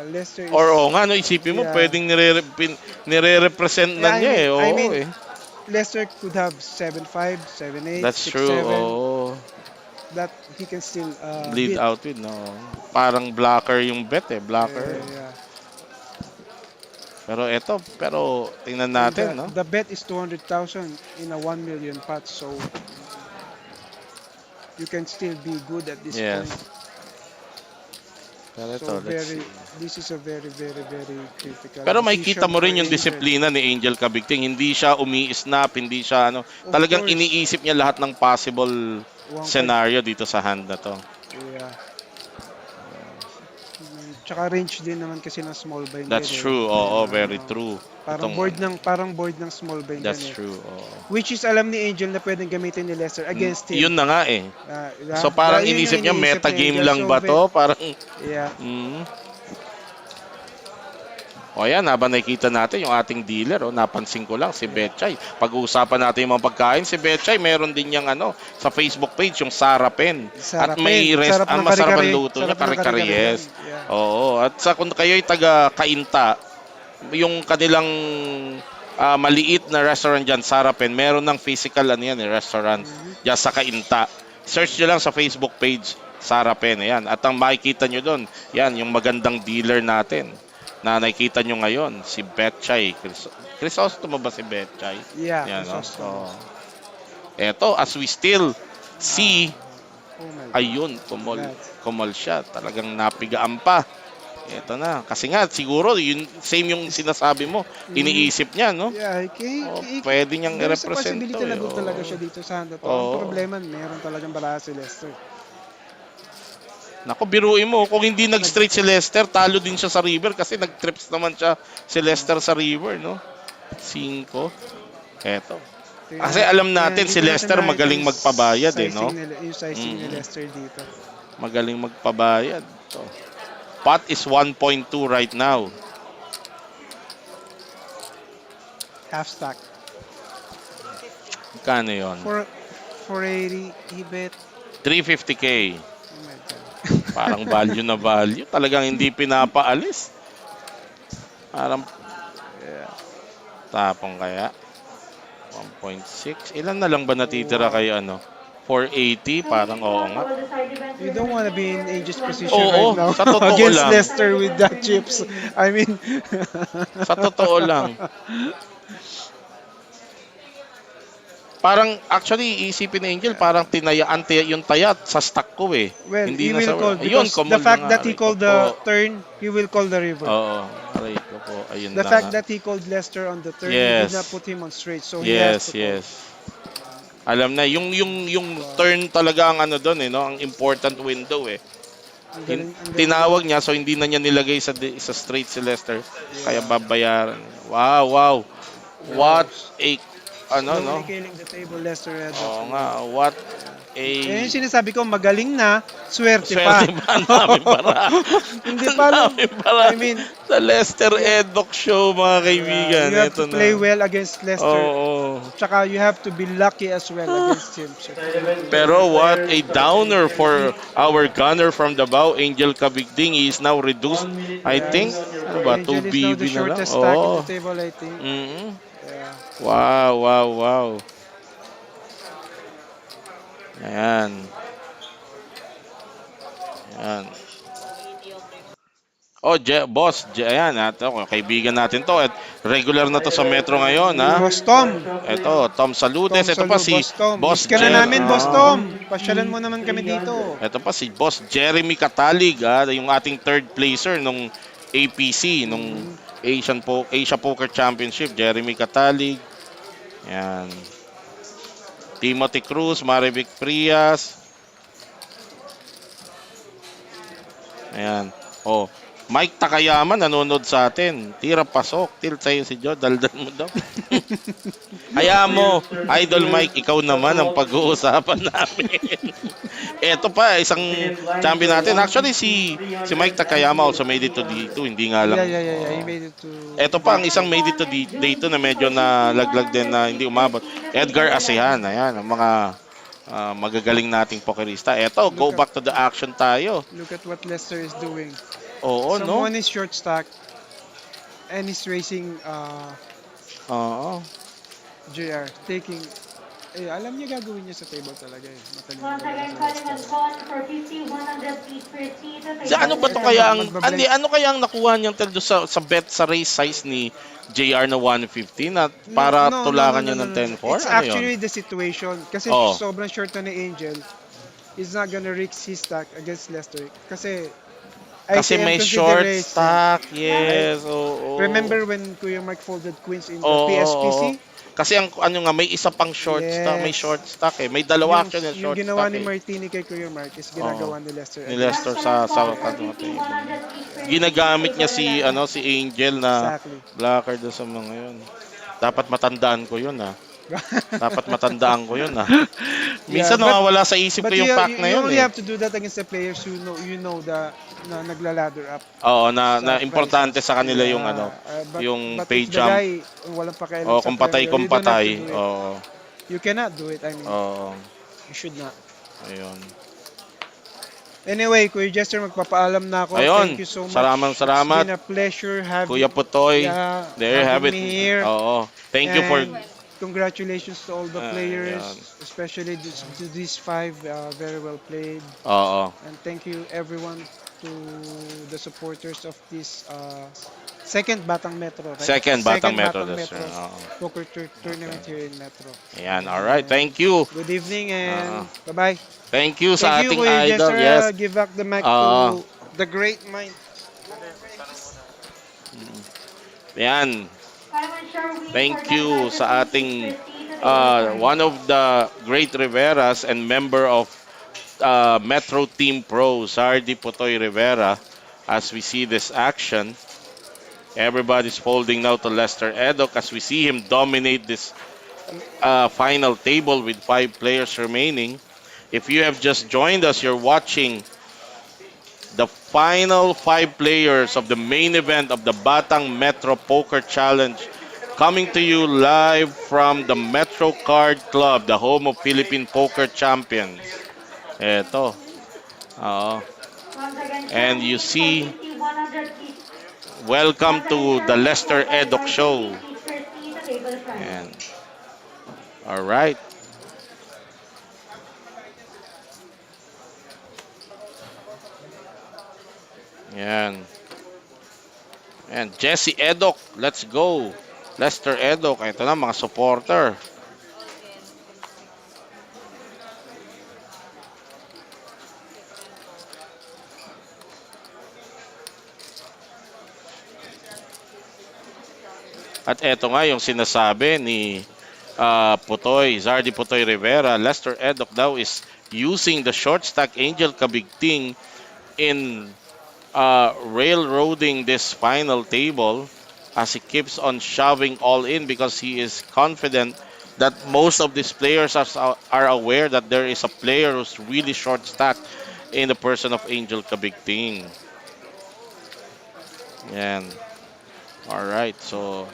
Leicester is Or nga, no, isipin mo, yeah. pwedeng nire-represent Yeah, na niya eh. I Oo mean, eh. Leicester could have 7-5, 7-8, That's true. 6-7 Oo. that he can still Lead hit. out with, no. Parang blocker yung bet eh. Blocker. Yeah. Pero tingnan And natin, no? the bet is 200,000 in a 1 million pot, so you can still be good at this Yes. point. Pero ito, So let's see. this is a very, very, very critical Pero makikita decision mo for rin yung Angel. disiplina ni Angel Cabigting. Hindi siya umi-snap, hindi siya ano. Of Talagang course. iniisip niya lahat ng possible One scenario dito sa hand na to. Yeah. Tsaka range din naman kasi ng small blind. That's yan, eh. true. Oo, Kaya, very true. Parang board ng small blind That's yan, eh. true. Oo. Which is alam ni Angel na pwedeng gamitin ni Leicester against him. Yun na nga eh. Diba? So parang Yun yung inisip niya, iniisip meta ni game Angel. lang So, ba to? Parang, Yeah. O yan, habang nakikita natin yung ating dealer, napansin ko lang si Betchay. Pag-uusapan natin yung mga pagkain, si Betchay meron din niyang sa Facebook page, yung Sarah Pen. At may Sarap ng masarap ang kare-kare. luto niya, Sarap ng kare-kare, kare-kare yes. yan. Yeah. Oo, at kung kayo'y taga Kainta, yung kanilang maliit na restaurant dyan, Sarah Pen, meron ng physical restaurant dyan sa Kainta. Search nyo lang sa Facebook page, Sarah Pen, ayan. At ang makikita nyo doon, yan, yung magandang dealer natin na nakikita nyo ngayon, si Betchay. Crisostomo ba si Betchay? Yeah. Yan, no? Crisostomo. So, eto, as we still see, Oh my God. ayun, kumol siya. Talagang napigaan pa. Eto na. Kasi nga, siguro, yun, same yung sinasabi mo. Iniisip niya, no? Yeah, Pwede niyang there's a i-represent possibility to. na good talaga siya dito sa hand na to. Oo. Ang problema, meron talagang bala si Leicester. Naku, biruin mo. Kung hindi nag-straight si Leicester, talo din siya sa river kasi nag-trips naman siya si Leicester sa river, no? 5. Eto. Kasi alam natin si Leicester magaling magpabayad, no? Yung sizing ni Leicester dito. Magaling magpabayad. To. Pot is 1.2 right now. Half stack. Kano yun? 480, he bet. 350k. Oh my God. Parang value na value. Talagang hindi pinapaalis. Parang tapong kaya. 1.6. Ilan na lang ba natitira kay 480? Parang oo nga. You don't want to be in Angel's position Oo, right now sa totoo against lang. Leicester with that chips. I mean, Sa totoo lang. Parang actually isipin ni Angel parang yung tayat sa stock ko eh. well, Hindi he na will sa call ayun, because common the fact na nga, that he aray called ko the po. turn, he will call the river. Oo, aray ko po. Ayun The na fact nga. that he called Leicester on the turn, he Yes. did not put him on straight, so he has Yes, to call. yes. Alam na yung turn talaga ang doon no, ang important window eh. Ang galing- ang galing. Tinawag niya so hindi na niya nilagay sa straight si Leicester kaya babayaran. Wow, wow. What a ano, no? Slowly killing the table, Lester Eddox. Oo nga, what a Eh, yung sinasabi ko, magaling na, swerte swerte pa. ba? Ang daming para. Hindi Ang pa, alam. daming para I mean, sa Lester you, Eddox show, mga yeah, kaibigan. you have to Ito play na. well against Lester. Oo. Tsaka you have to be lucky as well against him. Syempre. 7 Pero what players a starting downer for energy. our gunner from Davao, Angel Kabigding. He is now reduced, 1 minute I Yeah, think. remaining on your Ano ba? break. 2 Angel is now the BB na lang. shortest stack in the Oo. table, I think. Mm. Yeah. Wow, wow, wow. Ayan. Ayan. Oh, ayan, kaibigan natin to. At regular na to sa Metro ngayon, ha? Boss Ready for Tom. shuffling. Ito, Tom Tom Saludes. Ito pa Salo, si Boss Tom. Boss Miss ka na Jer. namin, Boss Ah. Tom. Pasyalan mo naman kami dito. Ito pa si Boss Jeremy Katalig, yung ating third placer nung APC, nung Mm. Asia Poker Championship. Jeremy Katalig. Yan. Timothy Cruz, Marivic Frias. Ayan. Oh, Mike Takayama nanonood sa atin. Tira pasok. Tilt sa'yo si Joe. Daldal mo daw. Hayaan mo, Idol Mike, ikaw naman ang pag-uusapan namin. Ito pa, isang champion natin. Actually, si Mike Takayama also made it to D2. Hindi nga lang. Yeah. He made it to... Ito pa, ang isang made it to D2 na medyo nalaglag din na hindi umabot. Edgar Asehan. Ayan, ang mga magagaling nating pokerista. Ito, go back to the action tayo. Look at what Lester is doing. Oo, no? Someone is short stack and he's racing Oo. JR. Taking... Eh, alam niya gagawin niya sa table talaga eh. Matalino Once again, talaga calling sa on Lester. con for 50, 100 feet per seat. Sa ano ba to Ito, kaya ang magbablend. ano kaya ang nakuha niyang tell sa bet sa race size ni JR na 150 na para tulakan niya ng 10-4? It's Ano actually yun? the situation. Kasi Oh. sobrang short na ni Angel. He's not gonna risk his stack against Lester. Kasi Kasi ICM may short consideration. stack, yes. Oo. Remember when Kuya Mike folded queens in the Oo, PSPC? Kasi ang ano nga may isa pang short stack, may Yes. short stack eh. May dalawa actually na Yung short ginawa stack ni eh. Martini kay Kuya Mark is ginagawa ni Lester. Ni Lester sa ano table. Ginagamit niya si Angel na Exactly. blocker doon sa mga yun. Dapat matandaan ko yun ah. Dapat matandaan ko yun ah. Minsan Yeah, but- nawawala sa isip ko But yung fact na you yun only eh. have to do that against the players you know na nagla-ladder up. Oo, sa na importante prices. sa kanila yung Yeah, ano, but pay if the jump. guy, walang pakialam O sa kung premyo, patay, kung you don't have patay. to do it. Oo. You cannot do it. I mean, Oo. you should not. Ayun. Anyway, Kuya Jester, magpapaalam na ako. Ayun. Thank you so much. Salamat. It's been a pleasure having, Kuya Putoy. yeah, There you have having it. me here. Oo. Thank you for And congratulations to all the players, Ayan. especially to these five. Very well played. Oo. And thank you everyone to the supporters of this second Batang Metro. Right? Second Batang Metro this year. Oo. Poker Tournament here in Metro. Ayan, all right. Thank you. Good evening and Ah. bye-bye. Thank you sa Thank you, ating Kuya idol. Jester. Yes. Give back the mic Ah. to the great mind. Ayan. Thank Thank you sa ating one of the great Riveras and member of Metro Team Pro, Sardi Putoy Rivera. As we see this action, everybody's folding now to Lester Edok as we see him dominate this final table with 5 players remaining. If you have just joined us, you're watching the final 5 players of the main event of the Batang Metro Poker Challenge, coming to you live from the Metro Card Club, the home of Philippine Poker Champions. Eto. Oo. And you see, welcome to the Lester Edok Show. Ayan. All right. Yan. And Jesse Edok, let's go. Lester Edok, ito na mga supporter. At eto nga yung sinasabi ni Zardy Putoy Rivera, Lester Edok daw is using the short stack Angel Kabigting in railroading this final table as he keeps on shoving all in because he is confident that most of these players are aware that there is a player who's really short stack in the person of Angel Kabigting. Yan. All right. So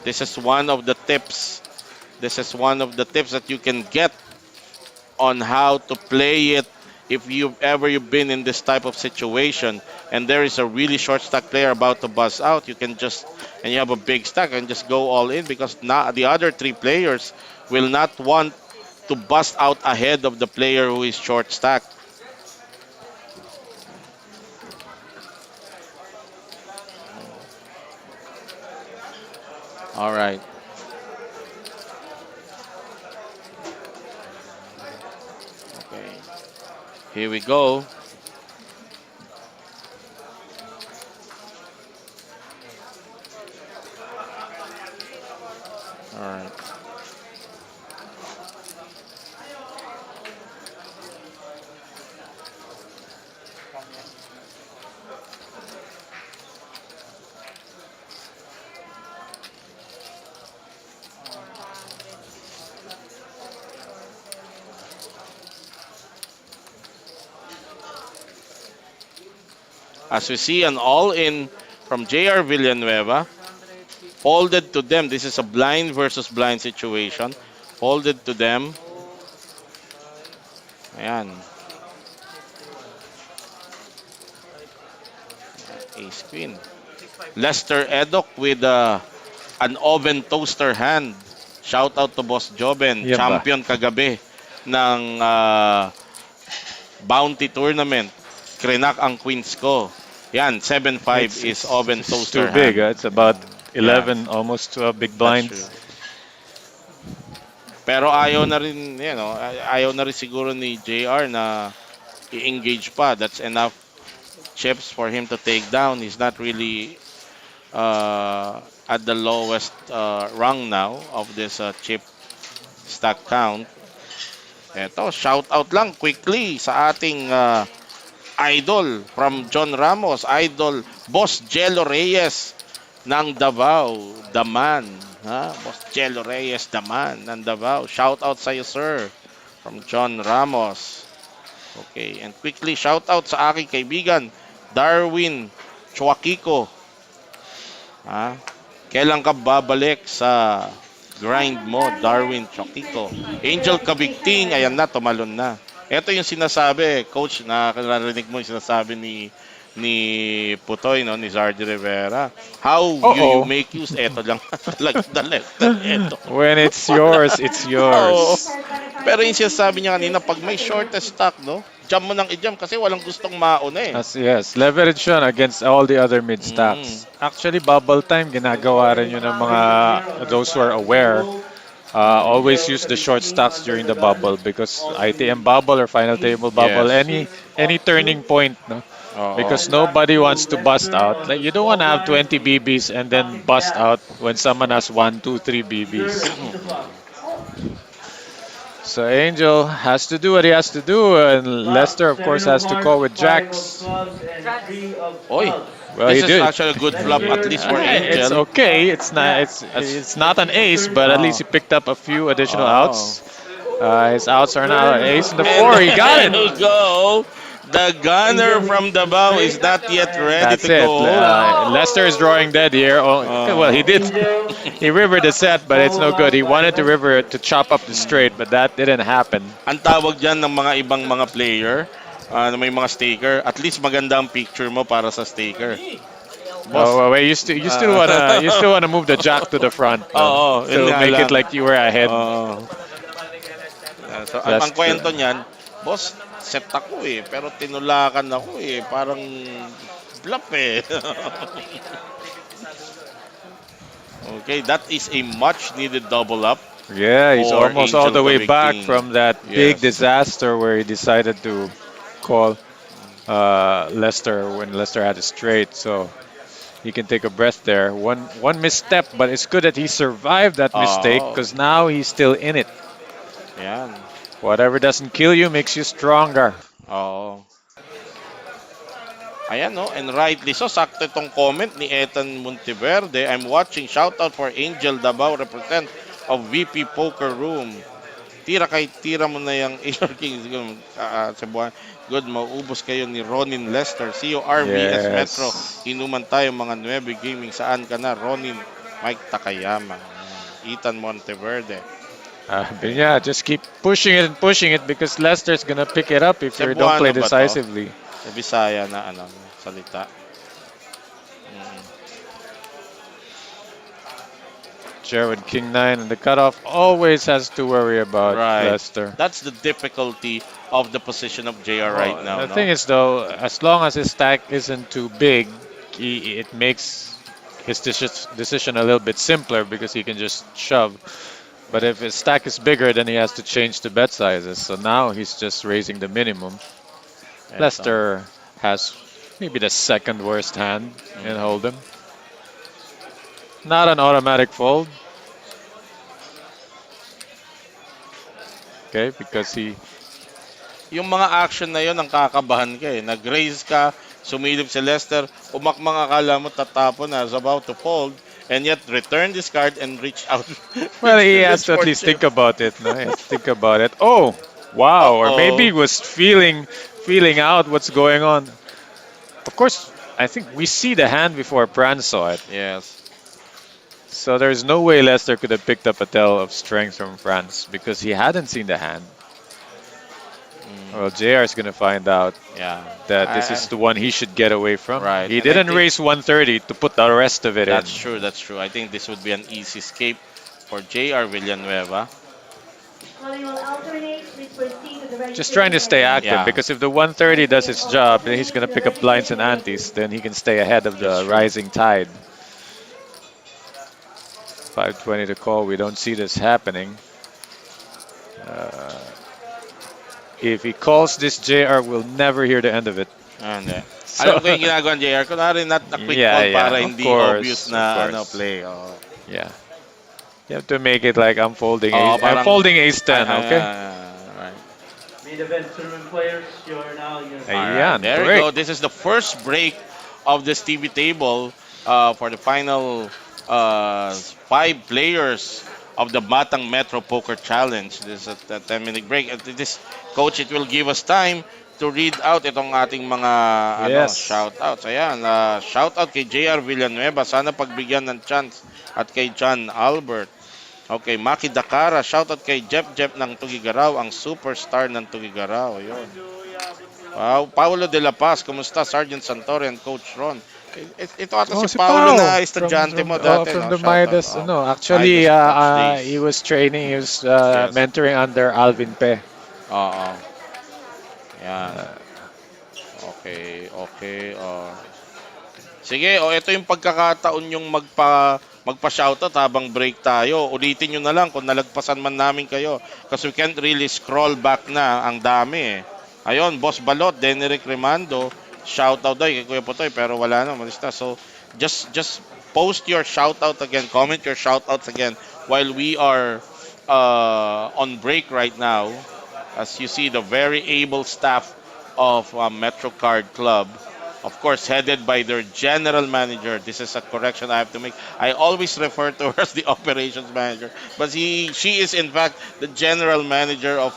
this is one of the tips. This is one of the tips that you can get on how to play it if you've been in this type of situation and there is a really short stack player about to buzz out, you can just and you have a big stack and just go all in because now the other three players will not want to bust out ahead of the player who is short stack. All right. Okay. Here we go. All right. As we see an all in from JR Villanueva. Folded to them. This is a blind versus blind situation. Folded to them. Ayan. Ace Queen. Lester Edok with an oven toaster hand. Shout out to Boss Joben. Yan ba? Champion kagabi ng Bounty Tournament. Krenak ang queens ko. Yan, 7-5 is oven It's too toaster big. hand. It's about Yeah, 11, almost 12 big that's true. blinds. Pero ayaw na rin, ayaw na rin siguro ni JR na i-engage pa. That's enough chips for him to take down. He's not really at the lowest rung now of this chip stack count. Eto, shout out lang quickly sa ating idol from John Ramos, idol Boss Jello Reyes ng Davao, Daman. Ha? Boss Jello Reyes, Daman ng Davao. Shout out sa iyo, sir, from John Ramos. Okay, and quickly shout out sa aking kaibigan, Darwin Chuakiko. Ha? Kailan ka babalik sa grind mo, Darwin Chuakiko? Angel Kabigting, ayan na, tumalon na. Ito yung sinasabi, coach, nakakarinig mo yung sinasabi ni Putoy, no, ni Zardy Rivera. How you Uh-oh. make use, eto lang talaga the left, eto. When it's yours, it's Oo. yours. Pero yung sinasabi niya kanina, pag may shortest stock, no, jam mo nang i-jam kasi walang gustong mauna eh. Yes, leverage yun against all the other mid Mm. stacks. Actually, bubble time, ginagawa rin yun ng mga those who are aware. Always use the short stacks during the bubble because ITM bubble or final table bubble, Yes. any turning point, no? Oo. Because nobody wants to bust out. Like you don't want to have 20 BBs and then bust out when someone has 1, 2, 3 You're BBs. on the clock. So Angel has to do what he has to do, and Clock, Lester, of course, seven of has to call hearts, with five of jacks. clubs, and three of Oy, clubs. Well, this he is did. actually a good flop at least for It's Angel. okay. It's not an ace, but at least he picked up a few additional outs. His outs are now an ace in the And four. He got there it. you go. The gunner from Davao is not yet ready That's to it. go. Lester is drawing dead here. Oh, well, he did. Angel, He rivered the set, but it's no good. He wanted to river it to chop up the straight, but that didn't happen. Ang tawag dyan ng mga ibang mga player, na may mga staker, at least maganda ang picture mo para sa staker. Boss. Oh, well, wait, you still wanna move the jack to the front. Oo, Still yun nga make lang. it like you were ahead. So, That's ang kwento niyan, boss, set ako eh, pero tinulakan ako eh, parang bluff eh. Okay, that is a much needed double up. Yeah, he's Or almost all Angel the way back Convicting. from that big Yes. disaster where he decided to call Lester when Lester had a straight. So he can take a breath there. One misstep, but it's good that he survived that mistake Oo. because now he's still in it. Yan. Whatever doesn't kill you makes you stronger. Oo. Ayan no, and rightly so, sakto itong comment ni Ethan Monteverde. I'm watching, shout out for Angel Davao represent of VP Poker Room. Tira mo na yung AR King. Cebuano. Good, mauubos kayo ni Ronin Lester. See you RVS Metro. Yes. Inuman tayo mga 9 gaming. Saan ka na? Ronin Mike Takayama. Ayan. Ethan Monteverde. But yeah, just keep pushing it and pushing it because Leicester's gonna pick it up if you don't play Cebuano ba to? decisively. Sa Bisaya na ano, salita. Mm. Jared King 9 and the cutoff always has to worry about Right. Leicester. That's the difficulty of the position of JR right now, The no? thing is though, as long as his stack isn't too big, it makes his decision a little bit simpler because he can just shove. But if his stack is bigger, then he has to change the bet sizes. So now he's just raising the minimum. Eto. Leicester has maybe the second worst hand in Hold'em. Not an automatic fold. Okay, because he Yung mga action na yon ang kakabahan ka eh. Nag-raise ka, sumilip si Lester, umakmang akala mo tatapon na, is about to fold, and yet return this card and reach out. well, he has to at For least chip. think about it. No, he has to think about it. Oh, wow! Or maybe he Uh-oh. was feeling out what's going on. Of course, I think we see the hand before Pran saw it. Yes. So there's no way Lester could have picked up a tell of strength from France because he hadn't seen the hand. Well, JR is going to find out Yeah. that this is the one he should get away from. Right, He and I didn't think- raise 130 to put the rest of it That's in. true, that's true. I think this would be an easy escape for JR Villanueva. While you will alternate, please proceed to the Just trying to stay active Yeah. because if the 130 does its job, then he's going to pick up blinds and antes. Then he can stay ahead of the That's true. rising tide. 520 to call. We don't see this happening. If he calls this, JR will never hear the end of it. Ano. So- Alam ko yung ginagawa ng JR. Kunwari not a quick Yeah, call yeah, para of hindi course, obvious of na course. ano play. Oh. Yeah. You have to make it like I'm folding Oo, ace. I'm parang- folding ace 10, okay? Right. Main event tournament players, you're now your Ayan, There we break. go. This is the first break of this TV table for the final 5 players of the Batang Metro Poker Challenge. This is a 10-minute break. At this, Coach, it will give us time to read out itong ating mga Yes. shout-outs. Ayan, shout-out kay JR Villanueva. Sana pagbigyan ng chance. At kay John Albert. Okay, Maki Dakara. Shoutout kay Jeff ng Tugigaraw, ang superstar ng Tugigaraw. Ayun. Wow, Paulo de la Paz, kumusta? Sergeant Santore and Coach Ron. Ito ata si Paulo na estudyante mo dati. From no? the Shoutout. Midas. Oh. No, actually, Midas Clutch days. he was training. He was Yes. mentoring under Alvin Pe. Oo. Yan. Okay. Sige, ito yung pagkakataon yung magpa-shoutout habang break tayo. Ulitin nyo na lang kung nalagpasan man namin kayo. Kasi we can't really scroll back na. Ang dami eh. Ayun, Boss Balot, Deneric Remando, shoutout daw kay Kuya Putoy, pero wala na, malis na. So, just post your shoutout again, comment your shoutouts again while we are on break right now. As you see, the very able staff of Metro Card Club, of course, headed by their general manager. This is a correction I have to make. I always refer to her as the operations manager, but she is in fact the general manager of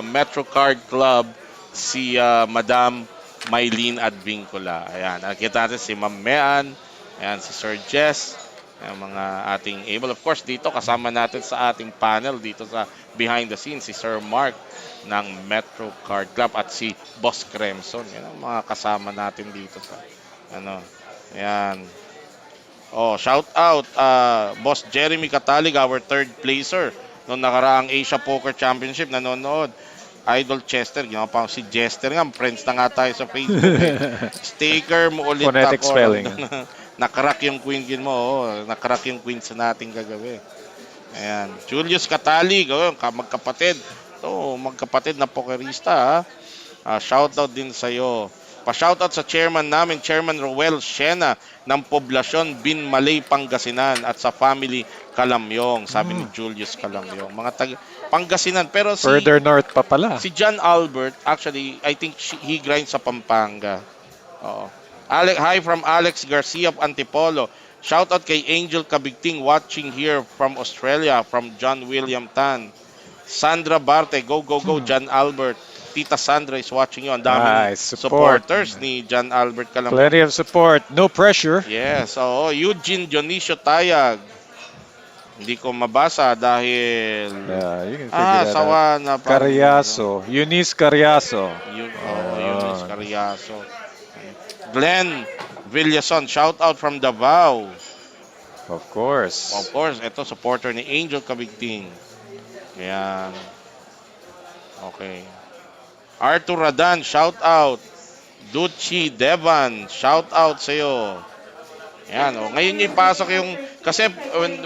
Metro Card Club, si Madam Maylene Advincula. Ayan, nakita natin si Ma'am Mean, ayan, si Sir Jess, ayan, mga ating able. Of course, dito kasama natin sa ating panel, dito sa behind the scenes, si Sir Mark ng Metro Card Club at si Boss Cremson. Yan ang mga kasama natin dito sa ayan. Shout out Boss Jeremy Katalig, our third placer noong nakaraang Asia Poker Championship, nanonood. Idol Chester, ginawa pa si Jester nga, friends na nga tayo sa Facebook. Staker mo ulit Phonetic ako. spelling. Nakarak yung queen mo, nakarak yung queen sa nating gagabi. Ayan, Julius Katalig, magkapatid. Magkapatid na pokerista, ha. Shoutout din sa'yo. Pa-shoutout sa chairman namin, Chairman Roel Shena ng Poblasyon Binmalay, Pangasinan at sa family Kalamyong, sabi ni Julius Kalamyong. Mga Pangasinan, pero Further north pa pala. si John Albert, actually, I think he grinds sa Pampanga. Oo. Hi from Alex Garcia of Antipolo. Shout out kay Angel Kabigting watching here from Australia from John William Tan. Sandra Barte, go go go Hmm. John Albert. Tita Sandra is watching you. Ang daming Nice support. supporters ni John Albert Calamyon. Plenty of support. No pressure. Yes, oo. Eugene Dionisio Tayag. Hindi ko mabasa dahil Yeah, you can figure that out. sawa na ano. Carriazo. Eunice Carriazo. Eunice Ayun. Carriazo. Glenn Villason, shout out from Davao. Of Of course. course, ito supporter ni Angel Cabigting. Ayan. Okay. Arthur Radan, shout out. Duchi Devan, shout out sa'yo. Ayan, oh. Ngayon niya ipasok yung kasi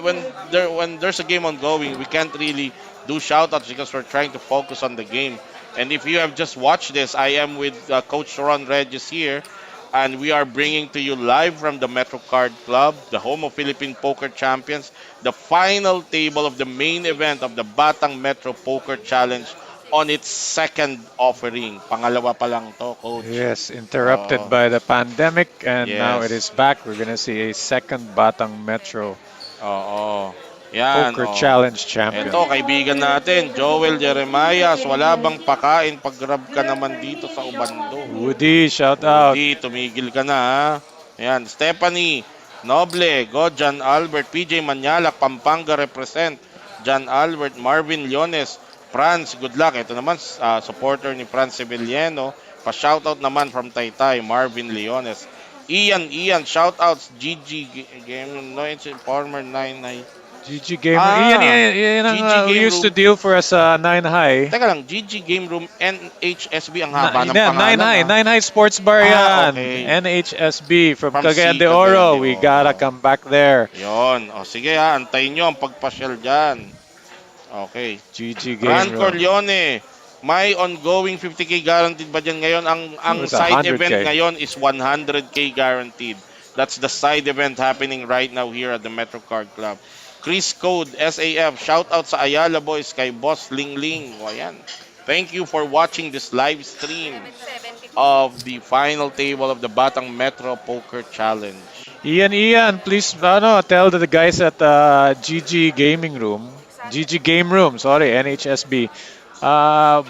when there's a game ongoing, we can't really do shoutouts because we're trying to focus on the game. And if you have just watched this, I am with Coach Ron Regis here, and we are bringing to you live from the Metro Card Club, the home of Philippine Poker Champions, the final table of the main event of the Batang Metro Poker Challenge on its second offering. Pangalawa pa lang to, Coach. Yes, interrupted Oh, by the pandemic, and now it is yes. back. We're gonna see a second Batang Metro Oo. Yan, Poker oh. Challenge champion. Ito, kaibigan natin, Joel Jeremias. Wala bang pakain pag grab ka naman dito sa Ubando? Woody, shout out. Hindi, tumigil ka na ha. Ayan, Stephanie, Noble, Go, John Albert, PJ Manyalak, Pampanga represent. John Albert, Marvin Leones, Franz, good luck. Ito naman, supporter ni Franz Sevillano. Pa-shoutout naman from Taytay, Marvin Leones. Ian, shoutouts, GG Game, no, it's former 9 GG Gamer. Iyan, Ah, iyan, iyan ang GG we Game used to Room. deal for us sa 9 High. Teka lang, GG Game Room NHSB ang haba ng 9 pangalan. High. Ah. 9 High Sports Bar yan. Okay. NHSB from From Cagayan C, de Cagayan Oro. de We gotta Oro. come back there. Yon. O sige ha, antayin nyo ang pagpasyal dyan. Okay. GG Ran Game Room. Corleone, may ongoing 50k guaranteed ba dyan ngayon? Ang It was side 100K. event ngayon is 100k guaranteed. That's the side event happening right now here at the Metro Card Club. Chris Code, SAF, shout out sa Ayala Boys kay Boss Ling Ling. O ayan. Thank you for watching this live stream of the final table of the Batang Metro Poker Challenge. Ian, please tell the guys at GG Gaming Room, GG Game Room, sorry, NHSB.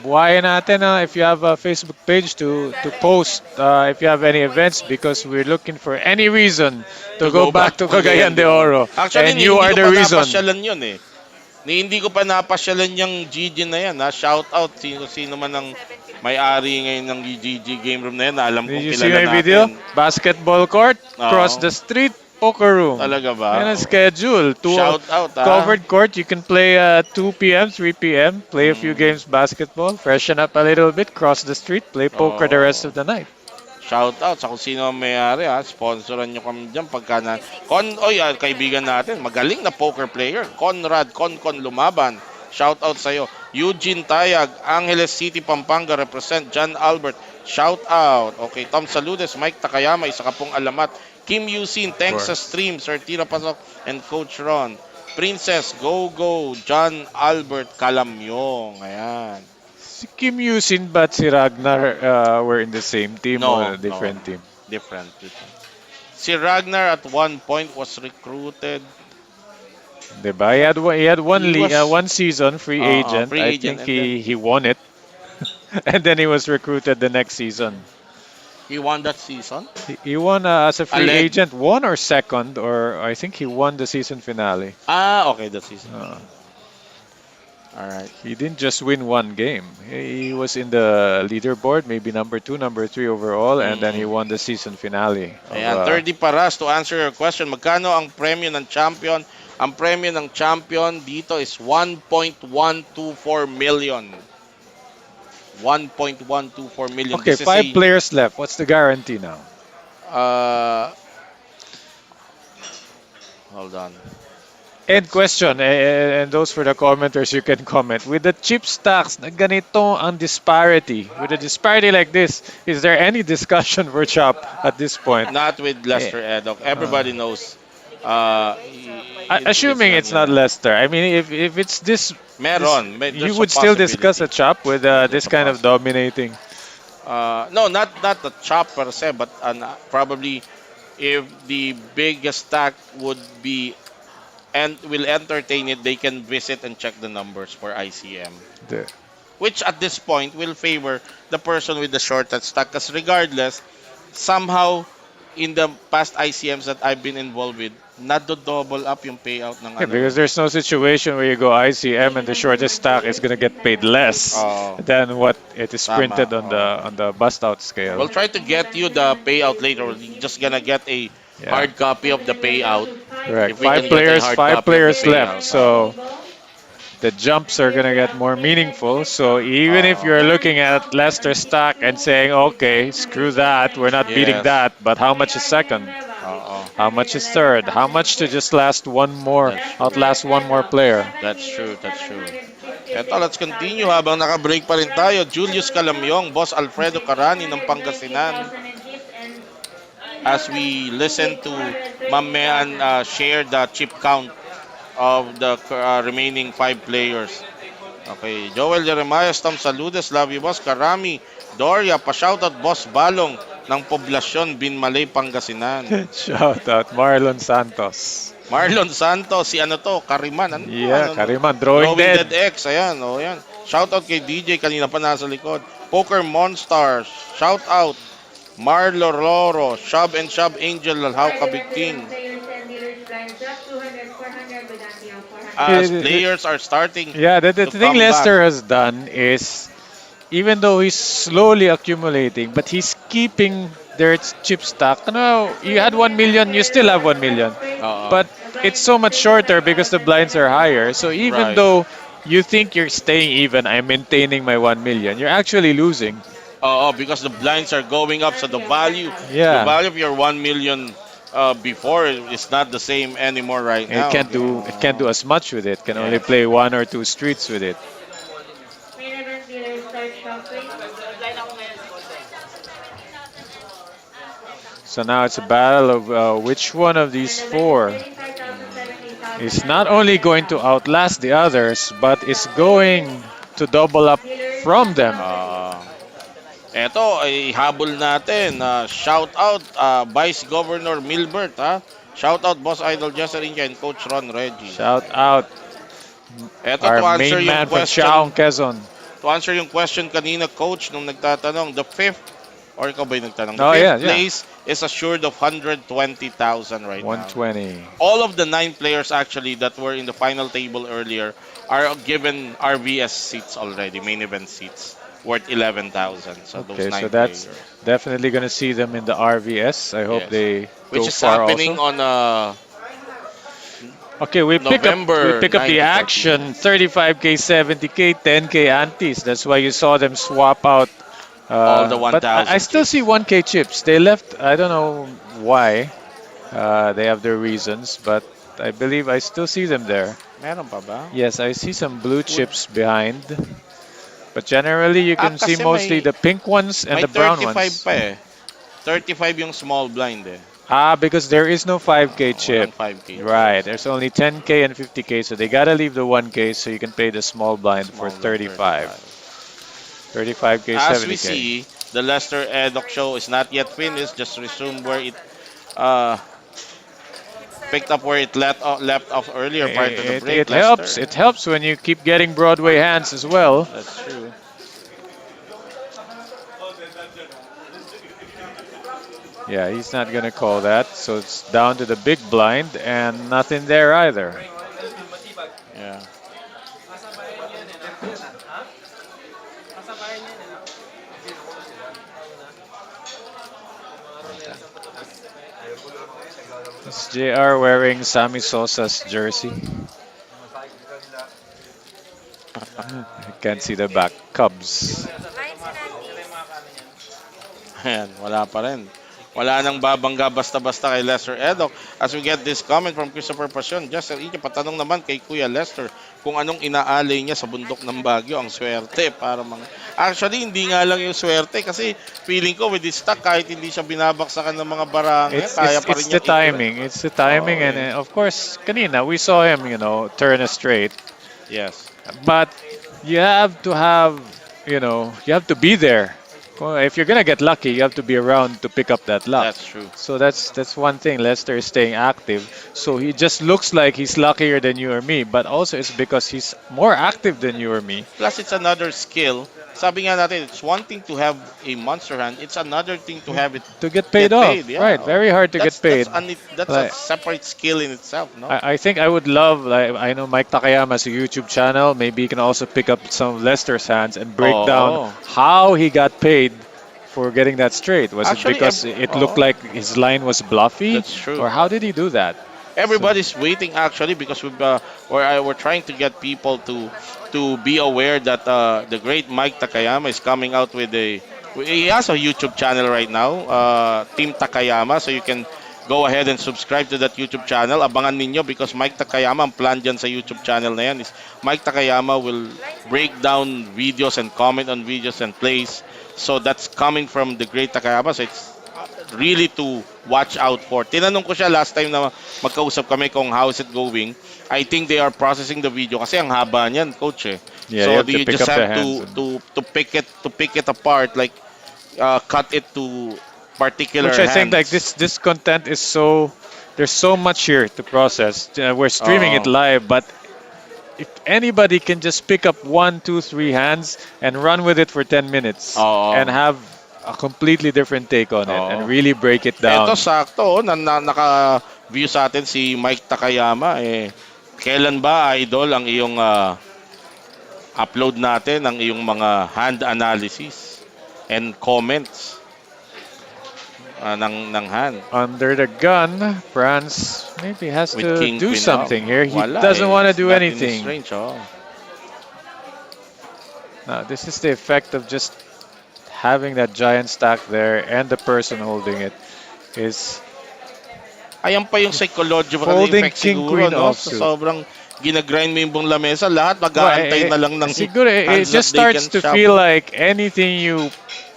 Buhayin natin if you have a Facebook page to post if you have any events because we're looking for any reason to go back to Cagayan de Oro. Actually, And you hindi are ko the pa reason. napasyalan yun eh. Hindi ko pa napasyalan yung GG na yan. Ha? Shout out sino man ang may-ari ngayon ng GG Game Room na yan. Na alam Did kong you see kilala my video? natin. Basketball court, cross Oo. the street, poker room. Talaga ba? Yan ang schedule. Shout out ha. Covered court, you can play 2 p.m., 3 p.m., play a few games basketball, freshen up a little bit, cross the street, play poker the rest Oo. of the night. Shout out sa kung sino ang may-ari ha. Sponsoran nyo kami dyan pagka na... kaibigan natin. Magaling na poker player. Conrad, Concon Lumaban. Shout out sa'yo. Eugene Tayag, Angeles City, Pampanga represent. John Albert. Shout out. Okay, Tom Saludes, Mike Takayama, isa ka pong alamat. Kim Yusin, thanks sa course. stream. Sir Tira Pasok and Coach Ron. Princess, go go. John Albert Calamyong. Ayan. Si Kim Yusin but si Ragnar were in the same team No, or a different team? Different. Si Ragnar at one point was recruited. Diba? He had He was- one season free agent. free I agent, think and he won it. And then he was recruited the next season. He won that season. He won as a free Alleg- agent, one or second, or I think he won the season finale. Okay, that season. Uh, Alright. he didn't just win one game. He was in the leaderboard, maybe number 2, number 3 overall, and then he won the season finale. Ayan, 30 paras to answer your question. Magkano ang premyo ng champion? Ang premyo ng champion dito is 1.124 million. 1.124 million. Okay, This is 5 players left. What's the guarantee now? Hold on. And question, and those for the commenters, you can comment. With the chip stacks, na ganito ang disparity. With a disparity like this, is there any discussion for Chop at this point? Not with Lester Edok. Everybody knows. Assuming it's not Leicester. I mean, if it's this, Meron. you would still discuss a Chop with this kind of dominating. No, not the chop per se, but probably if the biggest stack would be and will entertain it, they can visit and check the numbers for ICM. The- Which at this point will favor the person with the shortest stack. Because regardless, somehow in the past ICMs that I've been involved with, double up yung payout ng Yeah, ano eh. because there's no situation where you go ICM and the shortest stack is gonna get paid less Oh, than what it is tama. printed on the Oh. bust out scale. We'll try to get you the payout later. We're just gonna get a Yeah, hard copy of the payout. correct. If we can get a hard Five copy of the players left, payout. so the jumps are gonna get more meaningful. So even if Oo. you're looking at Leicester stack and saying, okay, screw that, we're not beating Yes. that, but how much is second? Oo. How much is third? How much to just last one more, That's true. outlast one more player? That's true. That's true. Eto, let's continue habang naka-break pa rin tayo. Julius Calamyong, Boss Alfredo Carani ng Pangasinan. As we listen to Mamean share the chip count of the remaining 5 players. Okay, Joel Jeremiah, Tom Saludes, love you boss. Karami, Doria, pa-shoutout Boss Balong ng Poblasyon, Binmalay, Pangasinan. Shout out Marlon Santos. Marlon Santos, si ano to, Kariman, ano to, Yeah, ano, Kariman, drawing Drawing dead. Dead X, ayan, oh, yan. Shoutout kay DJ, kanina pa nasa likod. Poker Monsters, shoutout. Marlo Roro, Shab and Shab Angel, Lalhaw Kabigting. As players are starting Yeah, the to thing come back. Leicester has done is, even though he's slowly accumulating, but he's keeping their chip stack. No, you had 1 million, you still have 1 million. Oo. But it's so much shorter because the blinds are higher. So even Right. though you think you're staying even, I'm maintaining my 1 million, you're actually losing. Oo, because the blinds are going up, so the Yeah. value of your 1 million before is not the same anymore right It now. can't do as much with it. Can only Yes. play one or two streets with it. Main event dealer start shopping. So now it's a battle of which one of these four is not only going to outlast the others, but is going to double up from them. Eto, ay habol natin. Shout out Vice Governor Milbert, ha? Shout out Boss Idol Jester Inca and Coach Ron Reggie. Shout out Eto, our to answer main yung man from question, Chaong, Quezon. kanina, Coach, nung nagtatanong, the fifth, or ikaw ba yung nagtanong? The Oh, fifth yeah, yeah. place is assured of 120,000 right now. 120. All of the 9 players actually that were in the final table earlier are given RVS seats already, main event seats, worth 11,000. So those Okay, so 9 players. that's definitely going to see them in the RVS. I hope Yes. they Which go is far happening also. on Okay, we November pick up 9 the to 14. action. 35k, 70k, 10k antes. That's why you saw them swap out. All the But 1,000 I still chips. see 1k chips. They left. I don't know why. They have their reasons, but I believe I still see them there. Meron pa ba? Yes, I see some blue chips behind. But generally, you can see Kasi mostly may, the pink ones and may the brown 35 ones. pa eh. 35 yung small blind eh. Because there is no 5k chip. Walang 5K. Right, there's only 10k and 50k, so they gotta leave the 1k so you can pay the small blind for Small blind, 35. 35k, As 70k. we see, the Leicester Edoc show is not yet finished. Just resume where it uh, picked up where it left off earlier prior to the break. It helps. Leicester. It helps when you keep getting Broadway hands as well. That's true. Yeah, he's not gonna call that, so it's down to the big blind and nothing there either. Yeah. It's JR wearing Sammy Sosa's jersey. I can't see the back. Cubs. Ayan, wala pa rin. Wala nang babangga basta-basta kay Lester Edoc. As we get this comment from Christopher Passion, Justin Ike, patanong naman kay Kuya Lester kung anong inaalay niya sa bundok ng Baguio, ang swerte para Actually, hindi nga lang yung swerte kasi feeling ko with this stock, kahit hindi siya binabaksakan ng mga barangay, kaya pa rin It's niya the timing. It's the timing, Oo, and of course, kanina we saw him, turn a straight. Yes. But you have to have, you have to be there Well, if you're gonna get lucky, you have to be around to pick up that luck. That's true. So that's one thing. Lester is staying active. So he just looks like he's luckier than you or me, but also it's because he's more active than you or me. Plus, it's another skill. Sabi nga natin, it's one thing to have a monster hand. It's another thing to have it To get paid get off, paid. Yeah. right? Very hard to get paid. That's a Like separate skill in itself, no? I think I would love, like, I know Mike Takayama has a YouTube channel. Maybe he can also pick up some of Lester's hands and break down Oh. how he got paid for getting that straight. Was it Actually, because it looked oh, like his line was bluffy, that's true. or how did he do that? So, Everybody's waiting actually because we're trying to get people to be aware that the great Mike Takayama is coming out with a he has a YouTube channel right now, Team Takayama, so you can go ahead and subscribe to that YouTube channel. Abangan ninyo because Mike Takayama, ang plan dyan sa YouTube channel na yan is Mike Takayama will break down videos and comment on videos and plays. So that's coming from the great Takayama. So it's really to watch out for. Tinanong ko siya last time na magkausap kami kung how is it going. I think they are processing the video kasi ang haba niyan, coach eh. yeah, you So have to you pick just up the have hands. to pick it apart, like cut it to particular Which I think like hands. this content is so there's so much here to process. We're streaming it Oo. live, but if anybody can just pick up one, two, three hands and run with it for 10 minutes Oo. and have a completely different take on it and Oo. really break it Eto down. sakto, naka-view sa atin si Mike Takayama. Kailan ba, idol, ang iyong upload natin, ang iyong mga hand analysis and comments ng hand Under the gun, Franz maybe has with to King do Queen something up? here. He Wala doesn't want to It's do not in his anything. range, oh. Now, this is the effect of just having that giant stack there and the person holding it is Ayan pa yung psychological folding effect king siguro, queen no? Sa offsuit. sobrang ginagrind mo yung buong lamesa, lahat Well, mag-aantay na lang ng siguro, it hands that just they starts can to shove. feel like anything you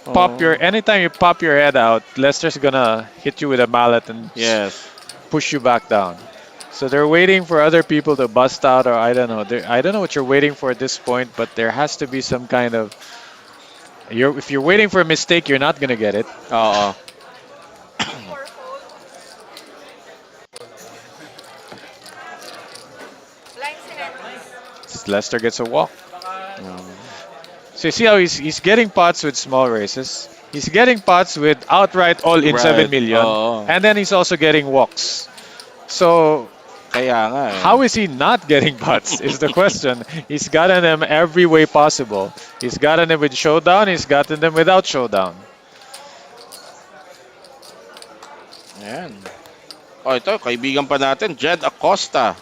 pop Oh. anytime you pop your head out, Lester's gonna hit you with a mallet and Yes. push you back down. So they're waiting for other people to bust out, or I don't know. I don't know what you're waiting for at this point, but there has to be some kind of. If you're waiting for a mistake, you're not gonna get it. Oo. Lester gets a walk. So you see how he's getting pots with small races. He's getting pots with outright all in Right. 7 million. Oo. And then he's also getting walks. So Kaya nga eh. how is he not getting pots is the question. He's gotten them every way possible. He's gotten them with showdown. He's gotten them without showdown. Ayan. Oh, ito, kaibigan pa natin, Jed Acosta.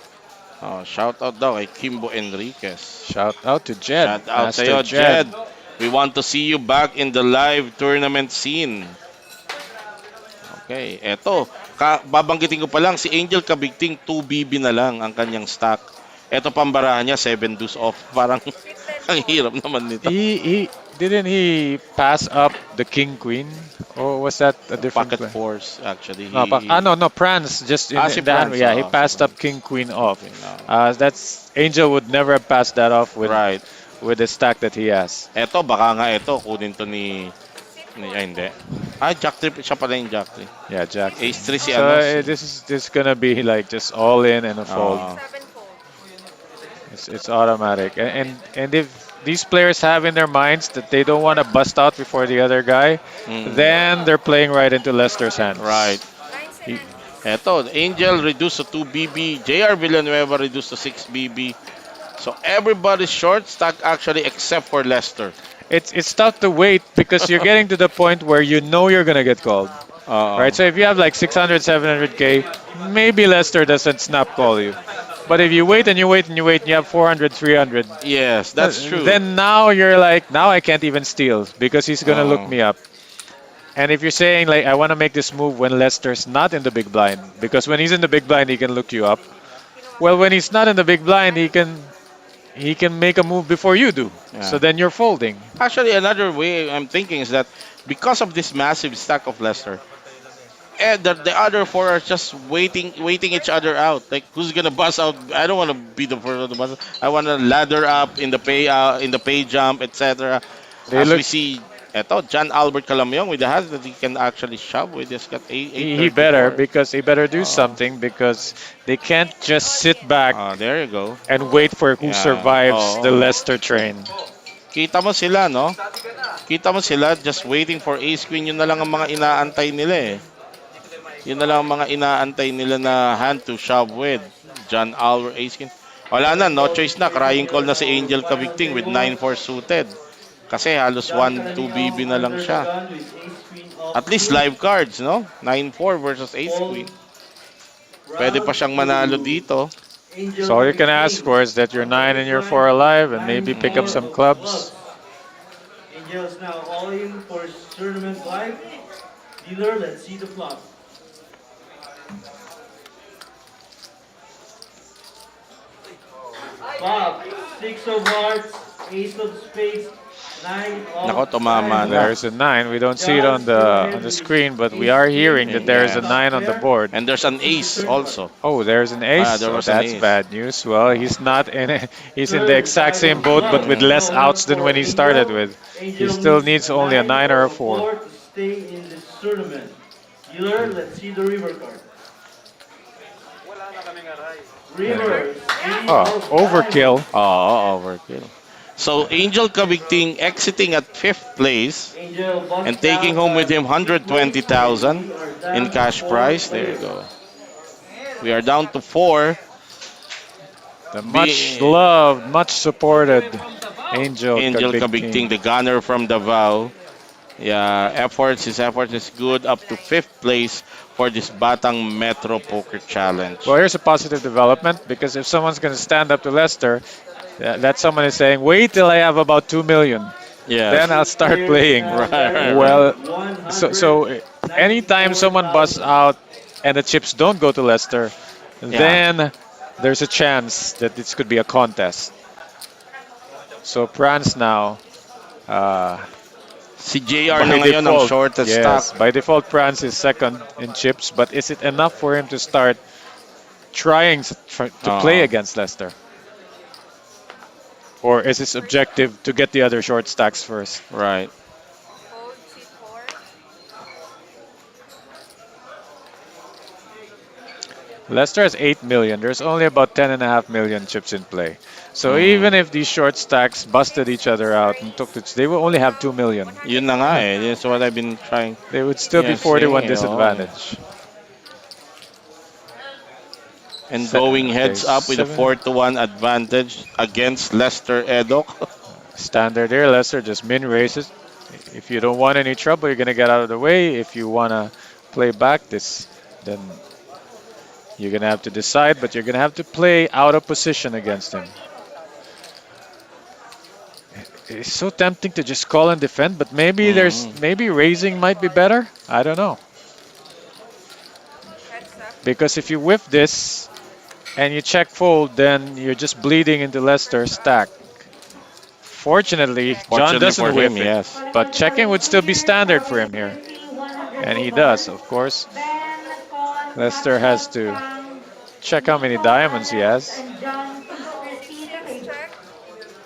Oh, shout out daw kay Kimbo Enriquez. Shout out to Jed. Shout out Master sa'yo, Jed. We want to see you back in the live tournament scene. Okay, eto. Babanggitin ko pa lang, si Angel Kabigting 2BB na lang ang kanyang stack. Eto pambarahan niya, 7 deuce off. Parang ang hirap naman nito. He didn't he pass up the king queen, or was that a different Pocket play? force, actually. No, Prance just in Si the hand. Prance, Yeah, he oo. passed up king queen off. Okay, no. That's Angel would never have passed that off with Right. with the stack that he has. Eto, baka nga ito, kunin to ay, hindi. Jack trip. Siya pala yung Jack trip. Yeah, Jack. Ace 3 si So ano. this is gonna be like just all in and a fold. Oo. It's automatic. And if these players have in their minds that they don't want to bust out before the other guy, then they're playing right into Lester's hands. Right. He- Eto, Angel reduced to 2BB. JR Villanueva reduced to 6BB. So everybody's short stack actually except for Lester. it's tough to wait because you're getting to the point where you know you're gonna get called. Right, so if you have like 600, 700k, maybe Lester doesn't snap call you. But if you wait and you wait and you wait and you have 400, 300, Yes, that's true. then now you're like, now I can't even steal because he's gonna look Oo. me up. And if you're saying like, I want to make this move when Lester's not in the big blind, because when he's in the big blind, he can look you up. Well, when he's not in the big blind, he can make a move before you do. Yeah. So then you're folding. Actually, another way I'm thinking is that because of this massive stack of Lester, the other four are just waiting each other out. Like who's gonna bust out? I don't want to be the first one to bust out. I want to ladder up in the pay jump, etc. They As we look- see Eto, John Albert Calamyong with the hands that he can actually shove with. Just got He better 834. because he better do Oh, something because they can't just sit back there you go. and wait for who Yeah. survives the Oh. Leicester train. Kita mo sila, no? Kita mo sila just waiting for ace queen. Yun na lang ang mga inaantay nila eh. Yun na lang ang mga inaantay nila na hand to shove with. John Albert ace queen. Wala na, no choice na. Crying call na si Angel Final Cavicting with table. 9-4 suited. Kasi halos John 1-2 Cunningham BB na lang under the siya. gun with ace queen off At least suit. live cards, no? 9-4 versus ace queen. Fold. Pwede pa Round siyang manalo two. dito. So Angel all you can ask Capiting for is that you're on the 9 and first you're line 4 with alive and maybe pick up 9-4 some of clubs. clubs. Angel is now all in for his tournament life. Dealer, let's see the flop. Flop. Six of hearts, ace of spades, nine Nako, of tumama na. diamonds. There's a 9. We don't see it John on still the ahead with screen, but we ace are king hearing that and there is ace a Yes. top 9 on the pair. board. And there's an This is the ace turn card. also. Oh, there's an ace. There So was an that's ace. bad news. Well, he's not in he's in the Third, exact five same of boat but clubs. with Mm. less No help outs than for when he started Angel. with. He Angel still needs needs a only a 9 9 or or a a 4. 4 to stay in this tournament. Dealer, let's see the river card. River, three Oh, of overkill. diamonds. Oh, overkill. So Angel Cavicting exiting at fifth place Angel busts and taking out home with a him big money and 120,000 we are in down to cash four prize. There you players. go. We are down to four. The much Be loved, much supported Angel Angel Big King. Cavicting, the gunner from Davao. Yeah, his efforts is good up to fifth place for this Batang Metro Poker Well, Challenge. here's a positive development because if someone's going to stand up to Leicester, that someone is saying, wait till I have about 2 million. Then Yes. I'll These start players playing. Right, have right, right. Well, guaranteed so anytime someone busts 194,000. out and the chips don't go to Leicester, Yeah. then there's a chance that this could be a contest. So France now, uh, Si JR na by ngayon ang default, shortest stack. yes, by default France is second in chips, but is it enough for him to start trying to play Oo. against Leicester? Or is his objective to get the other short stacks first? Right. Leicester has 8 million. There's only about 10.5 million chips in play. So Mm. even if these short stacks busted each other out and took the, they will only have 2 million. Yun na nga eh. That's what I've been trying. They would still be Yeah, saying 41 eh, oo. disadvantage. And going Okay, heads up with a 7. 4-1 advantage against Lester Edok. Standard here, Leicester just min races. If you don't want any trouble, you're gonna get out of the way. If you wanna play back this, then you're gonna have to decide. But you're gonna have to play out of position against him. It's so tempting to just call and defend, but Mm. maybe raising might be better. I don't know. Because if you whiff this and you check fold, then you're just bleeding into Leicester's stack. Fortunately, John Fortunately for doesn't him, whiff it, yes. but checking would still be Players standard for power him here. currency And he 100 does, won. of course. Ben, Con, Leicester has Patrick, to Frank, check how many Nico, diamonds he Alex, has. and John. Please proceed to table.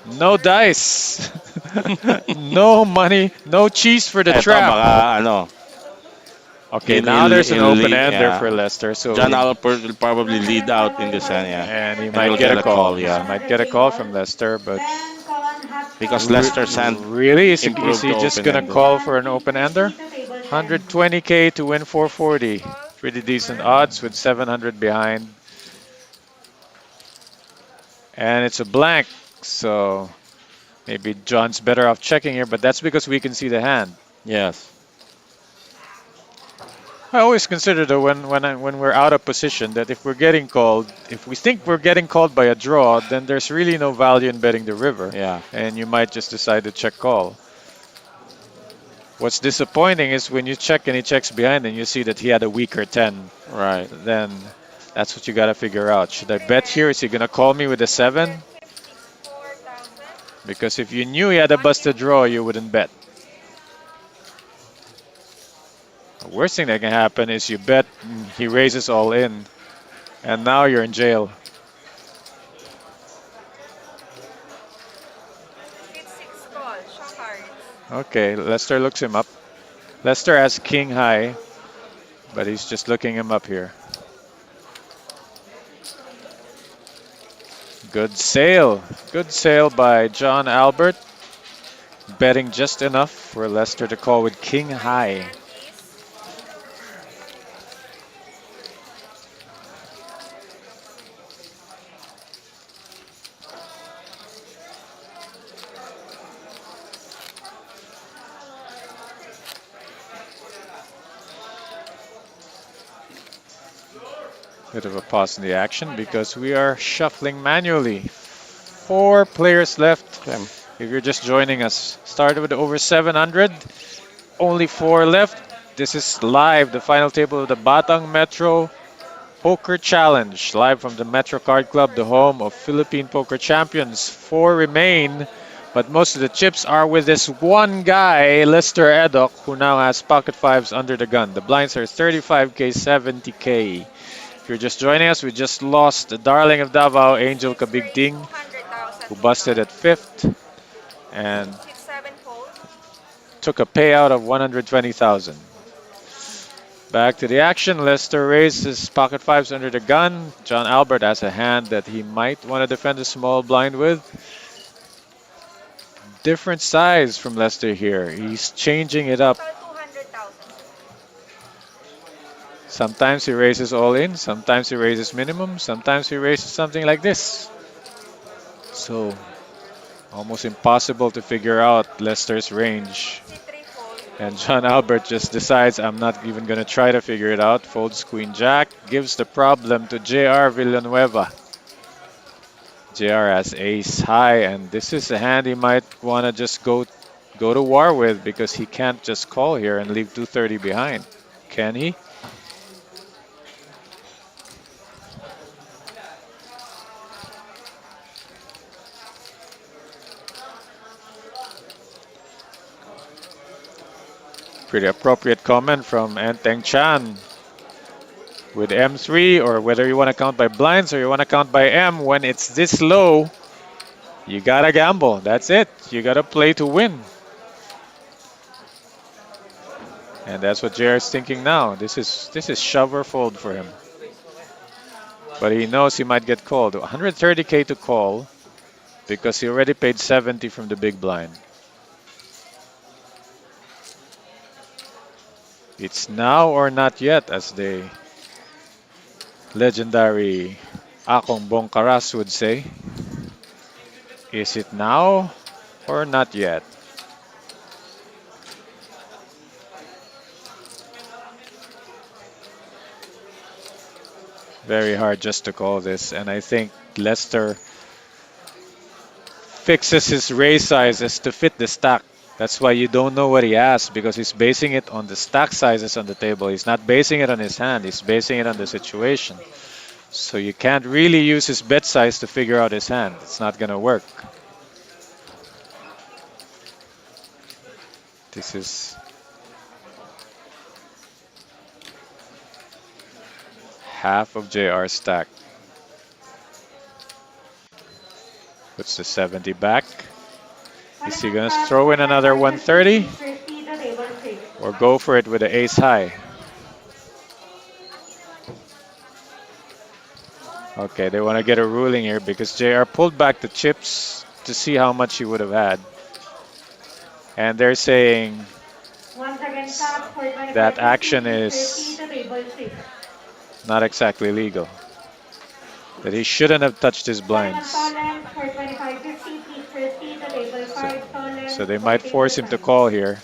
No dice. No money, no cheese for the Eto, trap. baka ano, Okay, now there's an open lead, ender yeah. for Leicester, so John he, Alper will probably lead out in this hand, yeah. and he And he'll might get get a a call. call, He yeah. might get a call from Leicester, but Ben, Con, Because Hudson, Leicester's John. hand really, is improved he to just open gonna ended. call for an open ender? Please proceed to table 10. 120k to win 440. Pretty decent odds with 700 behind. And it's a blank, so maybe John's better off checking here, but that's because we can see the hand. Yes. I always consider though when we're out of position that if we're getting called, if we think we're getting called by a draw, then there's really no value in betting the river, Yeah. and you might just decide to check call. What's disappointing is when you check and he checks behind and you see that he had a weaker 10, Right. then that's what you gotta figure out. Should I bet here? Is he gonna call me with a 7? Because if you knew he had a busted draw, you wouldn't bet. The worst thing that can happen is you bet he raises all in, and now you're in jail. Okay, Lester looks him up. Lester has king high, but he's just looking him up here. Good sail. Good sail by John Albert. Betting just enough for Lester to call with king Final high. hand, please. Bit of a pause in the action because we are shuffling manually. 4 players left. Okay. If you're just joining us, started with over 700. Only 4 left. This is live, the final table of the Batang Metro Poker Challenge, live from the Metro Card Club, the home of Philippine Poker Champions. 4 remain, but most of the chips are with this one guy, Lester Eddock, who now has pocket fives under the gun. The blinds are 35k, 70k. If you're just joining us, we just lost the darling of Davao, Angel Please raise Kabigding, 200,000 who busted people. at fifth and 6-7 fold. took a payout of 120,000. Back to the action. Lester raised his pocket fives under the gun. John Albert has a hand that he might want to defend a small blind with. Different size from Lester here. He's changing it up. Total 200,000. Sometimes he raises all in, sometimes he raises minimum, sometimes he raises something like this. So almost impossible to figure out Lester's range. 63 fold. And John Albert just decides I'm not even going to try to figure it out. Folds Queen Jack, gives the problem to JR Villanueva. JR has ace high, and this is a hand he might want to just go to war with because he can't just call here and leave 230 behind. Can he? Pretty appropriate comment from Enteng Chan. With M3, or whether you want to count by blinds or you want to count by M, when it's this low, you gotta gamble. That's it. You gotta play to win. And that's what JR is thinking now. This is shove or fold for him. But he knows he might get called. 130k to call because he already paid 70 from the big blind. It's now or not yet, as the legendary Akong Bongkaras would say. Is it now or not yet? Very hard just to call this, and I think Lester fixes his raise sizes to fit the stack. That's why you don't know what he has, because he's basing it on the stack sizes on the table. He's not basing it on his hand, he's basing it on the situation. So you can't really use his bet size to figure out his hand. It's not gonna work. This is half of JR's stack. Puts the 70 back. Is he gonna throw in another 130 Please proceed to table 6. or go for it with the ace high? Okay, they want to get a ruling here because JR pulled back the chips to see how much he would have had. And they're saying Once again, tap for 25. that action Please is proceed to table 6. not exactly legal. That he shouldn't have touched his Final blinds. Solens for 25.50. Please proceed to table 5. Solens So they for might table force him to 5. call here.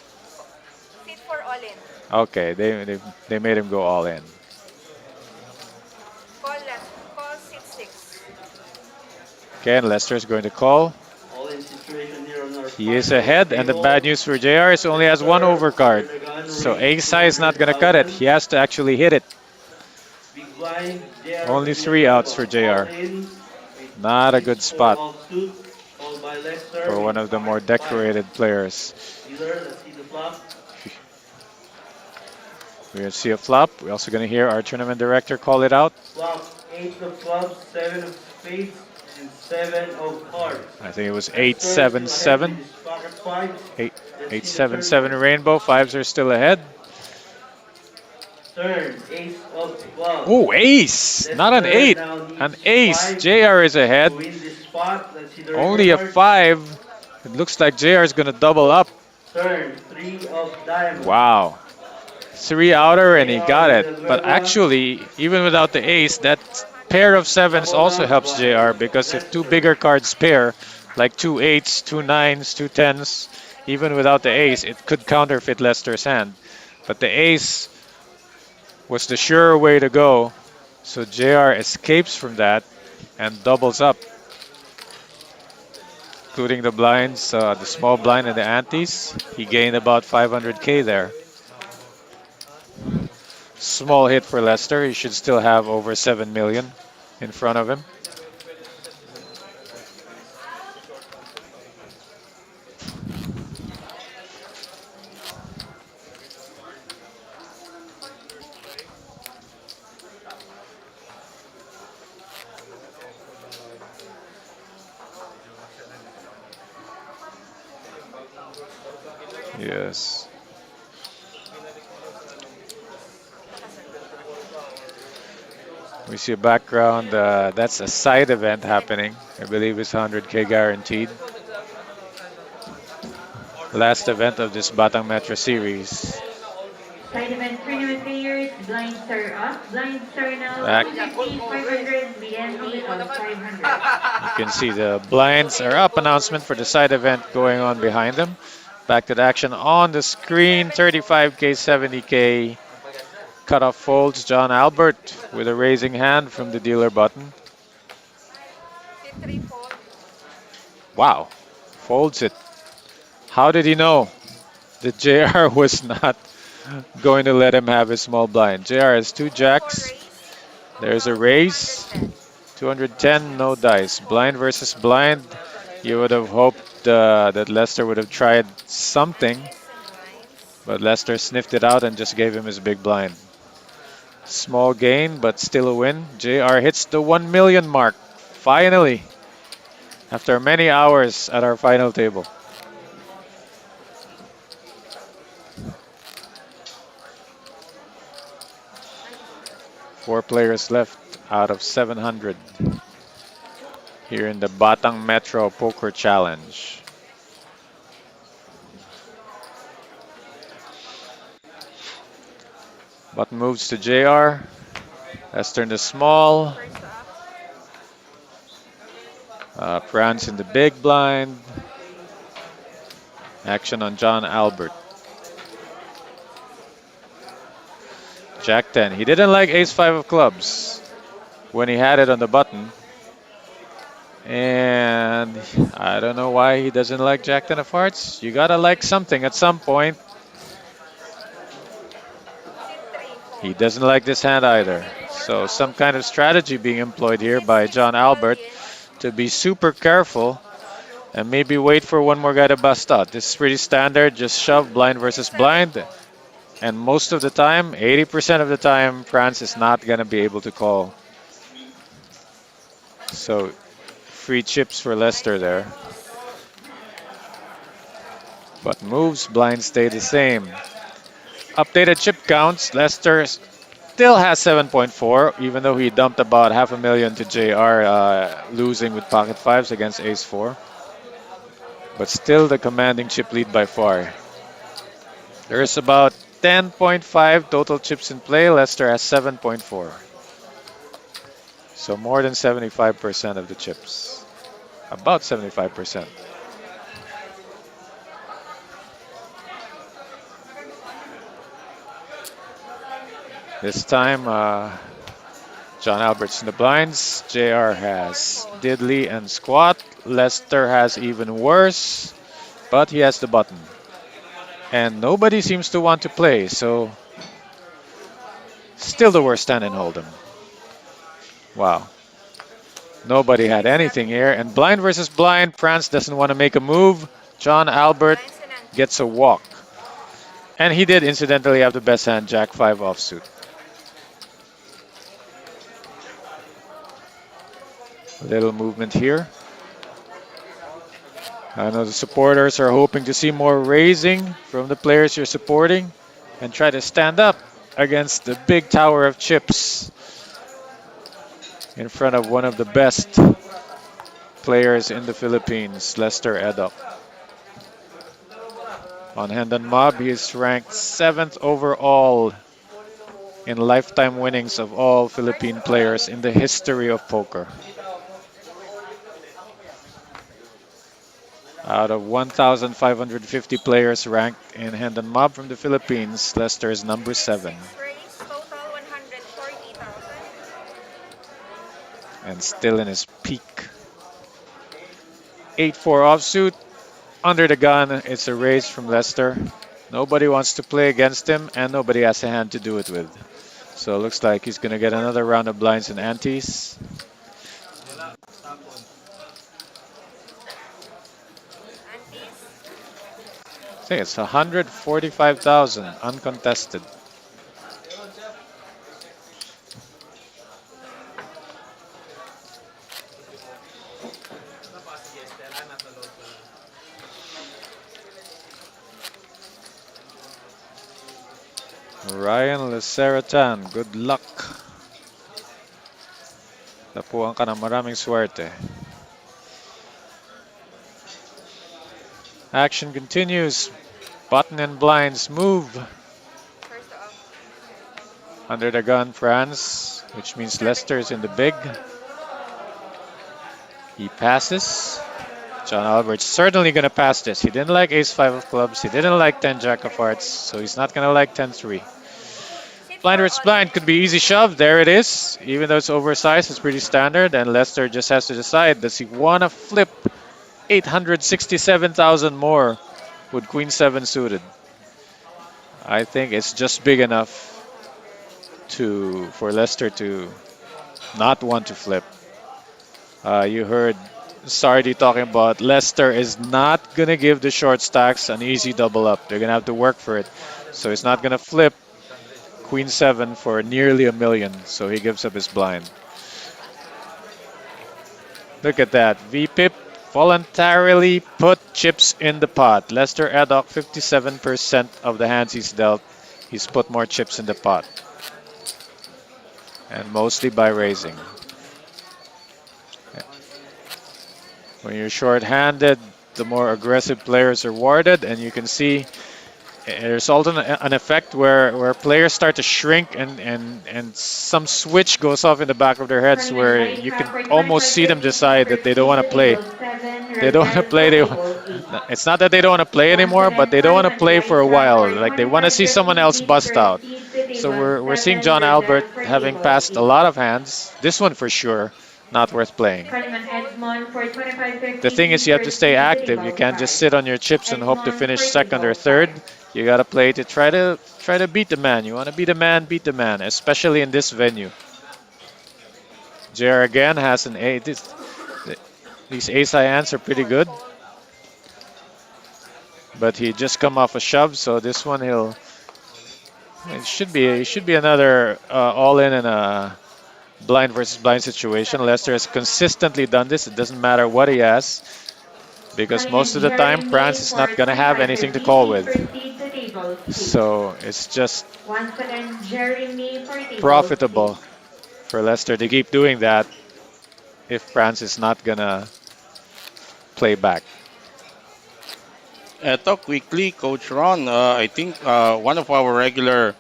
Fit for all in. Okay, they made him go all in. Call left. Call 6-6. Okay, and Lester's going to call. All in situation here on our He is final ahead, and the table. bad news for JR is only has one overcard. So ace high is not going to cut it. He has to actually hit it. Big blind, JR Only 3 outs for all JR. in. Not a good spot Offsuit, called by Lester. for one of the more decorated players. Dealer, let's see the flop. We're going to see a flop. We're also going to hear our tournament director call it out. Flop, 8 of clubs, 7 of spades, and 7 of hearts. I think it was Lester still ahead with 8-7-7. his pocket fives. 8 Let's eight see the seven turn seven board. rainbow. Fives are still ahead. Turn, ace of clubs. Oh, ace! Not an Lester 8. now An needs ace. 5 JR is ahead. to win this spot. Let's see the river Only a card. 5. It looks like JR is going to double up. Turn, 3 of diamonds. Wow. 3 outer and he JR got with it. the But nueva. actually, even without the ace, that pair of sevens Doubled also up helps by JR because if two Lester. bigger cards pair, like two eights, two nines, two tens, even without the ace, it could counterfeit Lester's hand. But the ace was the sure way to go. So JR escapes from that and doubles up, including the blinds, the small blind and the antes. He gained about 500k there. Small hit for Leicester. He should still have over 7 million in front of him. Yes. We see a background. That's a side event happening. I believe it's 100k guaranteed. Last event of this Batang Metro series. Side event tournament players, blinds are up. Blinds are now Back. 250, 500, BNB of 500. You can see the blinds are up announcement for the side event going on behind them. Back to the action on the screen. 35k, 70k. Cutoff folds. John Albert with a raising hand from the dealer button. C3 fold. Wow. Folds it. How did he know that JR was not going to let him have his small blind? JR has two C4 jacks. raise. There's a Total raise. 210. 210, no dice. Blind versus blind. You would have hoped that Lester would have tried something, Ace and nines. but Lester sniffed it out and just gave him his big blind. Small gain, but still a win. JR hits the 1 million mark. Finally, after many hours at our final table. Four players left out of 700 here in the Batang Metro Poker Challenge. Button moves to JR. Lester in the small. First up. Franz in the big blind. Action on John Albert. Jack 10. He didn't like ace 5 of clubs when he had it on the button. And I don't know why he doesn't like Jack 10 of hearts. You gotta like something at some point. C3 He fold. doesn't like this hand either. So some kind of strategy being employed here by C6 John all Albert in. to be super careful and maybe wait for one more guy to bust out. This is pretty standard. Just shove blind versus blind. And most of the time, 80% of the time, France is not going to be able to call. So free chips for Leicester Nines and there. antes. But moves, blinds stay the same. Updated chip counts, Leicester still has 7.4, even though he dumped about half a million to JR, losing with pocket fives against ace 4. But still the commanding chip lead by far. There's about 10.5 total chips in play. Leicester has 7.4. So more than 75% of the chips. About 75%. This time, John Albert's in the blinds. JR has Diddley and Squat. Leicester has even worse, but he has the button. And nobody seems to want to play, so still the worst stand in Hold'em. Wow. Nobody had anything here. And blind versus blind, France doesn't want to make a move. John Albert Nines and antes. gets a walk. And he did incidentally have the best hand, Jack 5 offsuit. A little movement here. I know the supporters are hoping to see more raising from the players you're supporting and try to stand up against the big tower of chips in front of one of the best players in the Philippines, Lester Edop. On Hendon Mob, he is ranked 7th overall in lifetime winnings of all First Philippine to play. players in the history of poker. Out of 1,550 players ranked in Hendon Mob from the Philippines, Lester is number 7 6 race, total 140,000. and still in his peak. 8-4 offsuit, under the gun, it's a raise from Lester. Nobody wants to play against him and nobody has a hand to do it with. So it looks like he's going to get 4 another round of blinds and antes. antes. I think it's 145,000 uncontested. Ryan Laceratan, good luck. Tapuan ka ng maraming swerte. Action continues. Button and blinds move. First off. Under the gun, France, which means 7. Lester is in the big. He passes. John Albert's certainly going to pass this. He didn't like ace-5 of clubs. He didn't like 10 jack of hearts, so he's not going to like 10-3. Sit Blind for versus all blind in. could be easy shove. There it is. Even though it's oversized, it's pretty standard. And Lester just has to decide, does he want to flip 867,000 more with Queen 7 suited? I think it's just big enough for Lester to not want to flip. You heard Sardi talking about Lester is not going to give the short stacks an easy double up. They're going to have to work for it. So he's not going to flip Queen 7 for nearly a million. So he gives up his blind. Look at that. VPIP voluntarily put chips in the pot. Lester Addock, 57% of the hands he's dealt, he's put more chips in the pot. And mostly by raising. When you're short-handed, the more aggressive players are rewarded, and you can see there's also an effect where players start to shrink and some switch goes off in the back of their heads Tournament where ID you trap can for almost see them 25-15 decide that poker they don't speed want to to play. table 7, They don't want to reserve play. to table 8. It's not that they don't want to play Once anymore, but again, they don't 5 want to and play for right a trap while. for Like they want to see 25-50 someone else please bust out. proceed to So table we're seeing 7, John Albert reserve for having table passed a 8. lot of hands. This one for sure, not worth playing. Kaliman Edmond for The 25-50 thing is please you have to stay proceed to active. You table can't just 5. sit on your chips and hope to Edmond finish for second or table third. 5. You gotta play to try to beat the man. You want to be the man, beat the man, especially in this venue. JR again has an A. These ace high hands are pretty good, but he just come off a shove, so this one it should be another all in and a blind versus blind situation. 7 Lester has consistently done this. It doesn't matter what he has, because most Kaliman of the time France Jeremy is for not gonna have anything to 25-50 call please with. proceed to table 6. So it's just Once again, Jeremy for table 6. profitable for Leicester to keep doing that if France is not gonna play back. Eto, quickly, Coach Ron. I think one of our regular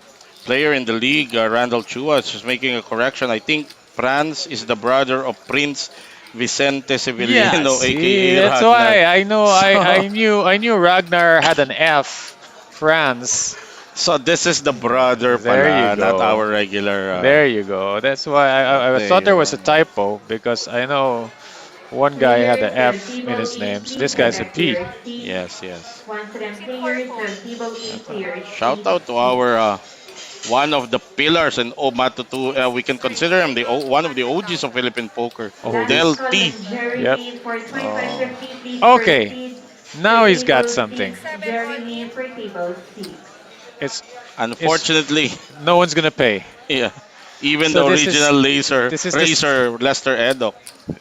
player in the league, Randall Chua, is just making a correction. I think Franz is the brother of Prince Vicente Yeah, Sevillano, see, aka that's Ragnar. why I know So, I knew Ragnar had an F. France. so this is the brother There you pala, not go. our regular There you go. That's why I thought there was player. a typo because I know one guy had Players an of F in table his 8 name, so please this head guy's a back to P. your seats. Yes, yes. Once again, Sit for players 4. of table 8 to your Shout seats, out to please. our one of the pillars and Matutu. We can consider him one of the OGs of Philippine poker, Last Oldies. Del call T. on Yep. Jeremy for Oh. 25-50 please Okay, proceed to now he's got table something. 6. 7 all Jeremy in. for table 6. It's it's Unfortunately, no one's gonna pay. yeah. Even So the original laser this is racer Lester Edok.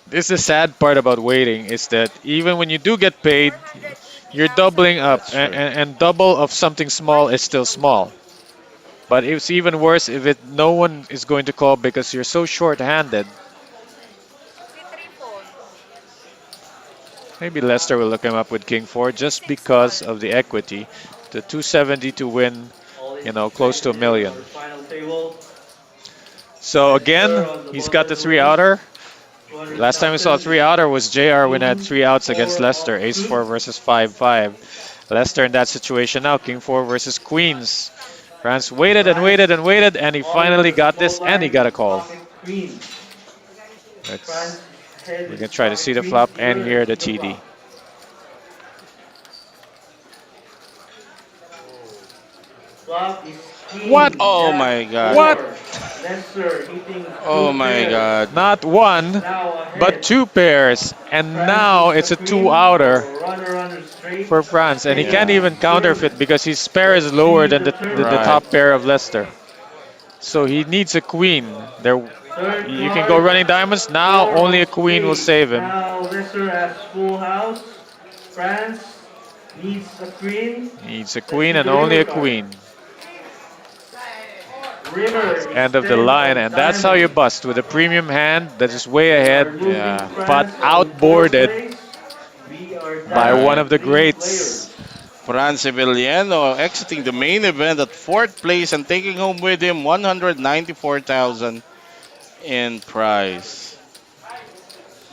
this is the sad part about waiting is that even when you do get paid, you're 103,000. doubling up, That's true. and double of something small is still small. But it's even worse if it no one is going to call because you're so short-handed. Si triple. Maybe Leicester will look him up with King 4 just because 6-1. of the equity. The 270 to win, All close to a independent million. on the final table. So Lester again, on the he's got bottom the three row, outer. Last time we saw a 200,000. three outer was JR when had King three outs against 4 Leicester. Ace offsuit. 4 versus 5-5. Leicester in that situation now. King 4 versus Queens. France waited and waited and France waited, and he on finally the got small this, and he blind got a with call. pocket queen. Let's France head we is can try to pocket see the queen. flop and Steeler, hear let's the see the TD. flop. Flop is What? king, Oh jack, my god. What? 4. Lester hitting Oh two my pairs. god. Not one, Now but ahead. two pairs, and France now needs a it's a two queen outer for runner straight. for France, and he King can't Yeah. is even in. counterfeit because his pair Let's is lower see than the the Right. top turnaround. pair of Leicester. So he needs a queen. There, Third you can go card, running diamonds now. 4 Only of a queen will spades. save him. Now Lesser has full house. France needs a queen. He needs a Let's queen see and the only river a card. queen. River It's is end of the 10 line, of and that's how you diamonds. bust with a premium hand that is way We are ahead, losing Yeah. but France on fourth outboarded place. We are by down one Right. of the three greats. players. Fran Sevillano exiting the main event at fourth place and taking home with him 194,000 in prize.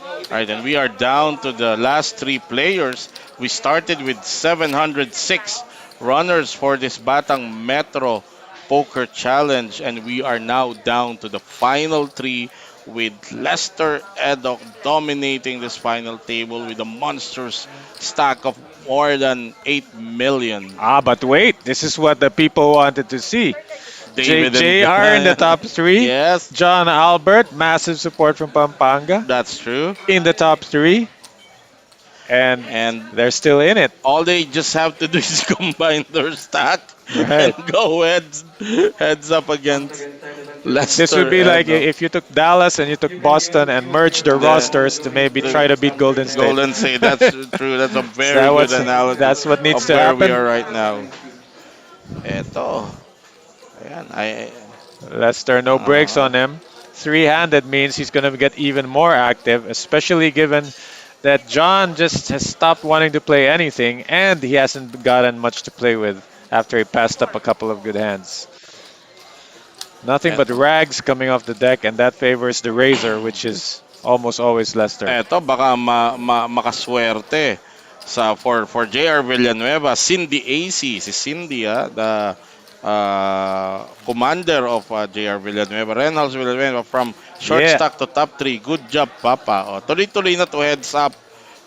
All right, and we are down to the last three players. We started with 706 runners for this Batang Metro Poker Challenge, and we are now down to the final three with Lester Edok dominating this final table with a monstrous stack of more than 8 million. Ah, but wait, this is what the people wanted to see. David and JR in the top three. yes, John Albert, massive support from Pampanga, that's true. in the top three, and And they're still in it. all they just have to do is combine their stack and Right. go heads up Once against again, sentiment This would Lester be like Edok. if you took Dallas and you took you can Boston get and used to merged the the The, rosters to going maybe through try the to beat some Golden State. Golden regulations. State, that's true. That's a Is very that good what's analogy that's what needs of to where we happen? are right now. Eto. Ayan, Lester, no brakes uh, on him. Three-handed means he's going to get even more active, especially given that John just has stopped wanting to play anything and he hasn't gotten much to play with after he passed up a couple of good hands. Nothing but eto. rags coming off the deck, and that favors the razor, which is almost always Lester. Eto, baka makaswerte for JR Villanueva, Cindy AC, si Cindy, the commander of JR Villanueva, Reynolds Villanueva from short Yeah. stack to top 3. Good job, Papa. O, tuloy-tuloy na to heads up,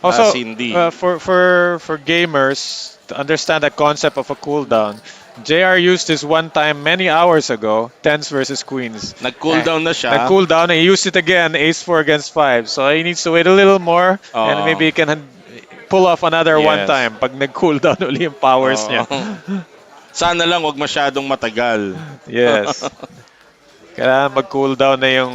Also, Cindy. for gamers to understand the concept of a cooldown, JR used this one time many hours ago, tens versus queens. Nag-cool down na siya. Nag-cool down and he used it again, ace 4 against 5. So he needs to wait a little more and Oo. maybe he can pull off another one Yes. time pag nag-cool down uli yung powers Oo. niya. Sana lang wag masyadong matagal. Yes. Kailangan mag-cool down na yung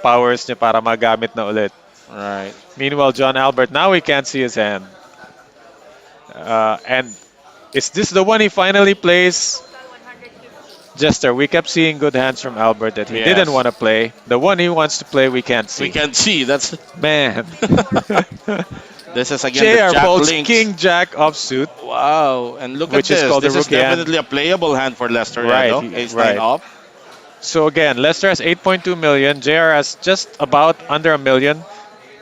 powers niya para magamit na ulit. Right. Meanwhile, John Albert, now we can't see his hand. And is this the one he finally plays? Total 150. Jester, we kept seeing good hands from Albert that he Yes. didn't want to play. The one he wants to play, we can't see. We can see. That's Man. this is again the JR Jack folds Links. King Jack offsuit. Wow. And look Which at is this. called the This is rookie hand. definitely a playable hand for Lester Right, Edo. Ace right. 9 off. So again, Lester has 8.2 million. JR has just about under a million.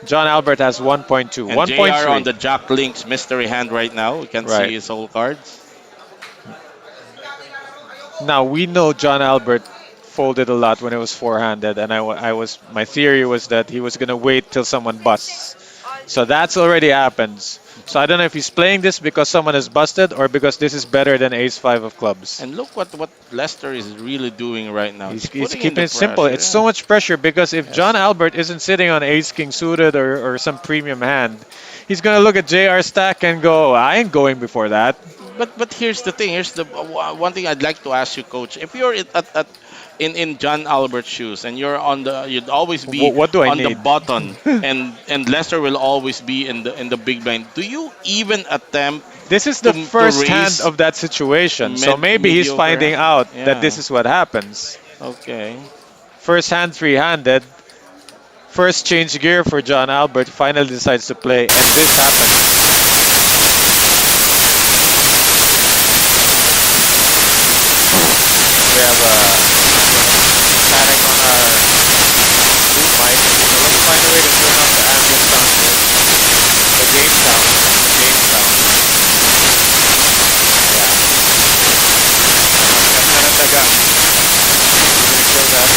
John Albert has 1.2. And JR on 1.3. the Jack Links mystery hand right now. We can Right. see his whole cards. Now we know John Albert folded a lot when it was four-handed, and my theory was that he was gonna wait till someone busts. All So that's already happened. So I don't know if he's playing this because someone is busted or because this is better than Ace Five of clubs. And look what Lester is really doing right now. He's putting in keeping the it simple. pressure, It's yeah. so much pressure because if Yes. John Albert isn't sitting on Ace King suited or some premium hand, he's gonna look at JR stack and go, I ain't going before that. But here's the thing. Here's the one thing I'd like to ask you, Coach. If you're at in John Albert's shoes, and you'd always be What do I on the need? button, and Lester will always be in the big blind. Do you even attempt This is the to first hand raise of that situation, so maybe he's mediocre? finding out that this Yeah. is what happens. Okay. First hand, three-handed. First change gear for John Albert. Finally decides to play, and this happens. We have a static on our boom mic, so let's find a way to turn off the ambient sound first. The game sound. The game sound. Yeah. Ang ganda ng daga. We're gonna kill that.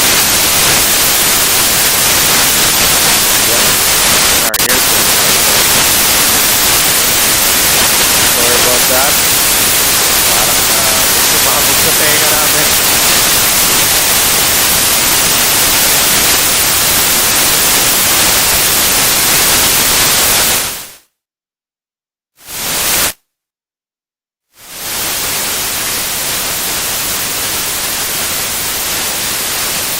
Yep. And our ears going out. Sorry about that. Parang may sumabog sa tenga namin.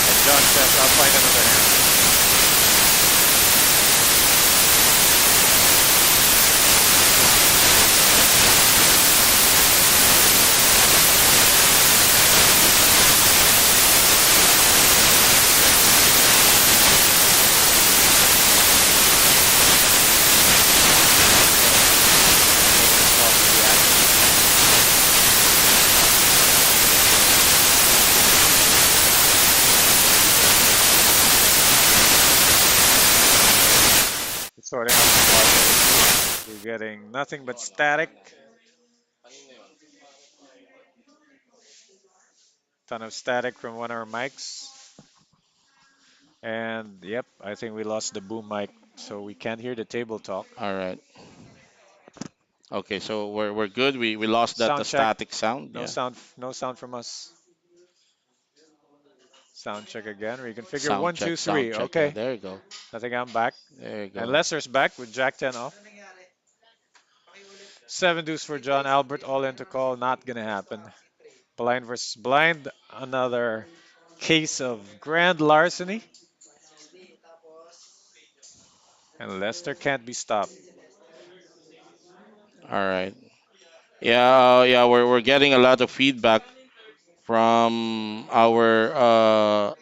And John says, I'll find another hand. Pause the reaction. Sorting out the audio. We're getting nothing but static. Ton of static from one of our mics. And yep, I think we lost the boom mic, so we can't hear the table talk. All right. Okay, so we're good. We lost that the Sound check. static sound. No Yeah. sound. No sound from us. Sound check again. Reconfigure Sound one, two, check, sound three. check. Yeah, Okay. there you go. I think I'm back. There you And go. Lester's back with Jack 10 off. Seven deuce for John Albert. All in to call. Not gonna happen. Blind versus blind. Another case of grand larceny. And Lester can't be stopped. All right. Yeah, yeah, we're getting a lot of feedback from our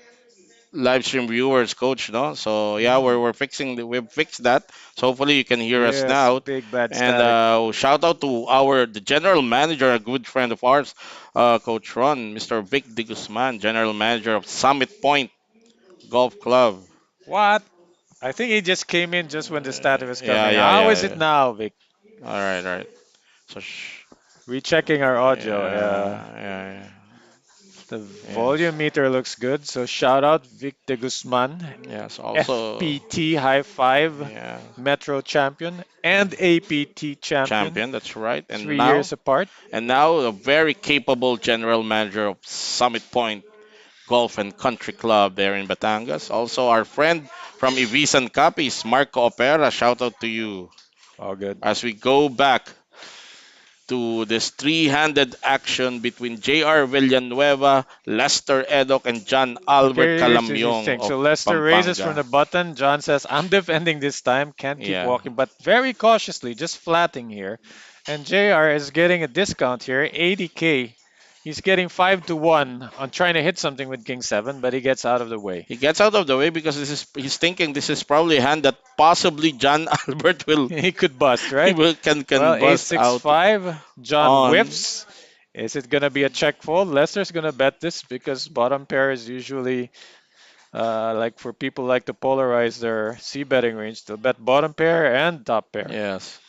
live stream viewers, coach, no? So yeah, Mm. we've fixed that. So hopefully you can hear us Yes, now. big bad And static. shout out to the general manager, a good friend of ours, Coach Ron, Mr. Vic De Guzman, general manager of Summit Point Golf Club. What? I think he just came in just when the static was Yeah, coming. yeah, How yeah, is it yeah. now, Vic? All right. So Rechecking our audio. yeah, The yeah, yes, volume meter looks good. So shout out Vic de Guzman, yes. Also, FPT High Five yeah, Metro champion and APT champion, champion. That's right. 3 years apart. And now a very capable general manager of Summit Point Golf and Country Club there in Batangas. Also, our friend from Ivisan Capiz, Marco Opera. Shout out to you. All good. As we go back to this three-handed action between J.R. Villanueva, Lester Edok, and John Albert Okay, here's the Calamyong thing. of So Lester raises from Pampanga. the button. John says, I'm defending this time. Can't keep Yeah. walking, but very cautiously, just flatting here. And JR is getting a discount here, 80K. He's getting 5 to 1 on trying to hit something with King 7, but he gets out of the way. He gets out of the way because he's thinking this is probably a hand that possibly John Albert will He could bust, he right? will Well, can ace bust six out five. John on. whiffs. Is it gonna be a check fold? Lester's gonna bet this because bottom pair is usually like for people like to polarize their c betting range. They'll bet bottom pair and top pair. Yes.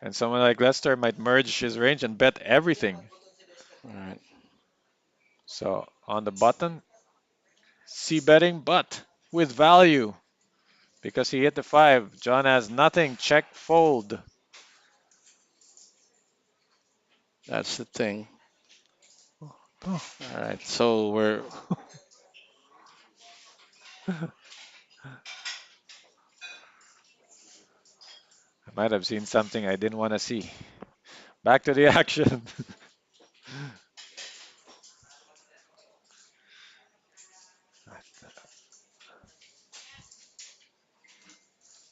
And someone like Lester might merge his range and bet everything. All right. So on the button, c betting, but with value because he hit the five. John has nothing. Check fold. That's the thing. Oh. All right. So we're I might have seen something I didn't want to see. Back to the action.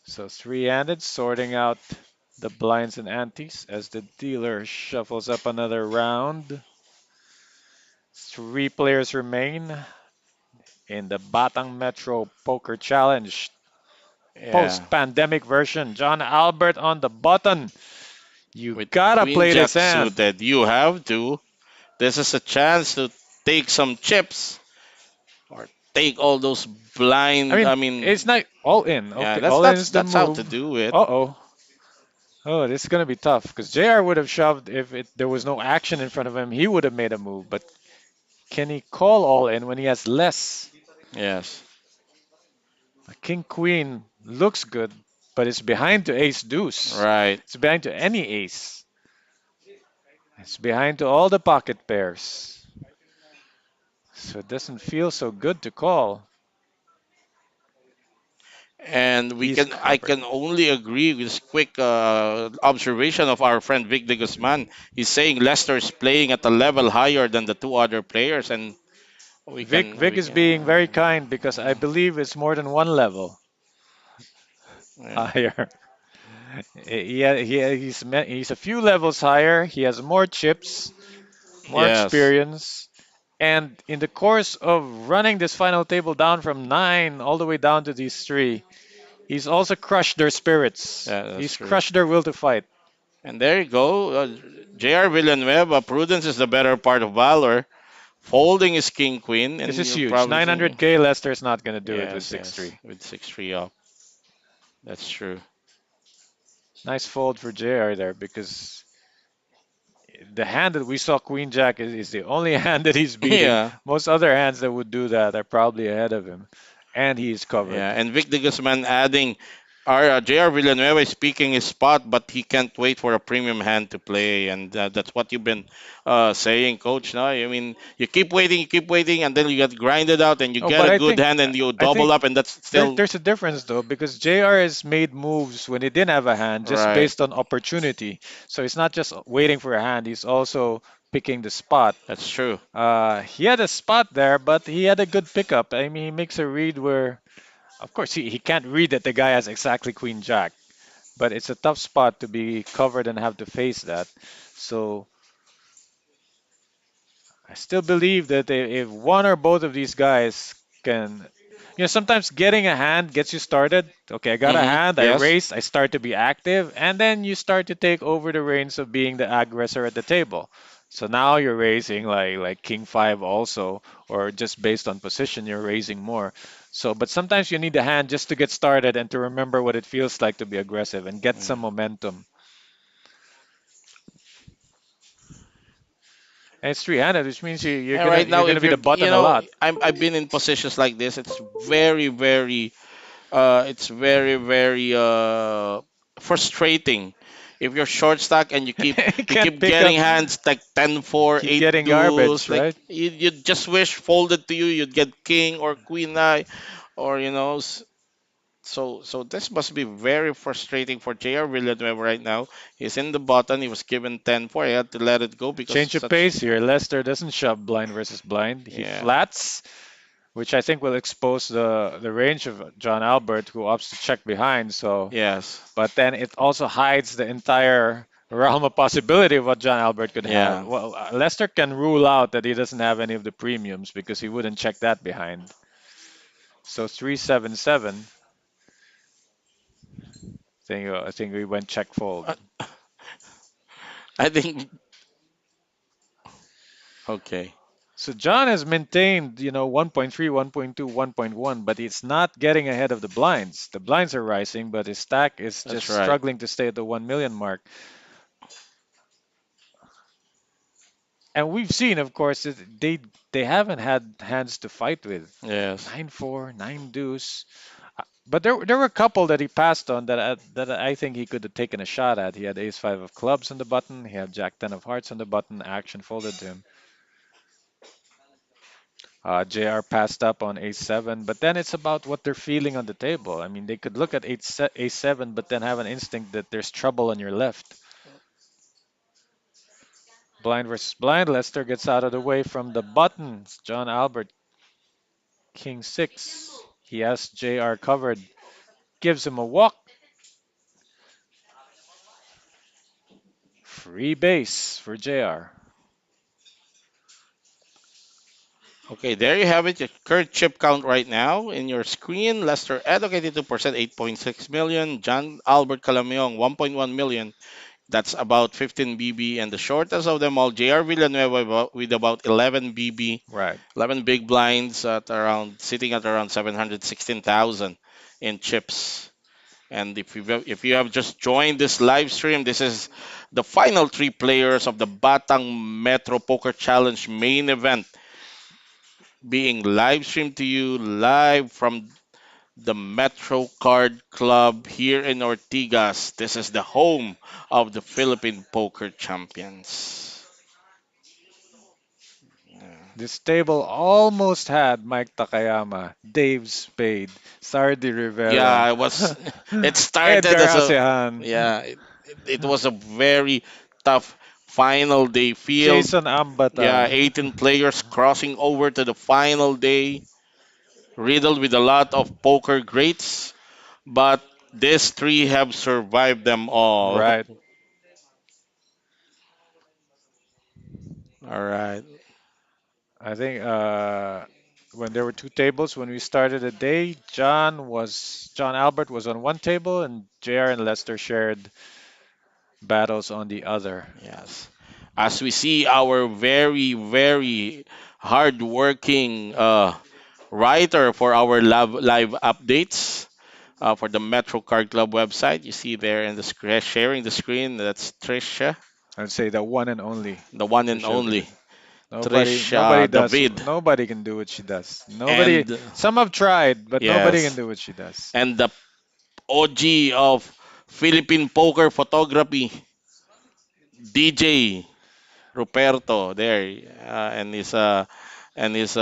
So three-handed, sorting out the blinds and antes as the dealer shuffles up another round. Three players remain in the Batang Metro Poker Challenge Yeah. post-pandemic version. John Albert on the button. You With gotta Queen play this Jack hand. suited, you have to. This is a chance to take some chips or take all those I blind. mean, I mean, it's not all in. yeah, Okay, that's all in that's is the that's how to move. do it. Uh-oh. Oh, this is gonna be tough because JR would have shoved if there was no action in front of him. He would have made a move, but can he call all in when he has less? Yes. A king queen looks good, but it's behind to ace deuce. Right. It's behind to any ace. It's behind to all the pocket pairs. So it doesn't feel so good to call. And He's I covered. can only agree with this quick observation of our friend Vic de Guzman. He's saying Leicester is playing at a level higher than the two other players, and Vic we is can, being very kind because I believe it's more than one level yeah. higher. He's a few levels higher. He has more chips, more Yes, experience, and in the course of running this final table down from nine all the way down to these three, he's also crushed their spirits. yeah, that's He's true. crushed their will to fight. And there you go. J.R. Villanueva, prudence is the better part of valor. Folding is king queen, This and is you're huge. probably thinking, 900k Leicester's not going to do it with yes, yes, 6-3. with 6-3 up. That's true. Nice fold for JR there because the hand that we saw Queen Jack is the only hand that he's beating. Yeah, Most other hands that would do that are probably ahead of him. And he's covered. yeah. And Vic de Guzman adding, our J.R. Villanueva is speaking his spot, but he can't wait for a premium hand to play, and that's what you've been saying, Coach. No, I mean, you keep waiting, and then you get grinded out, and you Oh, get but a good hand, and you I double think up, and that's still there's a difference though because JR has made moves when he didn't have a hand just right. based on opportunity. So it's not just waiting for a hand, he's also picking the spot. That's true. He had a spot there, but he had a good pickup. I mean, he makes a read where, of course, he can't read that the guy has exactly Queen Jack, but it's a tough spot to be covered and have to face that. So I still believe that if one or both of these guys can, sometimes getting a hand gets you started. Okay, I got a hand, I Yes, race, I start to be active, and then you start to take over the reins of being the aggressor at the table. So now you're raising like King 5 also, or just based on position, you're raising more. So, but sometimes you need a hand just to get started and to remember what it feels like to be aggressive and get some momentum. And it's three-handed, which means you're and gonna right you're now, gonna if be you're, the button a lot. I've been in positions like this. It's very frustrating. If you're short stack and You you can't keep pick getting up. hands like 10-4, Keep 8 getting garbage, deuce, like right? you just wish folded to you, you'd get king or queen eye, or so this must be very frustrating for JR Villanueva right now. He's in the button. He was given 10-4. He had to let it go because Change of such. pace here. Leicester doesn't shove blind versus blind. He Yeah. flats, which I think will expose the range of John Albert, who opts to check behind. So, Yes. but then it also hides the entire realm of possibility of what John Albert could have. Yeah. Well, Leicester can rule out that he doesn't have any of the premiums because he wouldn't check that behind. So 377. I think we went check fold. Uh, I think okay. So John has maintained, 1.3, 1.2, 1.1, but it's not getting ahead of the blinds. The blinds are rising, but his stack is That's just right. struggling to stay at the 1 million mark. And we've seen, of course, that they haven't had hands to fight with. Yes. 9-4, 9 deuce. But there were a couple that he passed on that I think he could have taken a shot at. He had ace 5 of clubs on the button. He had jack 10 of hearts on the button. Action folded to him. JR passed up on a7, but then it's about what they're feeling on the table. I mean, they could look at a7, but then have an instinct that there's trouble on your left. Blind versus blind. Lester gets out of the way from the buttons. John Albert, king 6. He has JR covered, gives him a walk. Free base for JR. Okay, there you have it. Your current chip count right now in your screen. Lester Edok 82%, 8.6 million. John Albert Calamyong 1.1 million. That's about 15 BB. And the shortest of them all, JR Villanueva with about 11 BB. Right. 11 big blinds at around sitting at around 716,000 in chips. And if you have just joined this live stream, this is the final three players of the Batang Metro Poker Challenge main event being live streamed to you live from the Metro Card Club here in Ortigas. This is the home of the Philippine Poker Champions. Yeah. This table almost had Mike Takayama, Dave Spade, Sardi Rivera, Yeah, it was. It started Edgar as a. Asehan, Yeah, it was a very tough final day field. Jason Yeah, Ambatan. 18 players crossing over to the final day, riddled with a lot of poker greats, but these three have survived them all. Right. All right. I think when there were two tables when we started the day, John Albert was on one table and JR and Lester shared battles on the other. Yes. As we see our very, very hardworking writer for our live updates for the Metro Card Club website, you see there in the screen, sharing the screen, that's Trisha, I'd say the one and only the one and Trisha only David. Nobody Trisha does. David. Nobody can do what she does. Nobody. And Some have tried, but nobody can yes, do what she does. and the OG of Philippine poker photography, DJ Ruperto there, and his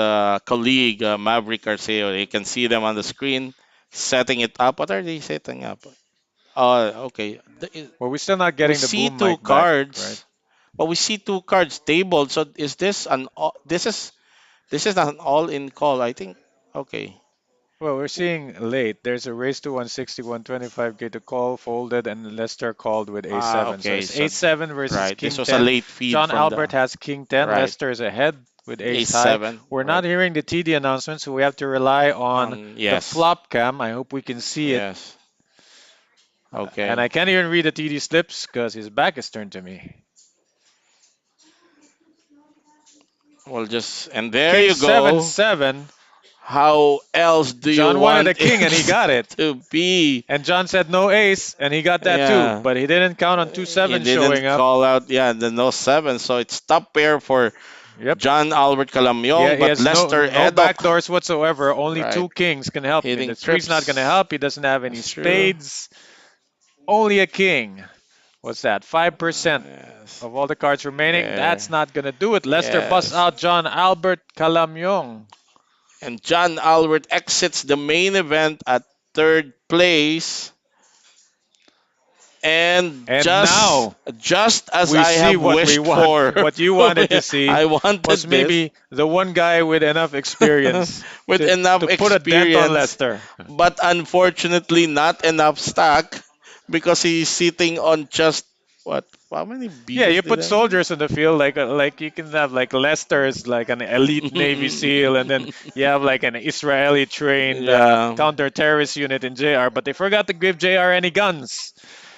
colleague Maverick Arceo. You can see them on the screen setting it up. What are they setting up? Oh, okay. Well, we're still not We getting the see boom two mic back, right? cards, but we see two cards tabled. So is this is not an all-in call? I think. Okay. Well, we're seeing late. There's a raise to 160, 125k to call, folded, and Lester called with a7. So Okay. it's So a7 versus right, this king was a 10. late feed John from the Albert has king 10. right Lester is ahead with ace high. A7. We're not Right. hearing the TD announcement, so we have to rely on the Yes. flop cam. I hope we can see it. Yes. And Okay. I can't even read the TD slips because his back is turned to me. Well, just and there King you 7 go. 7. How else do you John wanted a want king and he it got it. to be? And John said no ace, and he got that too. Yeah. But he didn't count on 2 He 7 didn't showing up. call out, yeah, the no seven. So it's top pair for Yep. John Albert Calamyong, He but has Lester no Edok, backdoors whatsoever. Only right, two kings can help me. hitting The three's not gonna trips. help. He doesn't have any That's true. spades. Only a king. What's that? 5% Yes. of all the cards remaining. That's There. not gonna do it. Lester busts Yes. out John Albert Calamyong. And John Albert exits the main event at third place. And And just now just as we I see have what we wished want. for, What you wanted to see I was wanted this maybe the one guy with enough experience with enough to put a dent on experience, Lester. but unfortunately not enough stack because he's sitting on just what? How many Yeah, BBs you did put I have? soldiers in the field like you can have like Lester's like an elite Navy SEAL, and then you have like an Israeli trained Yeah, counter-terrorist unit in JR, but they forgot to give JR any guns.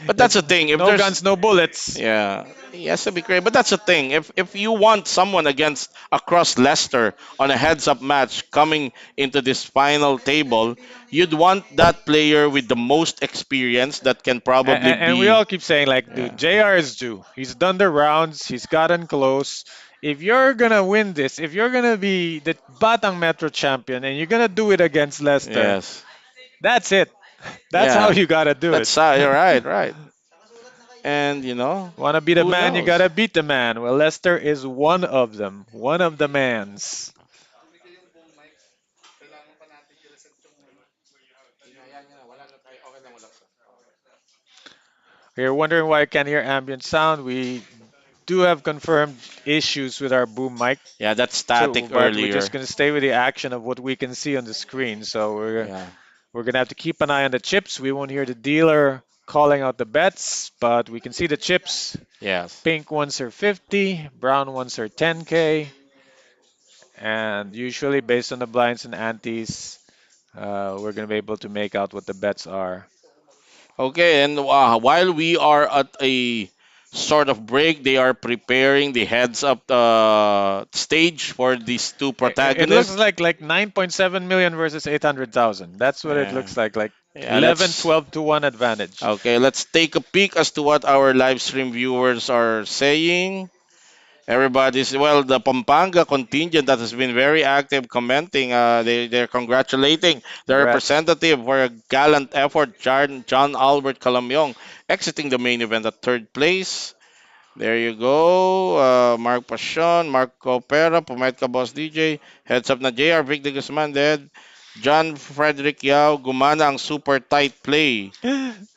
but Uh, that's the thing. If No there's guns, no bullets. Yeah, he has to be great. But that's the thing. If you want someone against across Leicester on a heads-up match coming into this final table, you'd want that player with the most experience that can probably And we be. all keep saying like, Yeah. dude, JR is due. He's done the rounds. He's gotten close. If you're gonna win this, if you're gonna be the Batang Metro champion, and you're gonna do it against Leicester, Yes. that's it. That's how Yeah. you gotta do it. That's you're right, right. And Wanna be the who man, you knows? gotta beat the man. Well, Lester is one of them, one of the mans. You're wondering why I can't hear ambient sound. We do have confirmed issues with our boom mic. Yeah, that's So, static but we're just earlier. gonna stay with the action of what we can see on the screen. So Yeah. we're gonna have to keep an eye on the chips. We won't hear the dealer calling out the bets, but we can see the chips. Yes. Pink ones are 50, brown ones are 10K, and usually based on the blinds and antes, we're going to be able to make out what the bets are. Okay, and while we are at a sort of break, they are preparing the heads up stage for these two It looks protagonists. like 9.7 million versus 800,000. That's what it Yeah. looks like Yeah, 11, let's 12 to 1 advantage. okay, let's take a peek as to what our live stream viewers are saying. Everybody's well, the Pampanga contingent that has been very active commenting. They're congratulating the Congrats. representative for a gallant effort, John Albert Calamyong, exiting the main event at third place. There you go. Mark Passion, Mark Copera, Pumayat ka Boss DJ, Heads Up na JR, Victor Guzman dead. John Frederick Yao, gumana ang super tight play.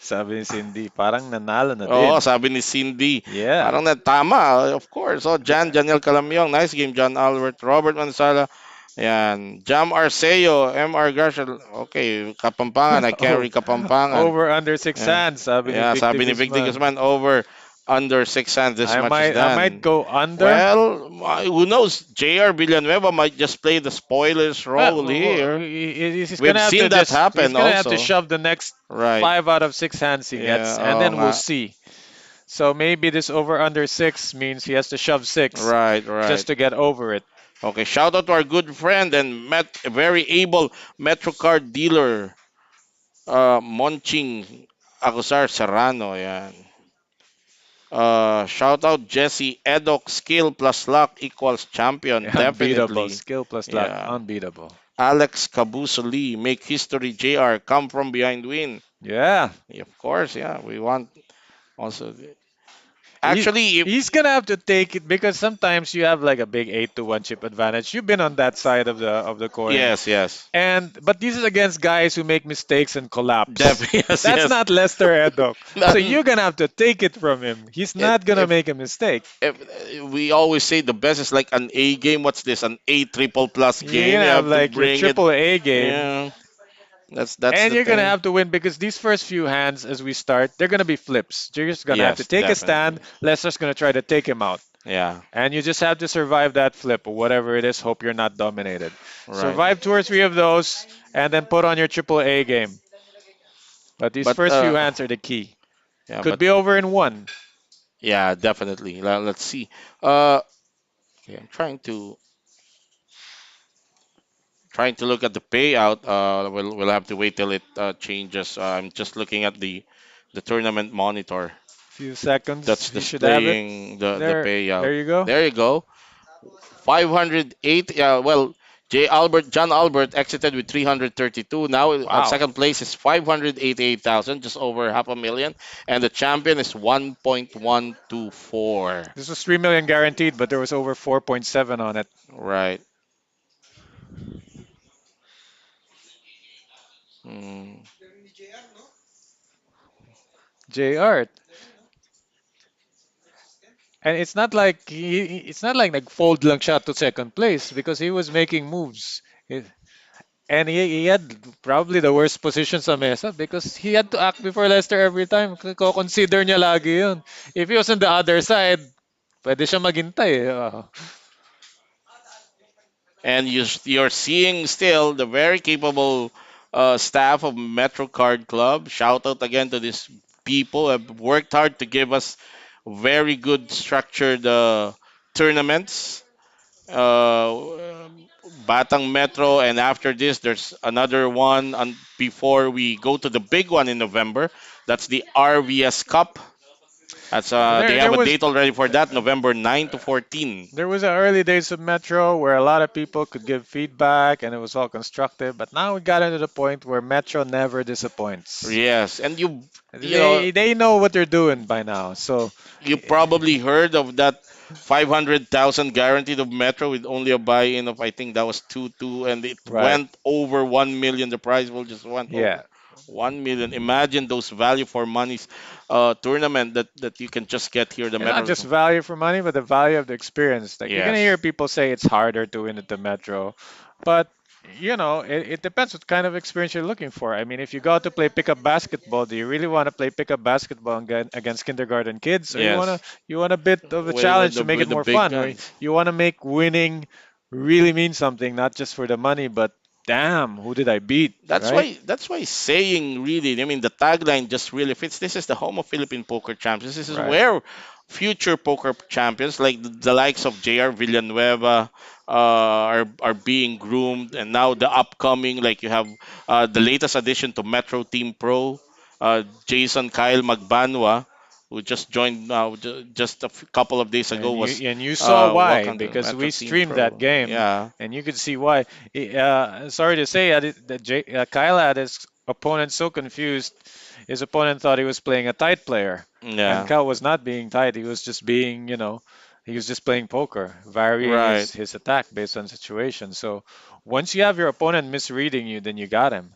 Sabi ni Cindy, parang nanalo na Oo, din. sabi ni Cindy. Yeah. Parang na tama, of course. Oh, Janiel Calamyong, nice game. John Albert, Robert Mansala. Yan. Jam Arceo, MR Garcia. Okay, Kapampangan. I Oh, carry Kapampangan. over under six Yeah. hands, sabi ni Yeah, Vic de sabi ni Vic de Guzman. Guzman, over under 6 hands. This match is I might done. go under. Well, who knows? JR Villanueva might just play the spoilers role here. He's We've gonna have to seen that just he's happen gonna have to also. shove the next Right. 5 out of 6 hands he Yeah. gets, and then we'll Nga. see. So maybe this over under six means he has to shove six Right, just right. to get over it. Okay, shout out to our good friend and very able MetroCard dealer, Monching Agusar Serrano. Yan. Shout out Jesse Edok, skill plus luck equals champion. Unbeatable. Definitely. Skill plus luck. Yeah. Unbeatable. Alex Cabuso Lee, make history JR, come from behind win. Yeah. Yeah, of course, yeah. We want also. He, Actually, if, he's gonna have to take it because sometimes you have like a big 8 to 1 chip advantage. You've been on that side of the coin. yes, yes. And but this is against guys who make mistakes and collapse. Yes, That's yes. not Lester Eddock. So Not- you're gonna have to take it from him. He's not gonna if, make a mistake. we always say the best is like an A game. What's this? An A triple plus You're game. gonna You have have to like your bring it. triple A game, Yeah, that's and the you're gonna thing. have to win because these first few hands, as we start, they're gonna be flips. You're just gonna have to Yes, take a definitely. stand. Lester's gonna try to take him out. Yeah, And you just have to survive that flip or whatever it is. Hope you're not dominated. right. Survive 2 or 3 of those, and then put on your triple A game. But these But first few hands are the key. yeah, Could but be over in one. yeah, definitely. Let's see. Uh, okay, I'm trying to look at the payout. We'll have to wait till it changes. I'm just looking at the tournament monitor Few that's seconds. You should have it. displaying the There. payout. There you go. There you go. 508. Yeah, well, John Albert exited with 332. Now at Wow. second place is 588,000, just over half a million, and the champion is 1.124. This was 3 million guaranteed, but there was over 4.7 on it. Right. Mm. JR. And it's not like fold lang shot to second place because he was making moves. And he had probably the worst position sa mesa because he had to act before Lester every time. Consider niya lagi yun. If he was on the other side, pwede siya maghintay. And you're seeing still the very capable staff of Metro Card Club. Shout out again to these people who have worked hard to give us very good structured tournaments. Batang Metro, and after this, there's another one before we go to the big one in November. That's the RVS Cup. That's they There, have there a was date already for that, November 9 to 14. there was the early days of Metro where a lot of people could give feedback and it was all constructive. But now we got into the point where Metro never disappoints. Yes, and you know They know what they're doing by now. So you probably heard of that 500,000 guaranteed of Metro with only a buy-in of I think that was 2-2, and it right, went over 1 million. The prize will just went yeah. over. 1 million. Imagine those value for money tournament that you can just get here. The And not Metro. just value for money, but the value of the experience. Like you're gonna hear Yes. people say it's harder to win at the Metro, but it depends what kind of experience you're looking for. I mean, if you go out to play pickup basketball, do you really want to play pickup basketball against kindergarten kids, or Yes. you want a bit of a With challenge the to make it with the more big fun, or guns. you want to make winning really mean something, not just for the money, but damn, who did I beat, right? That's why saying really, I mean the tagline just really fits. This is the home of Philippine poker champions. This is Right. where future poker champions like the likes of JR Villanueva are being groomed, and now the upcoming, like you have the latest addition to Metro Team Pro, Jason Kyle Magbanwa, who just joined just a couple of days ago, was And you saw why welcome to because Metro we Team streamed that Pro. game, Yeah, and you could see why. Sorry to say that Kyle had his opponent so confused. His opponent thought he was playing a tight player, and yeah, Kyle was not being tight. He was just being, he was just playing poker, varying right. his attack based on situation. So once you have your opponent misreading you, then you got him.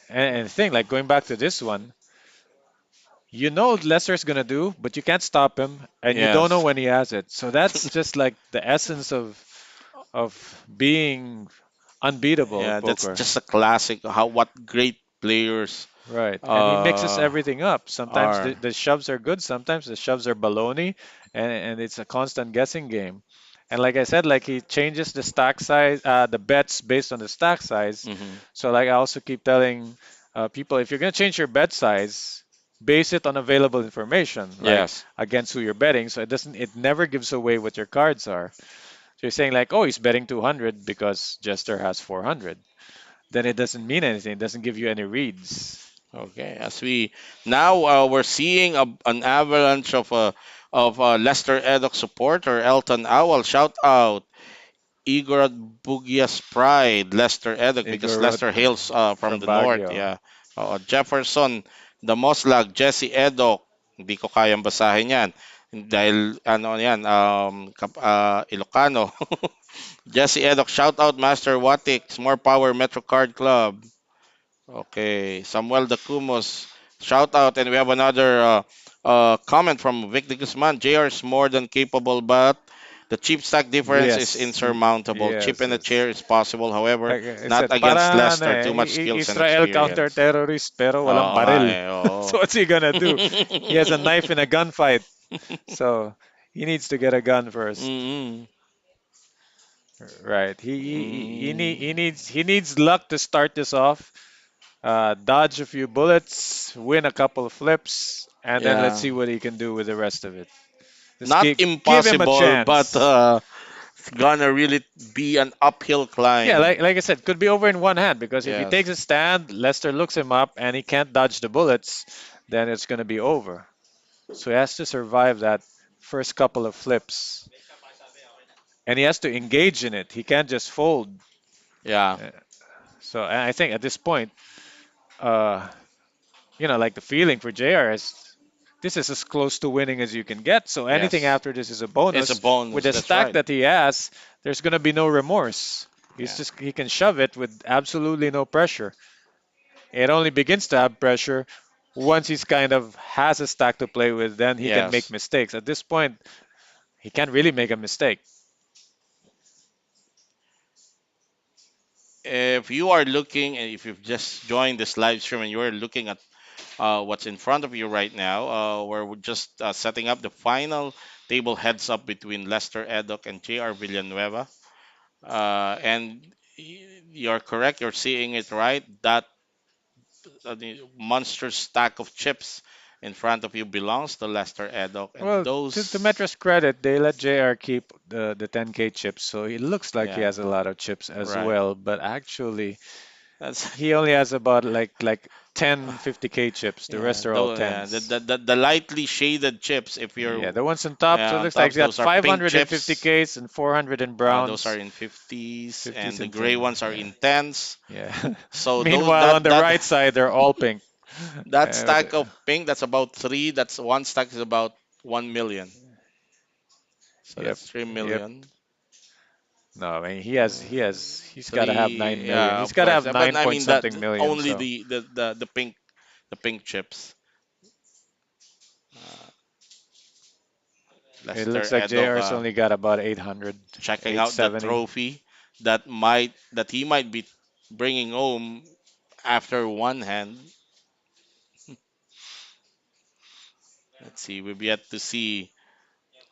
And the thing, like going back to this one, you know Lester's gonna do, but you can't stop him, and you don't know Yes. when he has it. So that's just like the essence of being unbeatable at Yeah, that's poker. just a classic. How what great players Right. And he mixes uh everything up. Sometimes are. the shoves are good, sometimes the shoves are baloney, and it's a constant guessing game. And like I said, like he changes the stack size, the bets based on the stack size. Hmm. So like I also keep telling people, if you're gonna change your bet size, base it on available information, like Yes. against who you're betting. So it never gives away what your cards are. So you're saying like, oh, he's betting 200 because Jester has 400. Then it doesn't mean anything. It doesn't give you any reads. Okay. As we now we're seeing an avalanche of Lester Eddock supporter Elton Owl. Shout out Igor Bugia's pride, Lester Eddock, because Igor Lester hails from from the north. Baguio. Yeah. Jefferson, the Moslag, Jesse Eddock. Hindi ko kayang basahin yan. Dahil ano yan, Ilocano. Jesse Eddock, shout out Master Watix, more power Metro Card Club. Okay, Samuel Dacumos, shout out, and we have another comment from Vic de Guzman. JR is more than capable, but the chip stack difference is Yes, insurmountable. Chip yes, in the yes. chair is possible, however, Like I not said, against para ano Leicester. Too much skills and Israel experience. counter-terrorist pero walang Oo nga baril. eh, oo. So what's he gonna do? He has a knife in a gunfight, so he needs to get a gun first. Mm-mm. Right. Mm. He needs luck to start this off. Dodge a few bullets, win a couple of flips, and then let's Yeah. see what he can do with the rest of it. Just Not give him a impossible, but chance. it's gonna really be an uphill Yeah, climb. like I said, could be over in one hand because if he Yes. takes a stand, Lester looks him up and he can't dodge the bullets, then it's going to be over. So he has to survive that first couple of flips, and he has to engage in it. He can't just fold. Yeah. Uh, So and I think at this point, uh, like the feeling for JR is this is as close to winning as you can get. So anything Yes. after this is a It's a bonus. With bonus. the That's stack right. that he has, there's going to be no remorse. Yeah. He can shove it with absolutely no pressure. It only begins to have pressure once he's kind of has a stack to play with, then he can make Yes. mistakes. At this point, he can't really make a mistake. If you are looking, and if you've just joined this live stream and you're looking at what's in front of you right now, we're just setting up the final table heads up between Lester Eddock and JR Villanueva. And you're correct, you're seeing it right. That the monster stack of chips in front of you belongs to Lester Eddock, and Well, to those, Metro's credit, they let JR keep the 10K chips, so it looks like he yeah, has a lot of chips as right. well. But actually, That's he only has about like 10 50K chips. The yeah, rest are all though, yeah, tens. the lightly shaded chips. If Yeah, you're the ones on top, so it on looks like top, he's got those are pink 550 chips. Ks and 400 in Those are browns, in 50s, 50s and the and gray 10. ones are Yeah. in tens. Yeah. So those Meanwhile, on the that right side, they're all pink. that Uh, stack of pink, that's about three. That's one stack is about 1 million. So yep, that's three yep. million. No, I mean Uh, he's got to have Three, 9 million. yeah, He's of got to course. have But nine I point mean that something million. only So the pink chips. Uh, it Lester looks like Edok JR's only got about 800, checking out the 870. trophy that he might be bringing home after one hand. Let's see. We've yet to see.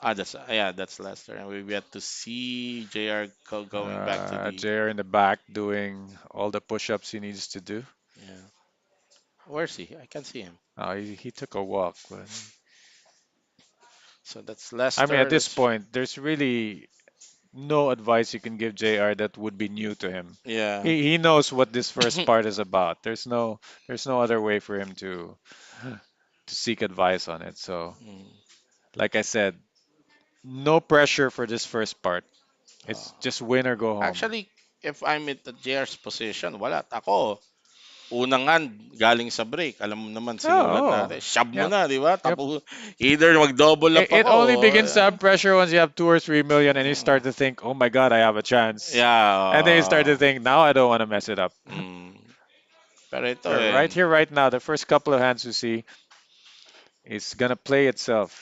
That's yeah, that's Lester, and we've yet to see JR going back to the JR in the back doing all the push-ups he needs to do. yeah. Where's he? I can't see him. He took a walk. But, So that's I mean, at Lester. this Let's point, there's really no advice you can give JR that would be new to him. yeah. He knows what this first part is about. There's no other way for him to seek advice on it. So, Mm. like I said, no pressure for this first part. Uh, It's just win or go home. Actually, if I'm at the JR's position, wala. Ako, unang hand, galing sa break. Alam mo naman, sinulat Oh, natin. Shove mo yep, na, di ba? yep. Tapos, either mag-double up It ako. only begins to have pressure once you have 2 or 3 million and you start to think, oh my God, I have a chance. And then you start Yeah. to think, now I don't want to mess it up. Mm. Pero ito But eh. right here, right now, the first couple of hands you see, it's gonna play itself.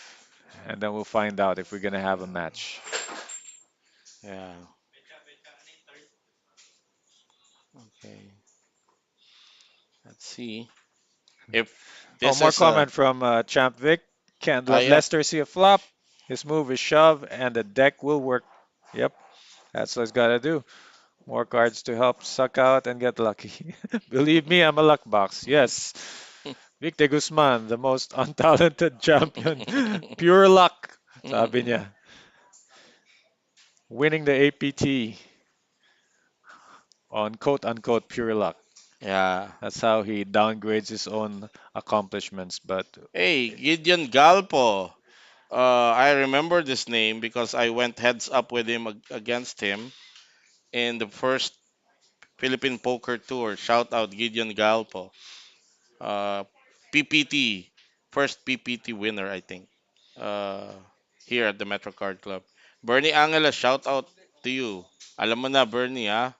And then we'll find out if we're gonna have a match. Yeah. Okay. Let's see. If Oh, this more is a. comment from Champ Vic. Can't let Yeah. Leicester see a flop. His move is shove, and the deck will work. Yep, that's what it's gotta do. More cards to help suck out and get lucky. Believe me, I'm a luck box. Yes. Victor Guzman, the most untalented champion. Pure luck, sabi niya. Winning the APT on quote unquote pure luck. Yeah. That's how he downgrades his own accomplishments. But Hey, Gideon Galpo. I remember this name because I went heads up with him against him in the first Philippine Poker Tour. Shout out Gideon Galpo. Uh, PPT, first PPT winner, I think. Uh, Here at the Metro Card Club. Bernie Angela, shout out to you. Alam mo na, Bernie, ha?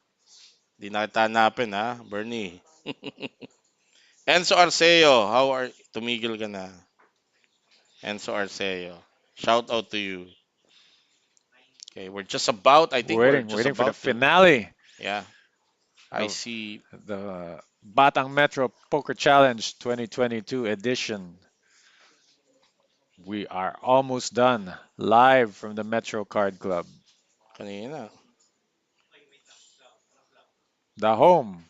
Di na kita hanapin, ha? Bernie. Enzo Arceo, how are... Tumigil ka na. Enzo Arceo. Shout out to you. Okay, I think we're just waiting for the about to. finale Yeah, I of see. the Batang Metro Poker Challenge 2022 edition. We are almost done live from the Metro Card Club, Kanina. the home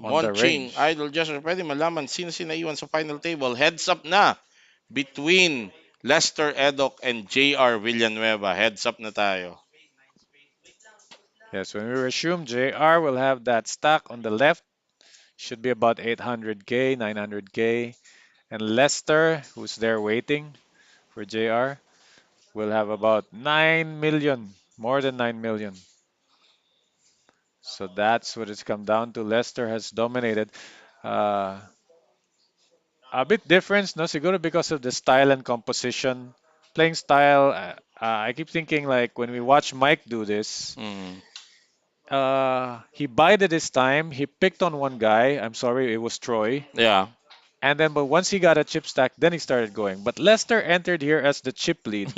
on the Monching, range. Idol Jester, pwede malaman sino sinaiwan sa final table. Heads up na between Lester Edok and JR Villanueva. Heads up na tayo. Yes, when we resume, JR will have that stack on the left. Should be about 800K, 900K. And Lester, who's there waiting for JR, will have about 9 million, more than 9 million. So that's what it's come down to. Lester has dominated. Uh, a bit different, no? Siguro because of the style and composition. Playing style, I keep thinking like when we watch Mike do this, Mm. he bided his time. He picked on one guy. I'm sorry, it was Troy. Yeah. And then, but once he got a chip stack, then he started going. But Lester entered here as the chip lead.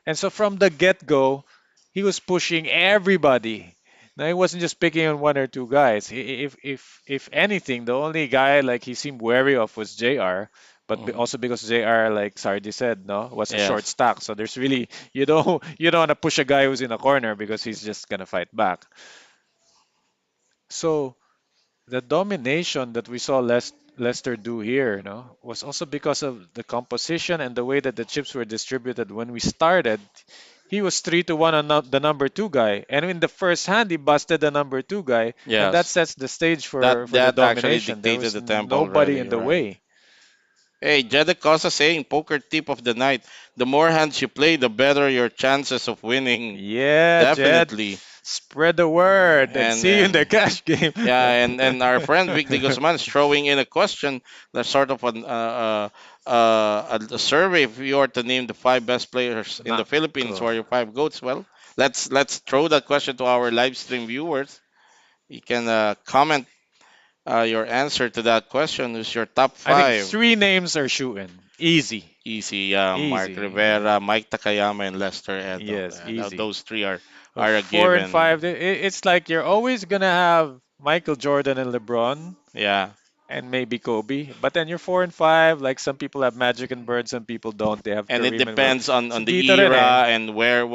And so from the get-go, he was pushing everybody. Now he wasn't just picking on one or two guys. If anything, the only guy like he seemed wary of was JR, but Mhm. also because JR, like Sardi said, no, was a short Yes. stack. So there's really you don't want to push a guy who's in a corner because he's just gonna fight back. So the domination that we saw Leicester do here, was also because of the composition and the way that the chips were distributed. When we started, he was 3-1 on the number two guy, and in the first hand, he busted the number two guy, and that Yes. sets the stage That for the that actually domination. There dictated was the tempo nobody already, in the right? way. Hey, Jedek Costa saying poker tip of the night. The more hands you play, the better your chances of winning. Yeah, Jed, Definitely. spread the word and And see you in the and cash game. yeah, and our friend Vic de Guzman is throwing in a question. That's sort of a survey. If you are to name the five best players in the Philippines, who Nako. are your five goats? Well, let's throw that question to our live stream viewers. You can comment your answer to that question. Who's your top I think five? three names are shooting. Easy. Easy. Mark Easy. Rivera, Mike Takayama, and Lester Edok. Yes, easy. Those three But are a four and given. five, it's like you're always gonna have Michael Jordan and LeBron Yeah. and maybe Kobe. But then you're four and five. Like some people have Magic and Bird, some people don't. They have And it Kareem and Will. depends on, So the dito rin eh. era and where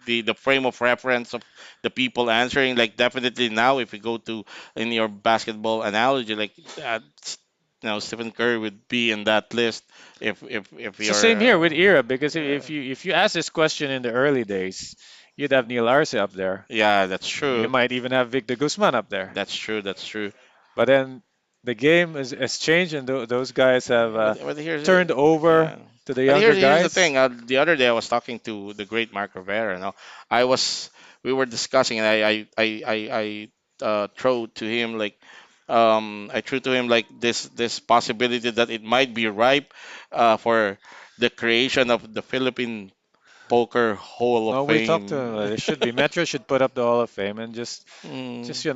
the frame of reference of the people answering. Like definitely now, if you go to in your basketball analogy, like Stephen Curry would be in that list if So you're same here with era because yeah, if you ask this question in the early days, you'd have Neil Arce up there. yeah, that's You true. might even have Victor Guzman up there. That's true. That's true. But then the game has changed, and those guys have But here's turned over yeah. to the But younger here's the guys. thing. The other day I was talking to the great Mark Rivera. I was we were discussing, and I throw to him like I threw to him like this possibility that it might be ripe for the creation of the Philippine Poker Hall of No, we talked to Fame. him. It should be Metro should put up the Hall of Fame and Mm. just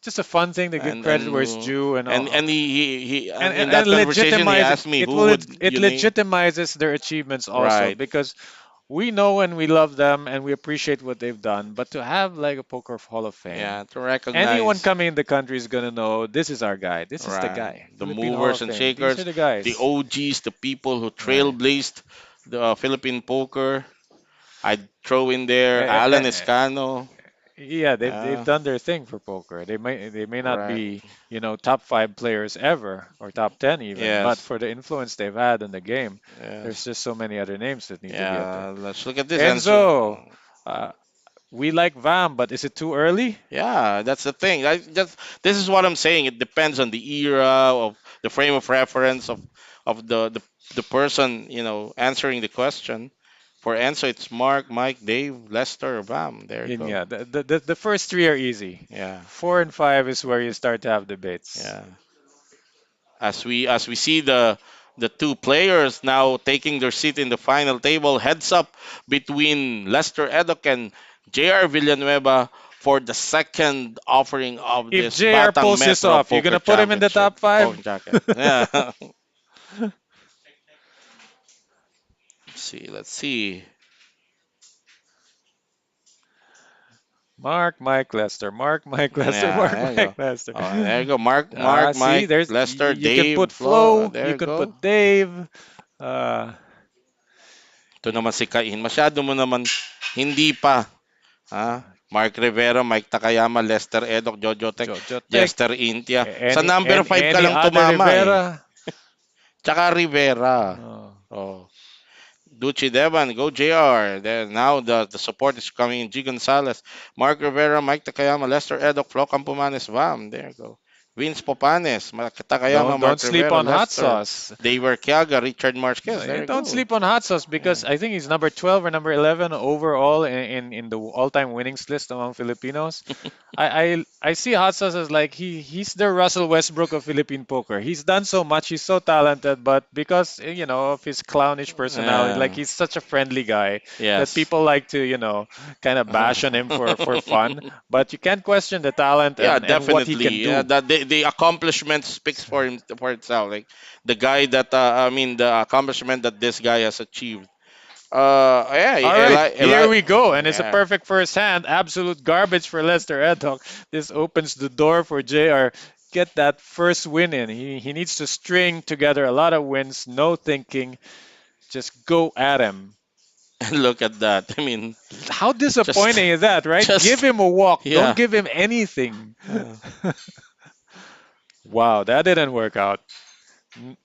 just a fun thing to give and credit where it's and due and and he and, in and, that and conversation he legitimize it. asked me It who will would it you name. legitimizes their achievements also Right. because we know and we love them and we appreciate what they've done. But to have like a poker Hall of Fame, Yeah, to anyone recognize. coming in the country is gonna know this is our guy. This is the Right. guy. The Philippine Hall movers of and Fame. These are shakers, the the guys. OGs, the people who Right. trailblazed the Philippine poker. I'd throw in Eh, there eh, Alan eh, eh, Escano. Yeah, they've Uh, done their thing for poker. They may not right. be, top five players ever or top 10 even, but Yes. for the influence they've had in the game, there's Yes. just so many other names that need to be up there. Yeah. Let's look at this answer. Enzo, uh, we like Vam, but is it too early? Yeah, that's the thing. This is what I'm saying. It depends on the era of the frame of reference of the person answering the question. For Enzo, it's Mark, Mike, Dave, Lester, Bam. There you In go. yeah, the first three are easy. Yeah, Four and five is where you start to have debates. yeah. As we see the two players now taking their seat in the final table, heads up between Lester Edok and JR Villanueva for the second offering of If this JR Batang pulls this Metro off, you Poker gonna put him in the Championship. top five? Poker jacket. Yeah. Let's see. Mark, Mike, Lester. Mark, Mike, Lester. Yeah, Mark, there you Mike, go. Lester. Oh, there you go. Mark, See, Mike, there's Lester, you can Dave, put Flo. Flo, There you you can go. put Dave. Uh, Ito naman si Kain. Masyado mo naman hindi pa. Ha? Mark Rivera, Mike Takayama, Lester Edok, Jojo Tech, Jojo Tech, Jester Intia. Sa any number 5 ka any lang other tumama eh. Rivera. Tsaka Rivera. Oh, Oh. Ducci Devan, go JR. There, now the support is coming in. G. Gonzalez, Mark Rivera, Mike Takayama, Lester Edok, Flo Campomanes, Vam. There you go. Vince Popanes, Takayama, don't Mark sleep Rivera, on hot Lester, sauce. Dave Arqueaga, Richard Marquez. There you Don't go. sleep on hot sauce because Yeah. I think he's number 12 or number 11 overall in the all-time winnings list among Filipinos. I see Hot Sauce as like he's the Russell Westbrook of Philippine poker. He's done so much, he's so talented, but because of his clownish personality, like Yeah. he's such a friendly guy that Yes. people like to kind of bash on him for fun. But you can't question the talent Yeah, and what he can definitely. Yeah, do. that the accomplishment speaks for itself. Like the guy that I mean, the accomplishment that this guy has achieved. Yeah, All right, here we go, and it's a yeah. perfect first hand. Absolute garbage for Lester Edhock. This opens the door for JR. Get that first win in. He needs to string together a lot of wins, no thinking, just go at him. And look at that. I mean, How just disappointing is that, right? Give just him a walk. Don't yeah. give him anything. Uh, Wow, that didn't work out. N-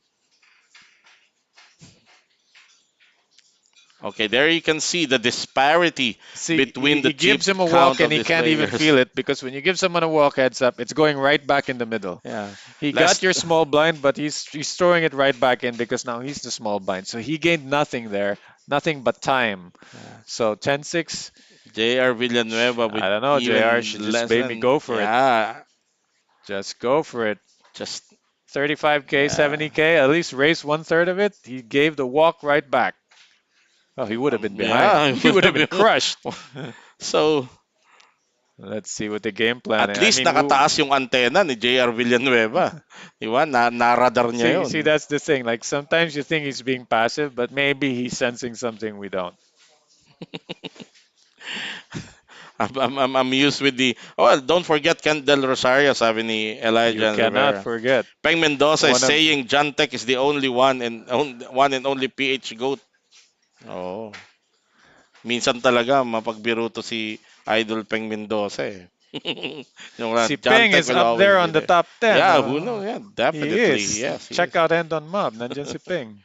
Okay, there you can see the disparity See, between the he gives him chip a walk count and of he these can't even players. feel it because when you give someone a walk heads up, it's going right back in the middle. Yeah. He got Last your small blind, but he's throwing it right back in because now he's the small blind. So he gained nothing there, nothing but time. So 10-6, JR Villanueva with I don't know, JR even should just less made me than go for it. yeah, Just go for it. just 35K, yeah. 70K, at least raise one third of it. He gave the walk right back. Oh, he would have been behind. Yeah, it He would would have have been crushed. been. So, Let's see what the game plan at is. I least mean, nakataas yung antena ni JR Villanueva. Di ba? Na-radar niya see, yun. that's the thing. Like sometimes you think he's being passive, but maybe he's sensing something we don't. I'm used with the... Oh, well, don't forget Kent Del Rosario, sabi ni You Elijah and cannot Rivera. forget Peng Mendoza is one of saying John Tech is the only one and only PH GOAT. Oh. Minsan talaga mapagbiro to si Idol Peng Mendoza eh. Yung Si John Ping Tech is will up always there be on the there. top 10. Yeah, who knows? Yeah, He definitely. is. Yes, he Check is. out End on Mob. Nandyan si Ping.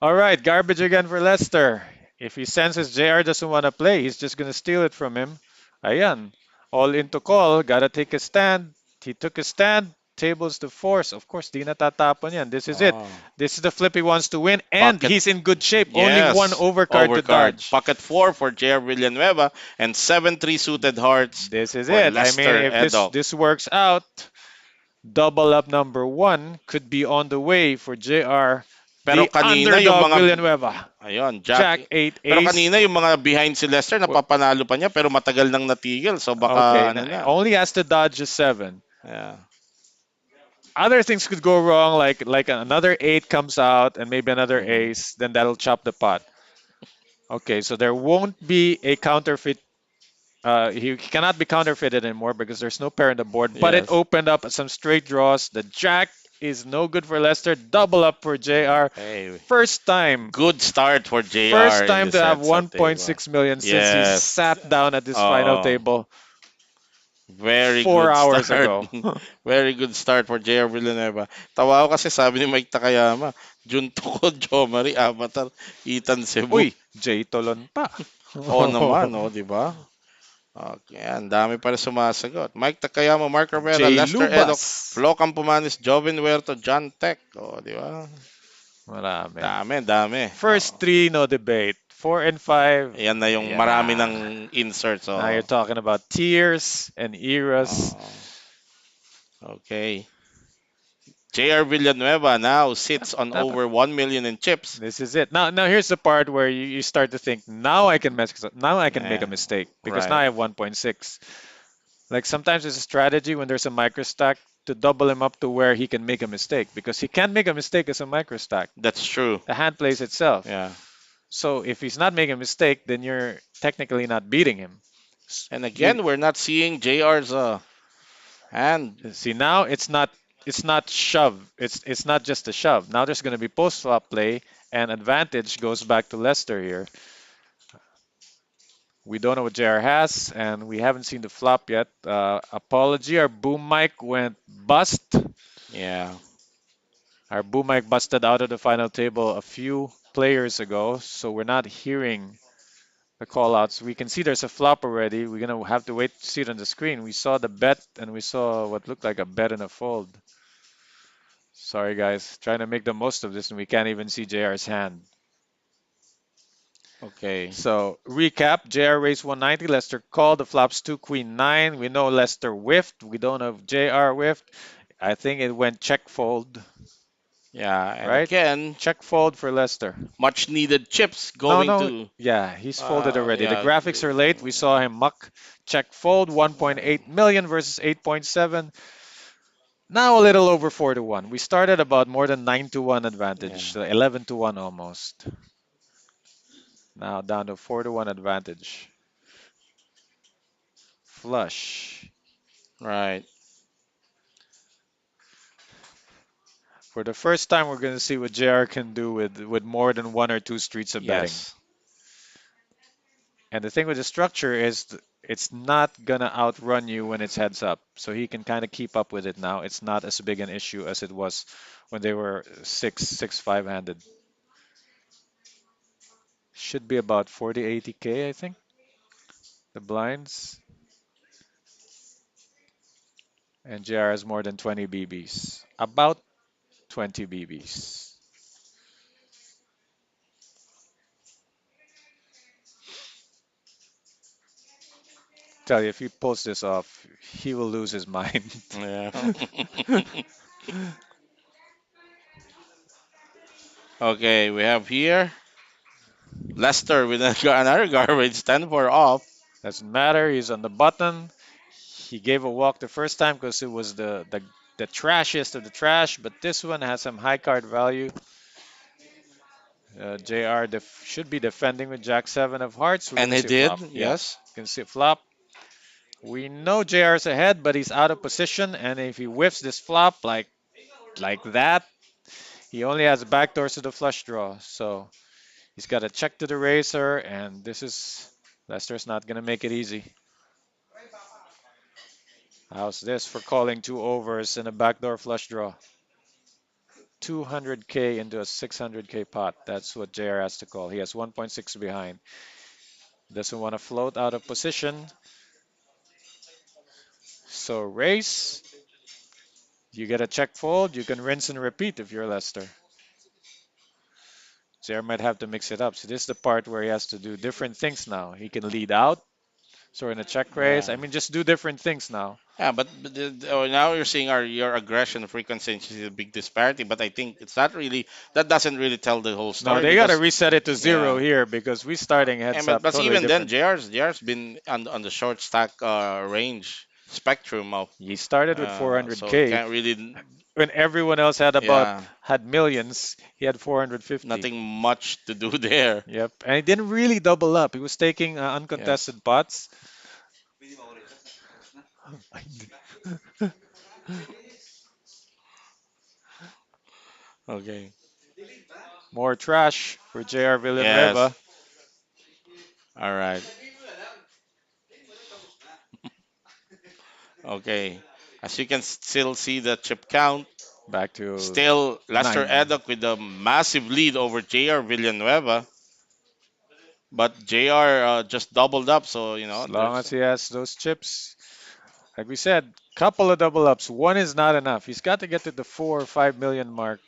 All right, garbage again for Leicester. If he senses JR doesn't want to play, he's just going to steal it from him. Ayan. All into call. Gotta take a stand. He took a stand. Tables to force. Of course, di natatapon yan. This is it. Oh. This is the flip he wants to win, and Pocket. he's in good shape. Only one Yes. overcard to Overcard. dodge. Pocket 4 for JR Villanueva and 7-3 suited hearts This is for it. I mean, Lester if this Edok. this works out, double up number one could be on the way for JR, Pero the kanina yung underdog mga Villanueva. ayun, Jack Jack. 8 Pero ace. kanina yung mga behind si Lester Well, napapanalo pa niya pero matagal nang natigil. So okay, baka ano na. only has to dodge a 7. Yeah. Other things could go wrong, like another 8 comes out and maybe another Mhm. ace, then that'll chop the pot. Okay, so there won't be a counterfeit. He cannot be counterfeited anymore because there's no pair on the board. But it Yes. opened up some straight draws. The Jack is no good for Leicester. Double up for JR. Hey, First time good start for JR First in time the to have sets up table. 1.6 million since he Yes. sat down at this final Oh, table very 4 good hours start. ago. Very good start for JR Villanueva. Tawa ko kasi sabi ni Mike Takayama, Junto ko, Jomari, Avatar, Ethan Cebu. Uy, J Tolon pa. Oo naman, oh, di ba? Okay, ang dami pa rin sumasagot. Mike Takayama, Mark Rivera, J Lester Edok, Lubas. Flo Campomanes, Joven Huerto, John Tech. Oh, di ba? Marami. Dami, dami. First Oh. three, no debate. 4 and 5, Ayan na yung marami ng yeah. inserts. Now you're Oh. talking about tiers and eras. Oh. Okay. JR Villanueva now sits on Dapat. over 1 million in chips. This is it. Now here's the part where you start to think, now I can mess up. Now I can make a Yeah, mistake because now right. I have 1.6. Like sometimes it's a strategy when there's a microstack to double him up to where he can make a mistake because he can't make a mistake as a microstack. That's true. The hand plays itself. Yeah. So if he's not making a mistake, then you're technically not beating him. And You again, we're not seeing JR's hand. see now it's not shove. It's not just a shove. Now there's going to be post flop play and advantage goes back to Leicester here. We don't know what JR has, and we haven't seen the flop yet. Apology, our boom mic went bust. Yeah. Our boom mic busted out of the final table a few players ago, so we're not hearing the call outs. We can see there's a flop already. We're gonna have to wait to see it on the screen. We saw the bet and we saw what looked like a bet and a fold. Sorry guys, trying to make the most of this and we can't even see JR's hand. Okay. So recap, JR raised 190, Leicester called, the flops 2 queen 9. We know Leicester whiffed. We don't know if JR whiffed. I think it went check fold, Yeah. And right? again, Check fold for Leicester. much needed chips No, going no. to. Yeah, he's folded already. The Yeah. graphics are late. We saw him muck. Check fold 1.8 million versus 8.7. Now a little over 4 to 1. We started about more than 9 to 1 Yeah. advantage, so 11 to 1 almost. Now down to 4 to 1 advantage. Flush. Right. For the first time, we're going to see what JR can do with more than 1 or 2 streets of betting. Yes. And the thing with the structure is it's not gonna outrun you when it's heads up. So he can kind of keep up with it now. It's not as big an issue as it was when they were 6-5 handed. Should be about 40, 80K, I think. The blinds. And JR has more than 20 BBs. About 20 BBs. Tell you, if he pulls this off, he will lose his mind. Yeah. Okay, we have here Lester with another garbage, 10-4 off. Doesn't matter. He's on the button. He gave a walk the first time because it was the trashiest of the trash, but this one has some high card value. JR should be defending with Jack 7 of hearts. We're going And to he see did, flop. Yeah, yes. can see flop. We know JR's ahead, but he's out of position, and if he whiffs this flop like that, he only has backdoors to the flush draw. So he's got to check to the racer, and this is Lester's not going to make it easy. How's this for calling two overs in a backdoor flush draw? 200k into a 600k pot. That's what JR has to call. He has 1.6 behind. Doesn't want to float out of position. So race, you get a check fold. You can rinse and repeat if you're Lester. JR might have to mix it up. So this is the part where he has to do different things now. He can lead out. So in a check raise, Yeah. I mean, just do different things now. Yeah, but now you're seeing your aggression frequency is a big disparity. But I think it's not really that doesn't really tell the whole No, story they got to because reset it to zero yeah, here because we starting and heads but, up but totally even then, different. JR's been on the short stack range spectrum of He started with so he 400k can't really when everyone else had about yeah had millions. He had 450. nothing much to do there. Yep, and he didn't really double up. He was taking Yes. uncontested pots. Okay. More trash for JR Yes. Villanueva. All right. Okay. As you can still see the chip count. Back to Still, Lester 9. Eddock with a massive lead over JR Villanueva. But JR just doubled up, so As long there's as he has those chips, like we said, couple of double ups. One is not enough. He's got to get to the 4 or 5 million mark,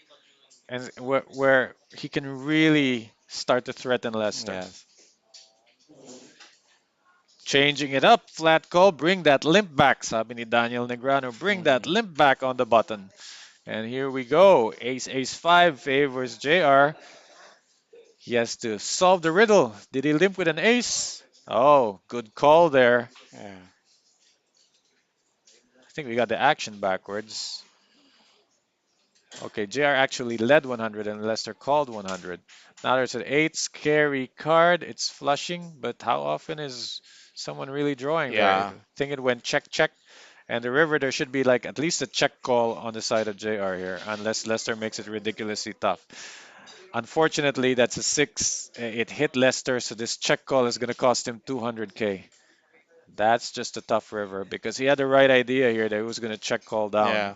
and where he can really start to threaten Leicester. yes, Changing it up, flat call, bring that limp back, sabi ni Daniel Negrano. Bring that mhm, limp back on the button. And here we go. Ace, ace, 5 favors JR. He has to solve the riddle. Did he limp with an ace? Oh, good call there. yeah, I think we got the action backwards. Okay, JR actually led 100 and Leicester called 100. Now there's an 8 scary card. It's flushing, but how often is someone really drawing there? I yeah, think it went check, check. And the river, there should be like at least a check call on the side of JR here, unless Leicester makes it ridiculously tough. Unfortunately, that's a 6. It hit Leicester, so this check call is going to cost him 200k. That's just a tough river because he had the right idea here that he was going to check call down. yeah.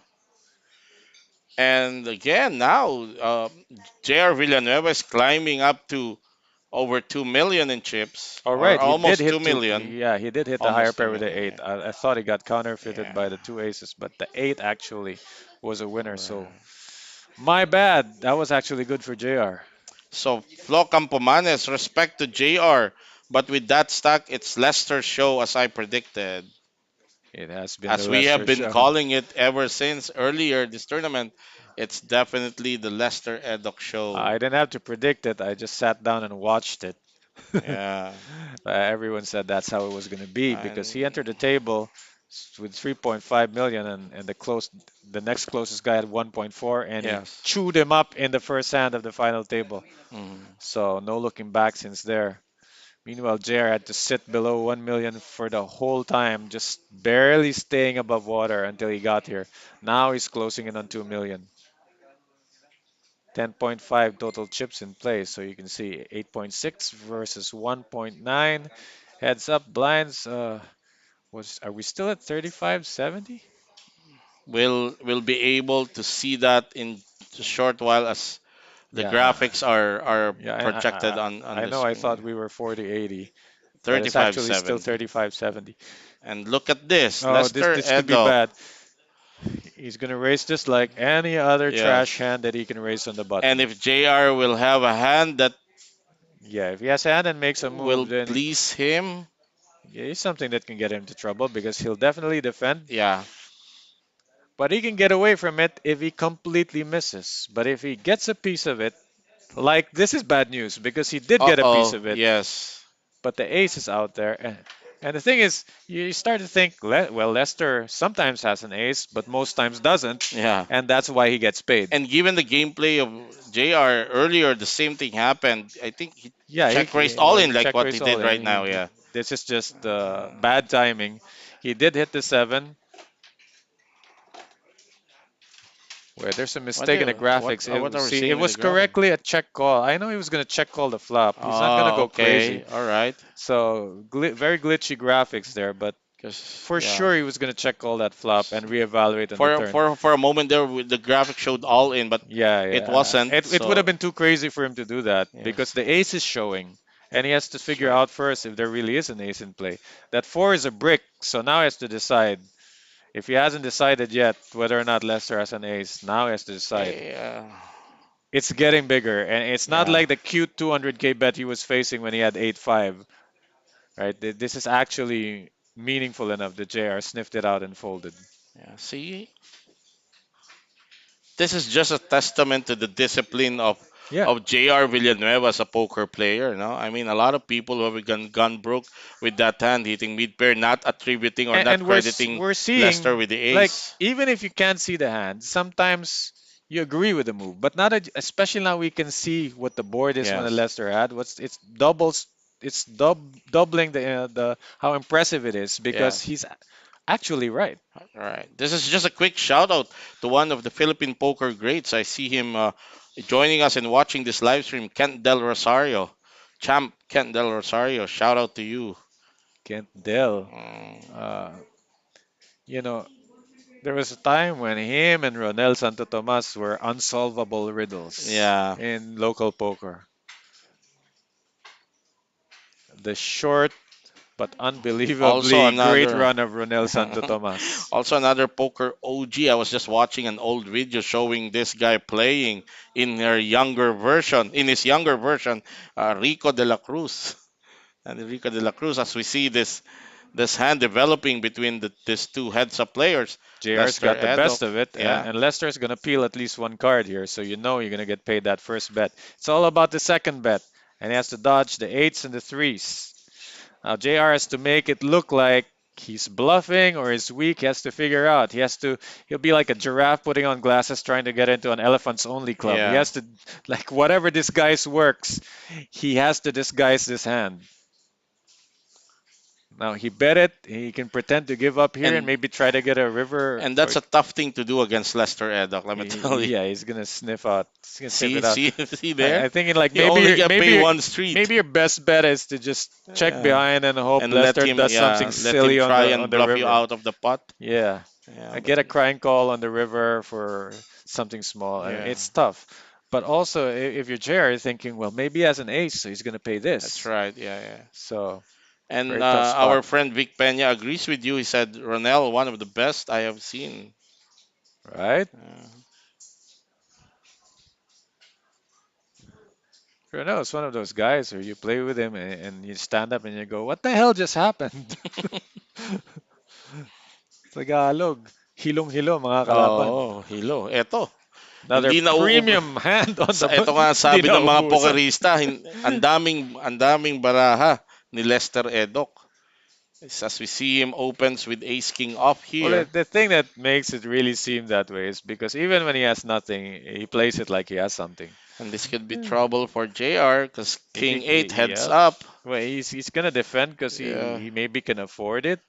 And again, now JR Villanueva is climbing up to over 2 million in chips, All or right, he did almost 2 hit two. million. Yeah, he did hit the higher Almost 2 pair with the million, 8. yeah. I thought he got counterfeited Yeah. by the two aces, but the 8 actually was a winner. So Right. my bad. That was actually good for JR. So Flo Campomanes, respect to JR, but with that stack, it's Leicester's show as I predicted. It has been the As we have Leicester been show. calling it ever since earlier this tournament, it's definitely the Leicester Eddock I show. didn't have to predict it. I just sat down and watched it. Yeah. Everyone said that's how it was going to be because he And entered the table with 3.5 million and the next closest guy had 1.4 and he yes. chewed him up in the first hand of the final table. Mhm. So no looking back since there. Meanwhile, JR had to sit below 1 million for the whole time, just barely staying above water until he got here. Now he's closing in on 2 million. 10.5 total chips in play, so you can see 8.6 versus 1.9. Heads up, blinds. Are we still at 35.70? We'll be able to see that in a short while as the Yeah, graphics are yeah. projected on I the know. I screen. thought we were 40.80, but it's actually still 35.70. 35.70. And look at this, Oh, this Lester this could be Eddock. bad. He's gonna raise this like any other trash Yes. hand that he can raise on the button. And if JR will have a hand that Yeah, if he has a hand and makes a move, will then please him, yeah, it's something that can get him into trouble because he'll definitely defend. yeah, But he can get away from it if he completely misses. But if he gets a piece of it, Like this is bad news because he did get a piece Uh-oh, of it, yes. but the ace is out there. And the thing is, you start to think, well, Lester sometimes has an ace, but most times doesn't, Yeah. and that's why he gets paid. And given the gameplay of JR earlier, the same thing happened. I think he Yeah, check raised all well, in he like check what he raised all did in. right now, yeah. This is just bad timing. He did hit the seven, where there's a mistake in the graphics. What are we See, it seeing with the was graphic? correctly a check call. I know he was gonna check call the flop. He's not gonna Oh, go crazy. okay. All right. So very glitchy graphics there, but Cause for yeah. sure he was gonna check all that flop and reevaluate on the For turn. for a moment there, the graphic showed all in, but Yeah, it yeah. wasn't. It would have So been too crazy for him to do that because yes, the ace is showing, and he has to that's figure right. out first if there really is an ace in play. That four is a brick, so now he has to decide. If he hasn't decided yet whether or not Lester has an ace, now he has to decide. Okay. It's getting bigger, and it's not Yeah. like the cute 200k bet he was facing when he had 8-5, right? This is actually meaningful enough that JR sniffed it out and folded. Yeah. See, this is just a testament to the discipline Yeah, of JR Villanueva as a poker player. No, I mean a lot of people who have gone broke with that hand hitting mid pair, not attributing or not and crediting we're Lester seeing, with the like, ace. even if you can't see the hand, sometimes you agree with the move, but not especially now we can see what the board is when the Yes. Lester had. What's it's doubles, it's doubling the how impressive it is because Yes. he's actually right. All right. This is just a quick shout out to one of the Philippine poker greats. I see him joining us and watching this live stream. Kent Del Rosario, champ Kent Del Rosario. Shout out to you. Kent Dell. Mm, Uh, you know, there was a time when him and Ronel Santo Tomas were unsolvable riddles yeah. in local poker. The short but Also unbelievably great another. run of Ronel Santo Tomas. Also another poker OG. I was just watching an old video showing this guy playing in his younger version, Rico de la Cruz. And Rico de la Cruz, as we see this hand developing between these two heads up players, JR's Lester got the Eddock. best of it, Yeah, and Leicester's going to peel at least one card here, so you know you're going to get paid that first bet. It's all about the second bet, and he has to dodge the eights and the threes. Now, JR has to make it look like he's bluffing or he's weak. He has to figure out. He'll be like a giraffe putting on glasses trying to get into an elephants only club. He yeah. has to, like, whatever disguise works, he has to disguise this hand. Now, he bet it. He can pretend to give up here and And maybe try to get a river. and Or that's a tough thing to do against Lester Eddock, let me tell you. yeah, he's gonna sniff out. He's gonna sniff See, it out. see there? I think in like You only get paid maybe one street. maybe your best bet is to just check Yeah. behind and hope And let Lester him, does something yeah, let him silly try on and the bluff you river. out of the pot. Yeah, Yeah, I but get a crying call on the river for something small. I mean, yeah, it's tough. But also, if you're Jerry, thinking, well, maybe he has an ace, so he's gonna pay that's this. right. Yeah, yeah. So And very tough spot, our friend Vic Pena agrees with you. He said Ronel, one of the best I have seen. right? Uh, You know, it's one of those guys where you play with him and you stand up and you go, "What the hell just happened?" Tagalog, hilong-hilo mga kalaban. oh, hilo. Eto, Another hindi na premium hand on the ito nga ang hindi sabi ng mga naubusan. pokerista, ang daming baraha ni Lester Eddock. As we see him opens with ace king off Well, here. the thing that makes it really seem that way is because even when he has nothing, he plays it like he has something. And this could be Yeah. trouble for JR because If he, king 8 heads yep. up. Well, he's gonna defend because Yeah. he maybe can afford it.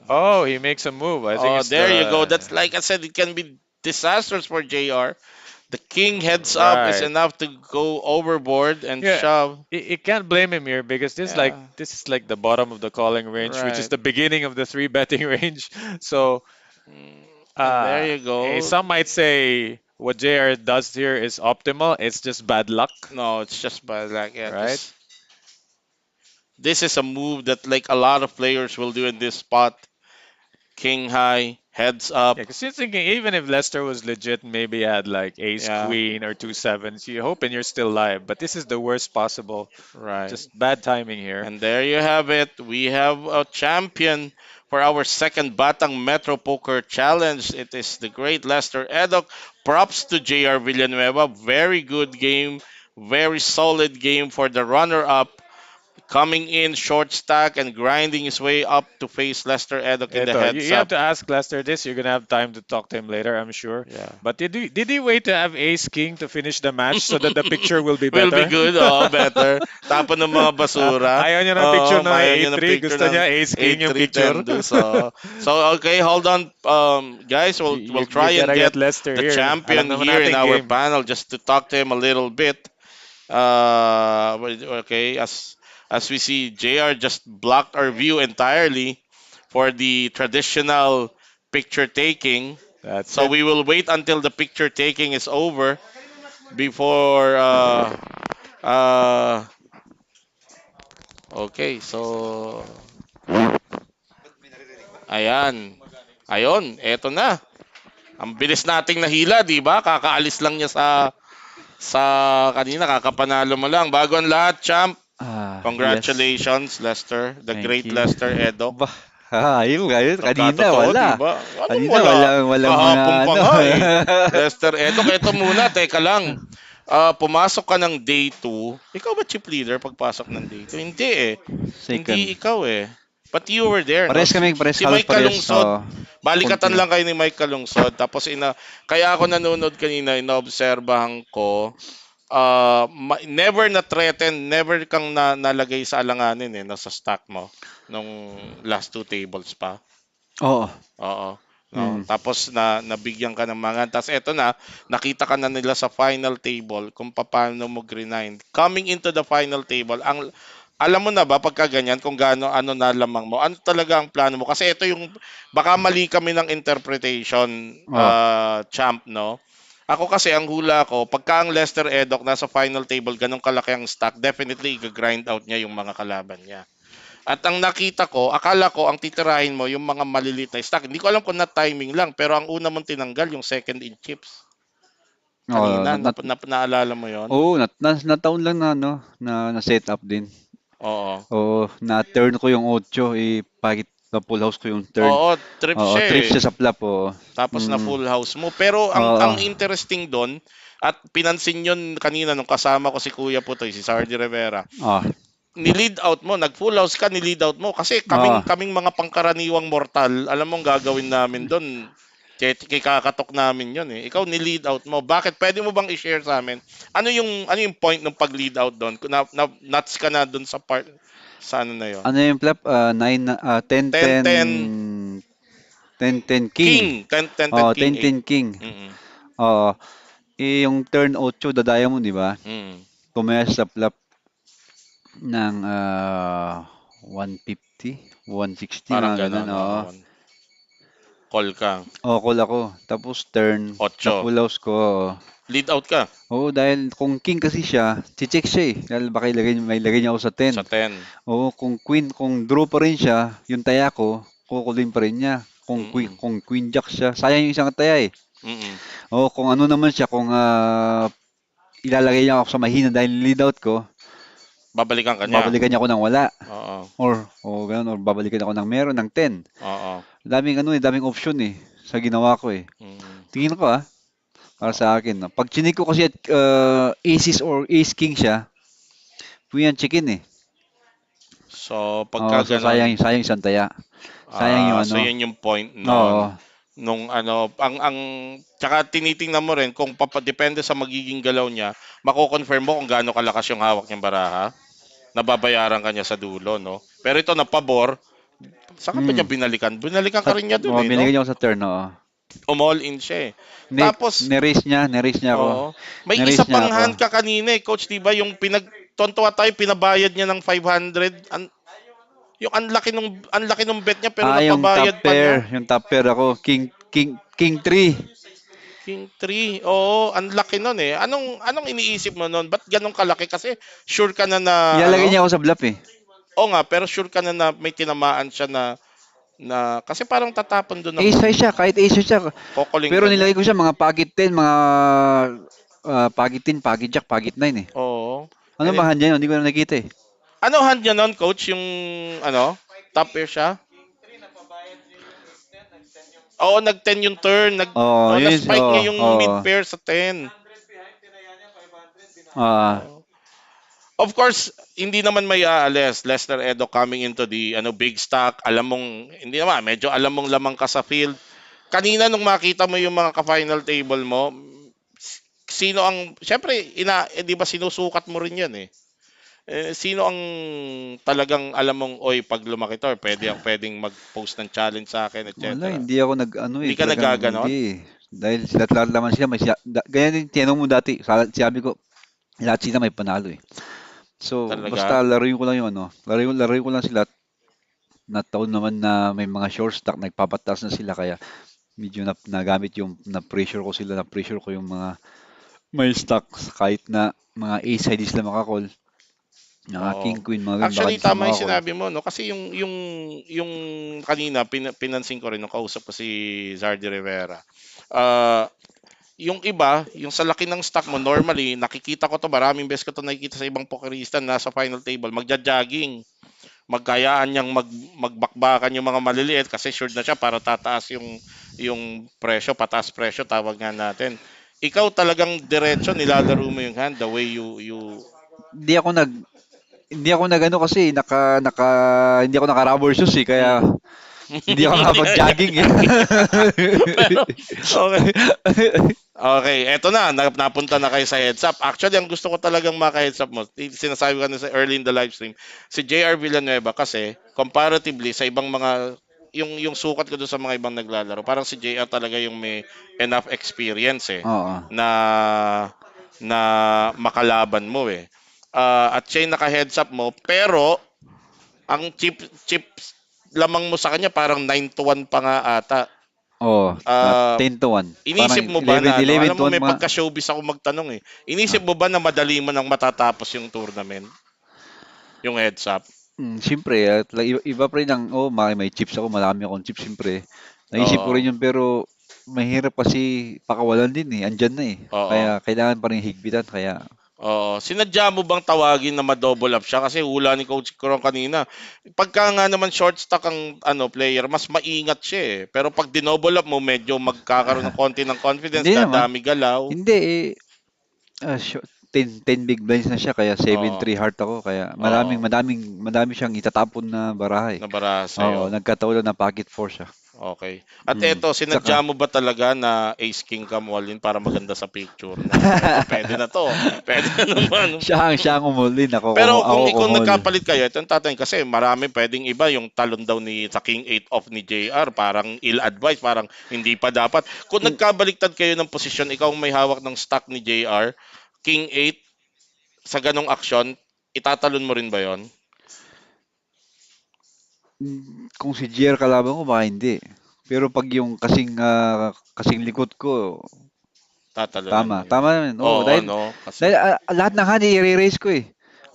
Oh, he makes a move. I think Oh, it's there you go. the That's like I said, it can be disastrous for JR. The king heads up is right. enough to go overboard and Yeah, shove. you can't blame him here because Yeah, this is like the bottom of the calling range, which is right. the beginning of the three betting range. So Mm, and there you go. some might say what JR does here is optimal. It's just bad luck, No, it's just by like yeah, right? this is a move that like a lot of players will do in this spot. King high Heads Yeah, up. because you're thinking even if Leicester was legit, maybe had like ace Yeah, queen or two sevens, you hoping you're still live. But this is the worst possible. right. Just bad timing here. And there you have it. We have a champion for our second Batang Metro Poker Challenge. It is the great Lester Edok. Props to JR Villanueva. Very good game. Very solid game for the runner-up. Coming in short stack and grinding his way up to face Lester Edok in the Eto, heads you have up. to ask Lester this. You're gonna have time to talk to him later, I'm sure. Yeah. But did he wait to have ace king to finish the match so that the picture will be Will be better? good. Oh, better. Tapon ng mga basura. Ayaw niya ng picture ng Ayaw nyo ng A3. picture Gusto ng niya ace king yung picture. 8310 So, okay, hold on. Guys, you, we'll you try and gotta get get Lester the here. Alam champion naman here in natin our game. panel just to talk to him a little bit. Okay, as we see, JR just blocked our view entirely for the traditional picture taking. That's So it. we will wait until the picture taking is over before uh okay, so ayan. Ayon, eto na. Ang bilis nating nahila, 'di ba? Kakaalis lang niya sa kanina, kakapanalo mo lang. Bago ang lahat, champ. Yes. Congratulations, Lester. The Thank great you. Lester Edo. Bah, ayun, ayun. Kanina, Pagkatotoo, di wala. ba? Anong Kanina, wala? walang mga Kahapon pa ano. nga eh. Lester Edo, eto muna, teka lang. Pumasok ka ng day 2. Ikaw ba chip leader pagpasok ng day 2? Hindi eh. Second. Hindi ikaw eh. But you were there, no? Pares kami, pares, Si halos Mike pares. Kalungsod, Konti balikatan lang. lang kayo ni Mike Kalungsod. Tapos kaya ako nanonood kanina, inaobserbahan ko, never na threaten, never kang nalagay sa alanganin eh, nasa stack mo nung last two tables pa. Oo. Oo. No? Mm. Tapos nabigyan ka ng mga. Tapos eto na, nakita ka na nila sa final table kung paano mo grind. Coming into the final table, alam mo na ba pagka ganyan kung gaano ano na lamang mo? Ano talaga ang plano mo? Kasi ito yung baka mali kami ng interpretation, Oh. champ, no? Ako kasi ang hula ko, pagka ang Lester Edok nasa final table, ganun kalaki ang stack, definitely i-grind out niya yung mga kalaban niya. At ang nakita ko, akala ko ang titirahin mo yung mga maliliit na stack. Hindi ko alam kung na timing lang, pero ang una mong tinanggal yung second in chips. Oh, Kanina, naalala mo yon? nataon lang na ano, na set up din. Oo. Oo, na turn ko yung 8, pakit na full house ko yung turn. Oo, trip Oo, siya trip eh. siya sa flop, oo. Tapos na Mm. full house mo. Pero Oo. ang interesting doon, at pinansin yon kanina nung kasama ko si Kuya Putoy, si Sardi Rivera, Ah. ni-lead out mo, nag-full house ka, ni-lead out mo. Kasi Ah. kaming mga pangkaraniwang mortal, alam mo ang gagawin namin doon, kakatok namin yon eh. Ikaw ni-lead out mo. Bakit? Pwede mo bang i-share sa amin? Ano yung point ng pag-lead out doon? Nuts ka na doon sa part, sa ano na yon? Ano yung flop? 10, 10 10, 10 10, 10 king. king. 10 10 10 Oh, king 10, 8. 10 king. Mm. Oo. Yung turn 8, dadaya mo, di ba? Mm. Tumaya sa flop ng 150, 160, Parang mga ganun. ganon, Oo. oo. Call ka. Oo, call ako. Tapos turn, na 8. full house ko. Oo. Lead out ka Oo, dahil kung king kasi siya, check siya eh. Dahil baka may ilagay niya ako sa sa 10. 10. Oo, kung queen, kung draw pa rin siya, yung taya ko, kukulin pa rin niya. Mm. Kung queen jack siya, sayang yung isang taya eh. Mm. Oo, kung ano naman siya, kung ilalagay niya ako sa mahina dahil lead out ko, Babalikan ka niya. babalikan niya ako ng wala. Oo. Or ganun, or babalikan ako ng meron, ng 10. Oo. Daming daming option eh, sa ginawa ko eh. Mm. Tingin ko para sa akin. No? Pag chinik ko kasi at aces or ace king siya, yan chicken eh. So, Oo, pagka so sayang, ganon, sayang isang taya. Sayang yung so ano. yan yung point Oo. noon. Nung tsaka tinitingnan mo rin kung depende sa magiging galaw niya, mako-confirm mo kung gaano kalakas yung hawak niyang baraha. Nababayaran ka niya sa dulo, no? Pero ito na pabor, saan ka ba niya Mm. binalikan? Binalikan ka rin niya dun eh, no? Binigyan niya ako sa turn, oo. All in siya eh. Tapos, Ni-raise niya ako. oo. May isa Ni-raise niya pang ako. hand ka kanina eh, coach, 'di ba? Yung tontuwa tayo pinabayad niya ng 500. Yung ang laki nung bet niya pero Yung top napabayad pa niya. pair, yung top pair ako, king 3. King 3. Oo, ang laki nun eh. Anong iniisip mo nun? Ba't ganun kalaki? Kasi sure ka na Ilalagay ano? niya ako sa bluff eh. Oo nga, pero sure ka na may tinamaan siya na Na kasi parang tatapon doon ng Ace high siya, kahit ace high siya. kokoling Pero ka niya. nilagay ko siya mga pagit 10, mga pagit 10, pagit jack, pagit 9 eh. Oo. Ano And ba it, hand niya yun? Hindi ko na nakita eh. ano hand niya noon, coach, yung ano, top pair siya? Oo, nag-10 yung turn. Oo, Oh, yun, na-spike oo, niya yung oo. mid pair sa 10. Ah, Oh. Of course, hindi naman may aalis. Lester Edo coming into the big stack. Alam mong, hindi naman, medyo alam mong lamang ka sa field. Kanina nung makita mo yung mga ka-final table mo, sino ang, syempre, di ba sinusukat mo rin yan eh. Sino ang talagang alam mong, oy, pag lumaki to, pwedeng mag-post ng challenge sa akin, wala, etc. hindi ako nag, ano eh, Hindi ka talagang nagaganon? hindi eh. Dahil sila lahat naman sila, ganyan din tinanong mo dati, sabi ko, lahat sila may panalo eh. So, basta Talaga? laruin ko lang yung ano, laruin ko lang sila na taon naman na may mga short stack, nagpapatas na sila kaya medyo nagamit yung na-pressure ko sila, na-pressure ko yung mga may stocks kahit na mga ace hindi sila makakall, mga king Oo. queen, mga ganun, baka Actually, hindi sila tama yung makakall. sinabi mo, no? Kasi yung kanina, pinansin ko rin nung kausap ko si Zardy Rivera. Ah, yung iba, yung sa laki ng stock mo, normally, nakikita ko to, maraming beses ko to nakikita sa ibang pokerista na nasa final table, magja-jogging. Magkayaan niyang magbakbakan yung mga maliliit kasi sure na siya para tataas yung presyo, pataas presyo, tawag nga natin. Ikaw talagang diretso nilalaro mo yung hand the way you Hindi ako nag hindi ako nagano kasi hindi ako naka-rubber shoes eh kaya mm. hindi ako nakapag-jogging eh. Pero, okay. Okay, eto na, napunta na kayo sa heads up. Actually, ang gusto ko talagang maka-heads up mo, sinasabi ko na sa early in the live stream, si JR Villanueva kasi, comparatively sa ibang mga, yung sukat ko doon sa mga ibang naglalaro, parang si JR talaga yung may enough experience eh, Oo. na, na makalaban mo eh. At siya yung naka-heads up mo, pero, ang chip lamang mo sa kanya, parang 9 to 1 pa nga ata. Oo, Ah, 10 to 1. Parang Inisip mo ba 11 na ano, 11 alam mo to 1 may mga pagka-showbiz ako magtanong eh. ah. Inisip mo ba na madali mo nang matatapos yung tournament? Yung heads up? Siyempre at iba pa rin ang may chips ako, marami akong chips siyempre. Naisip ko rin Oo. yun pero mahirap kasi pakawalan din eh, andyan na eh. Oo. Kaya kailangan pa rin higpitan kaya Oo. Sinadya mo bang tawagin na ma-double up siya? Kasi hula ni Coach Coron kanina. Pagka nga naman short stack ang player, mas maingat siya eh. Pero pag dinouble up mo, medyo magkakaroon ng konti ng confidence, hindi naman. dadami galaw. Hindi eh 10 big blinds na siya kaya Oo. 7-3 heart ako kaya Oo. madami siyang itatapon na baraha eh. Nabara Oo, sa'yo. nagkataon lang na pocket four siya. Okay. At eto, sinadya Saka mo ba talaga na Ace King Cam Wallin para maganda sa picture na eto, pwede na to. Pwede na naman. siya ang umulin Pero ako kung ikaw kumul. nagkapalit kayo, ito ang tatanungin kasi marami pwedeng iba yung talon daw ni sa King 8 off ni JR, parang ill-advised, parang hindi pa dapat. Kung nagkabaliktad kayo ng posisyon, ikaw ang may hawak ng stock ni JR, King 8 sa ganong aksyon, itatalon mo rin ba 'yon? Kung si GR kalaban ko, baka hindi. Pero pag yung kasing likod ko, Tatalunan mo tama. 'yon. Tama naman. Oo, Oo, dahil, no? Kasi dahil lahat ng honey i-raise ko eh.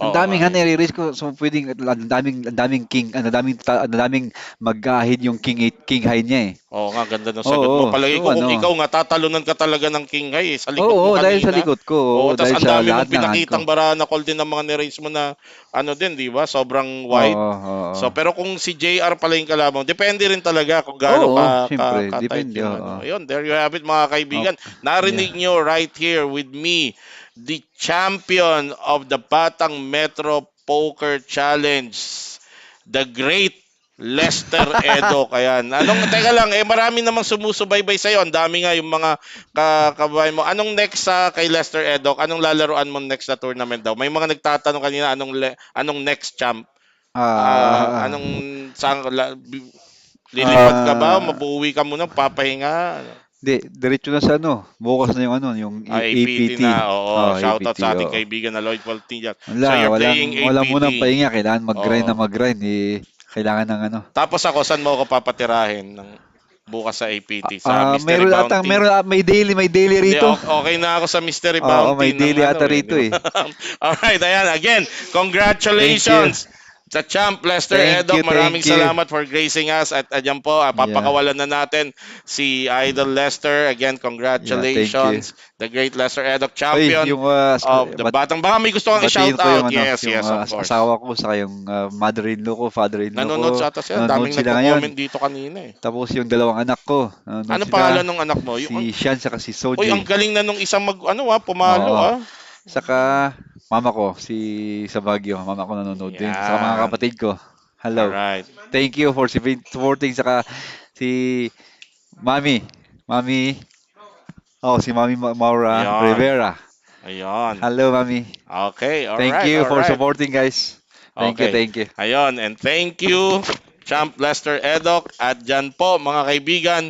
Ang oo nga daming eh. honey i-raise ko. So, pwedeng, ang daming king, ang daming mag-ahid yung king 8 king high niya eh. Oo nga, ganda ng sagot mo. Oo, Palagi so ko kung ano. ikaw nga, tatalunan ka talaga ng King High sa likod mo Oo, dahil sa kanina. likod ko. Oo, Oo, tas dahil ang sa dami lahat mong ng hand ko. pinakitang barana call din ng mga nirace mo na ano din, di ba? Sobrang wide. Oo, oo. So, pero kung si JR pala yung kalaban, depende rin talaga kung gaano Oo, ka siyempre. tight Depende. yung Oo. ano. Ayun, there you have it mga kaibigan. Okay. Yeah. Narinig nyo right here with me, the champion of the Batang Metro Poker Challenge, the great Lester Edo. Ayan. Teka lang, marami namang sumusubaybay sa'yo. Ang dami nga yung mga kababayan mo. Anong next sa kay Lester Edo? Anong lalaruan mo next na tournament daw? May mga nagtatanong kanina, anong next champ? Ah, Anong, saan, lilipad ka ba? ah, Mabuwi ka muna, papahinga? diretso na sa ano. Bukas na yung APT APT. na, oo. Shoutout APT, sa ating oo. kaibigan na Lloyd Valtilla. Wala, So you're walang playing wala munang APT. pahinga, kailangan mag-grind na Oo. mag-grind eh. Kailangan ng ano. Tapos ako, saan mo ako papatirahin ng bukas sa APT? Sa Mystery Bounty? May daily Hindi, rito. okay na ako sa Mystery Oo, Bounty may ng daily ata di rito ba? eh. Alright, ayan. Again, Thank you. congratulations Sa champ, Lester Thank Edok, you, maraming thank you. salamat for gracing us. At ayan po, Yeah, papakawalan na natin si Idol Lester. Again, yeah, thank you. congratulations. The great Lester Edok, Oy, champion yung of the Batang. Baka may gusto kang batiin i-shout ko yung out. ano, Yes, yung yes, of course. asawa ko saka yung mother-in-law ko, father-in-law ko. Nanonood sa atas yan. Nanonood Daming sila ngayon. nagko-comment dito kanina eh. Tapos yung dalawang anak ko, nanonood Ano pangalan sila. ng anak mo? Si Sean saka si Uy, ang Soji. galing na nung isang pumalo Oo. ah. Saka mama ko, si sa Baguio. Mama ko nanonood din. Saka mga Yan. kapatid ko. Hello. Alright. Thank you for supporting. Saka si Mami. Mami. Oh, si Mami Maura Ayan. Rivera. Ayan. Hello, Mami. Okay, Thank alright, you for alright. supporting, guys. Thank you, Okay. thank you. Ayun, and thank you, Champ Lester Edok. At dyan po, mga kaibigan,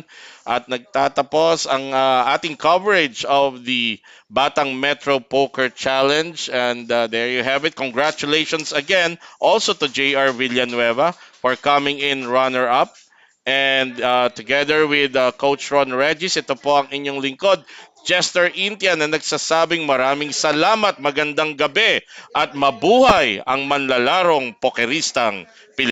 at nagtatapos ang ating coverage of the Batang Metro Poker Challenge. And there you have it. Congratulations again also to JR Villanueva for coming in runner-up. And together with Coach Ron Regis, ito po ang inyong lingkod, Chester Intia, na nagsasabing maraming salamat, magandang gabi, at mabuhay ang manlalarong pokeristang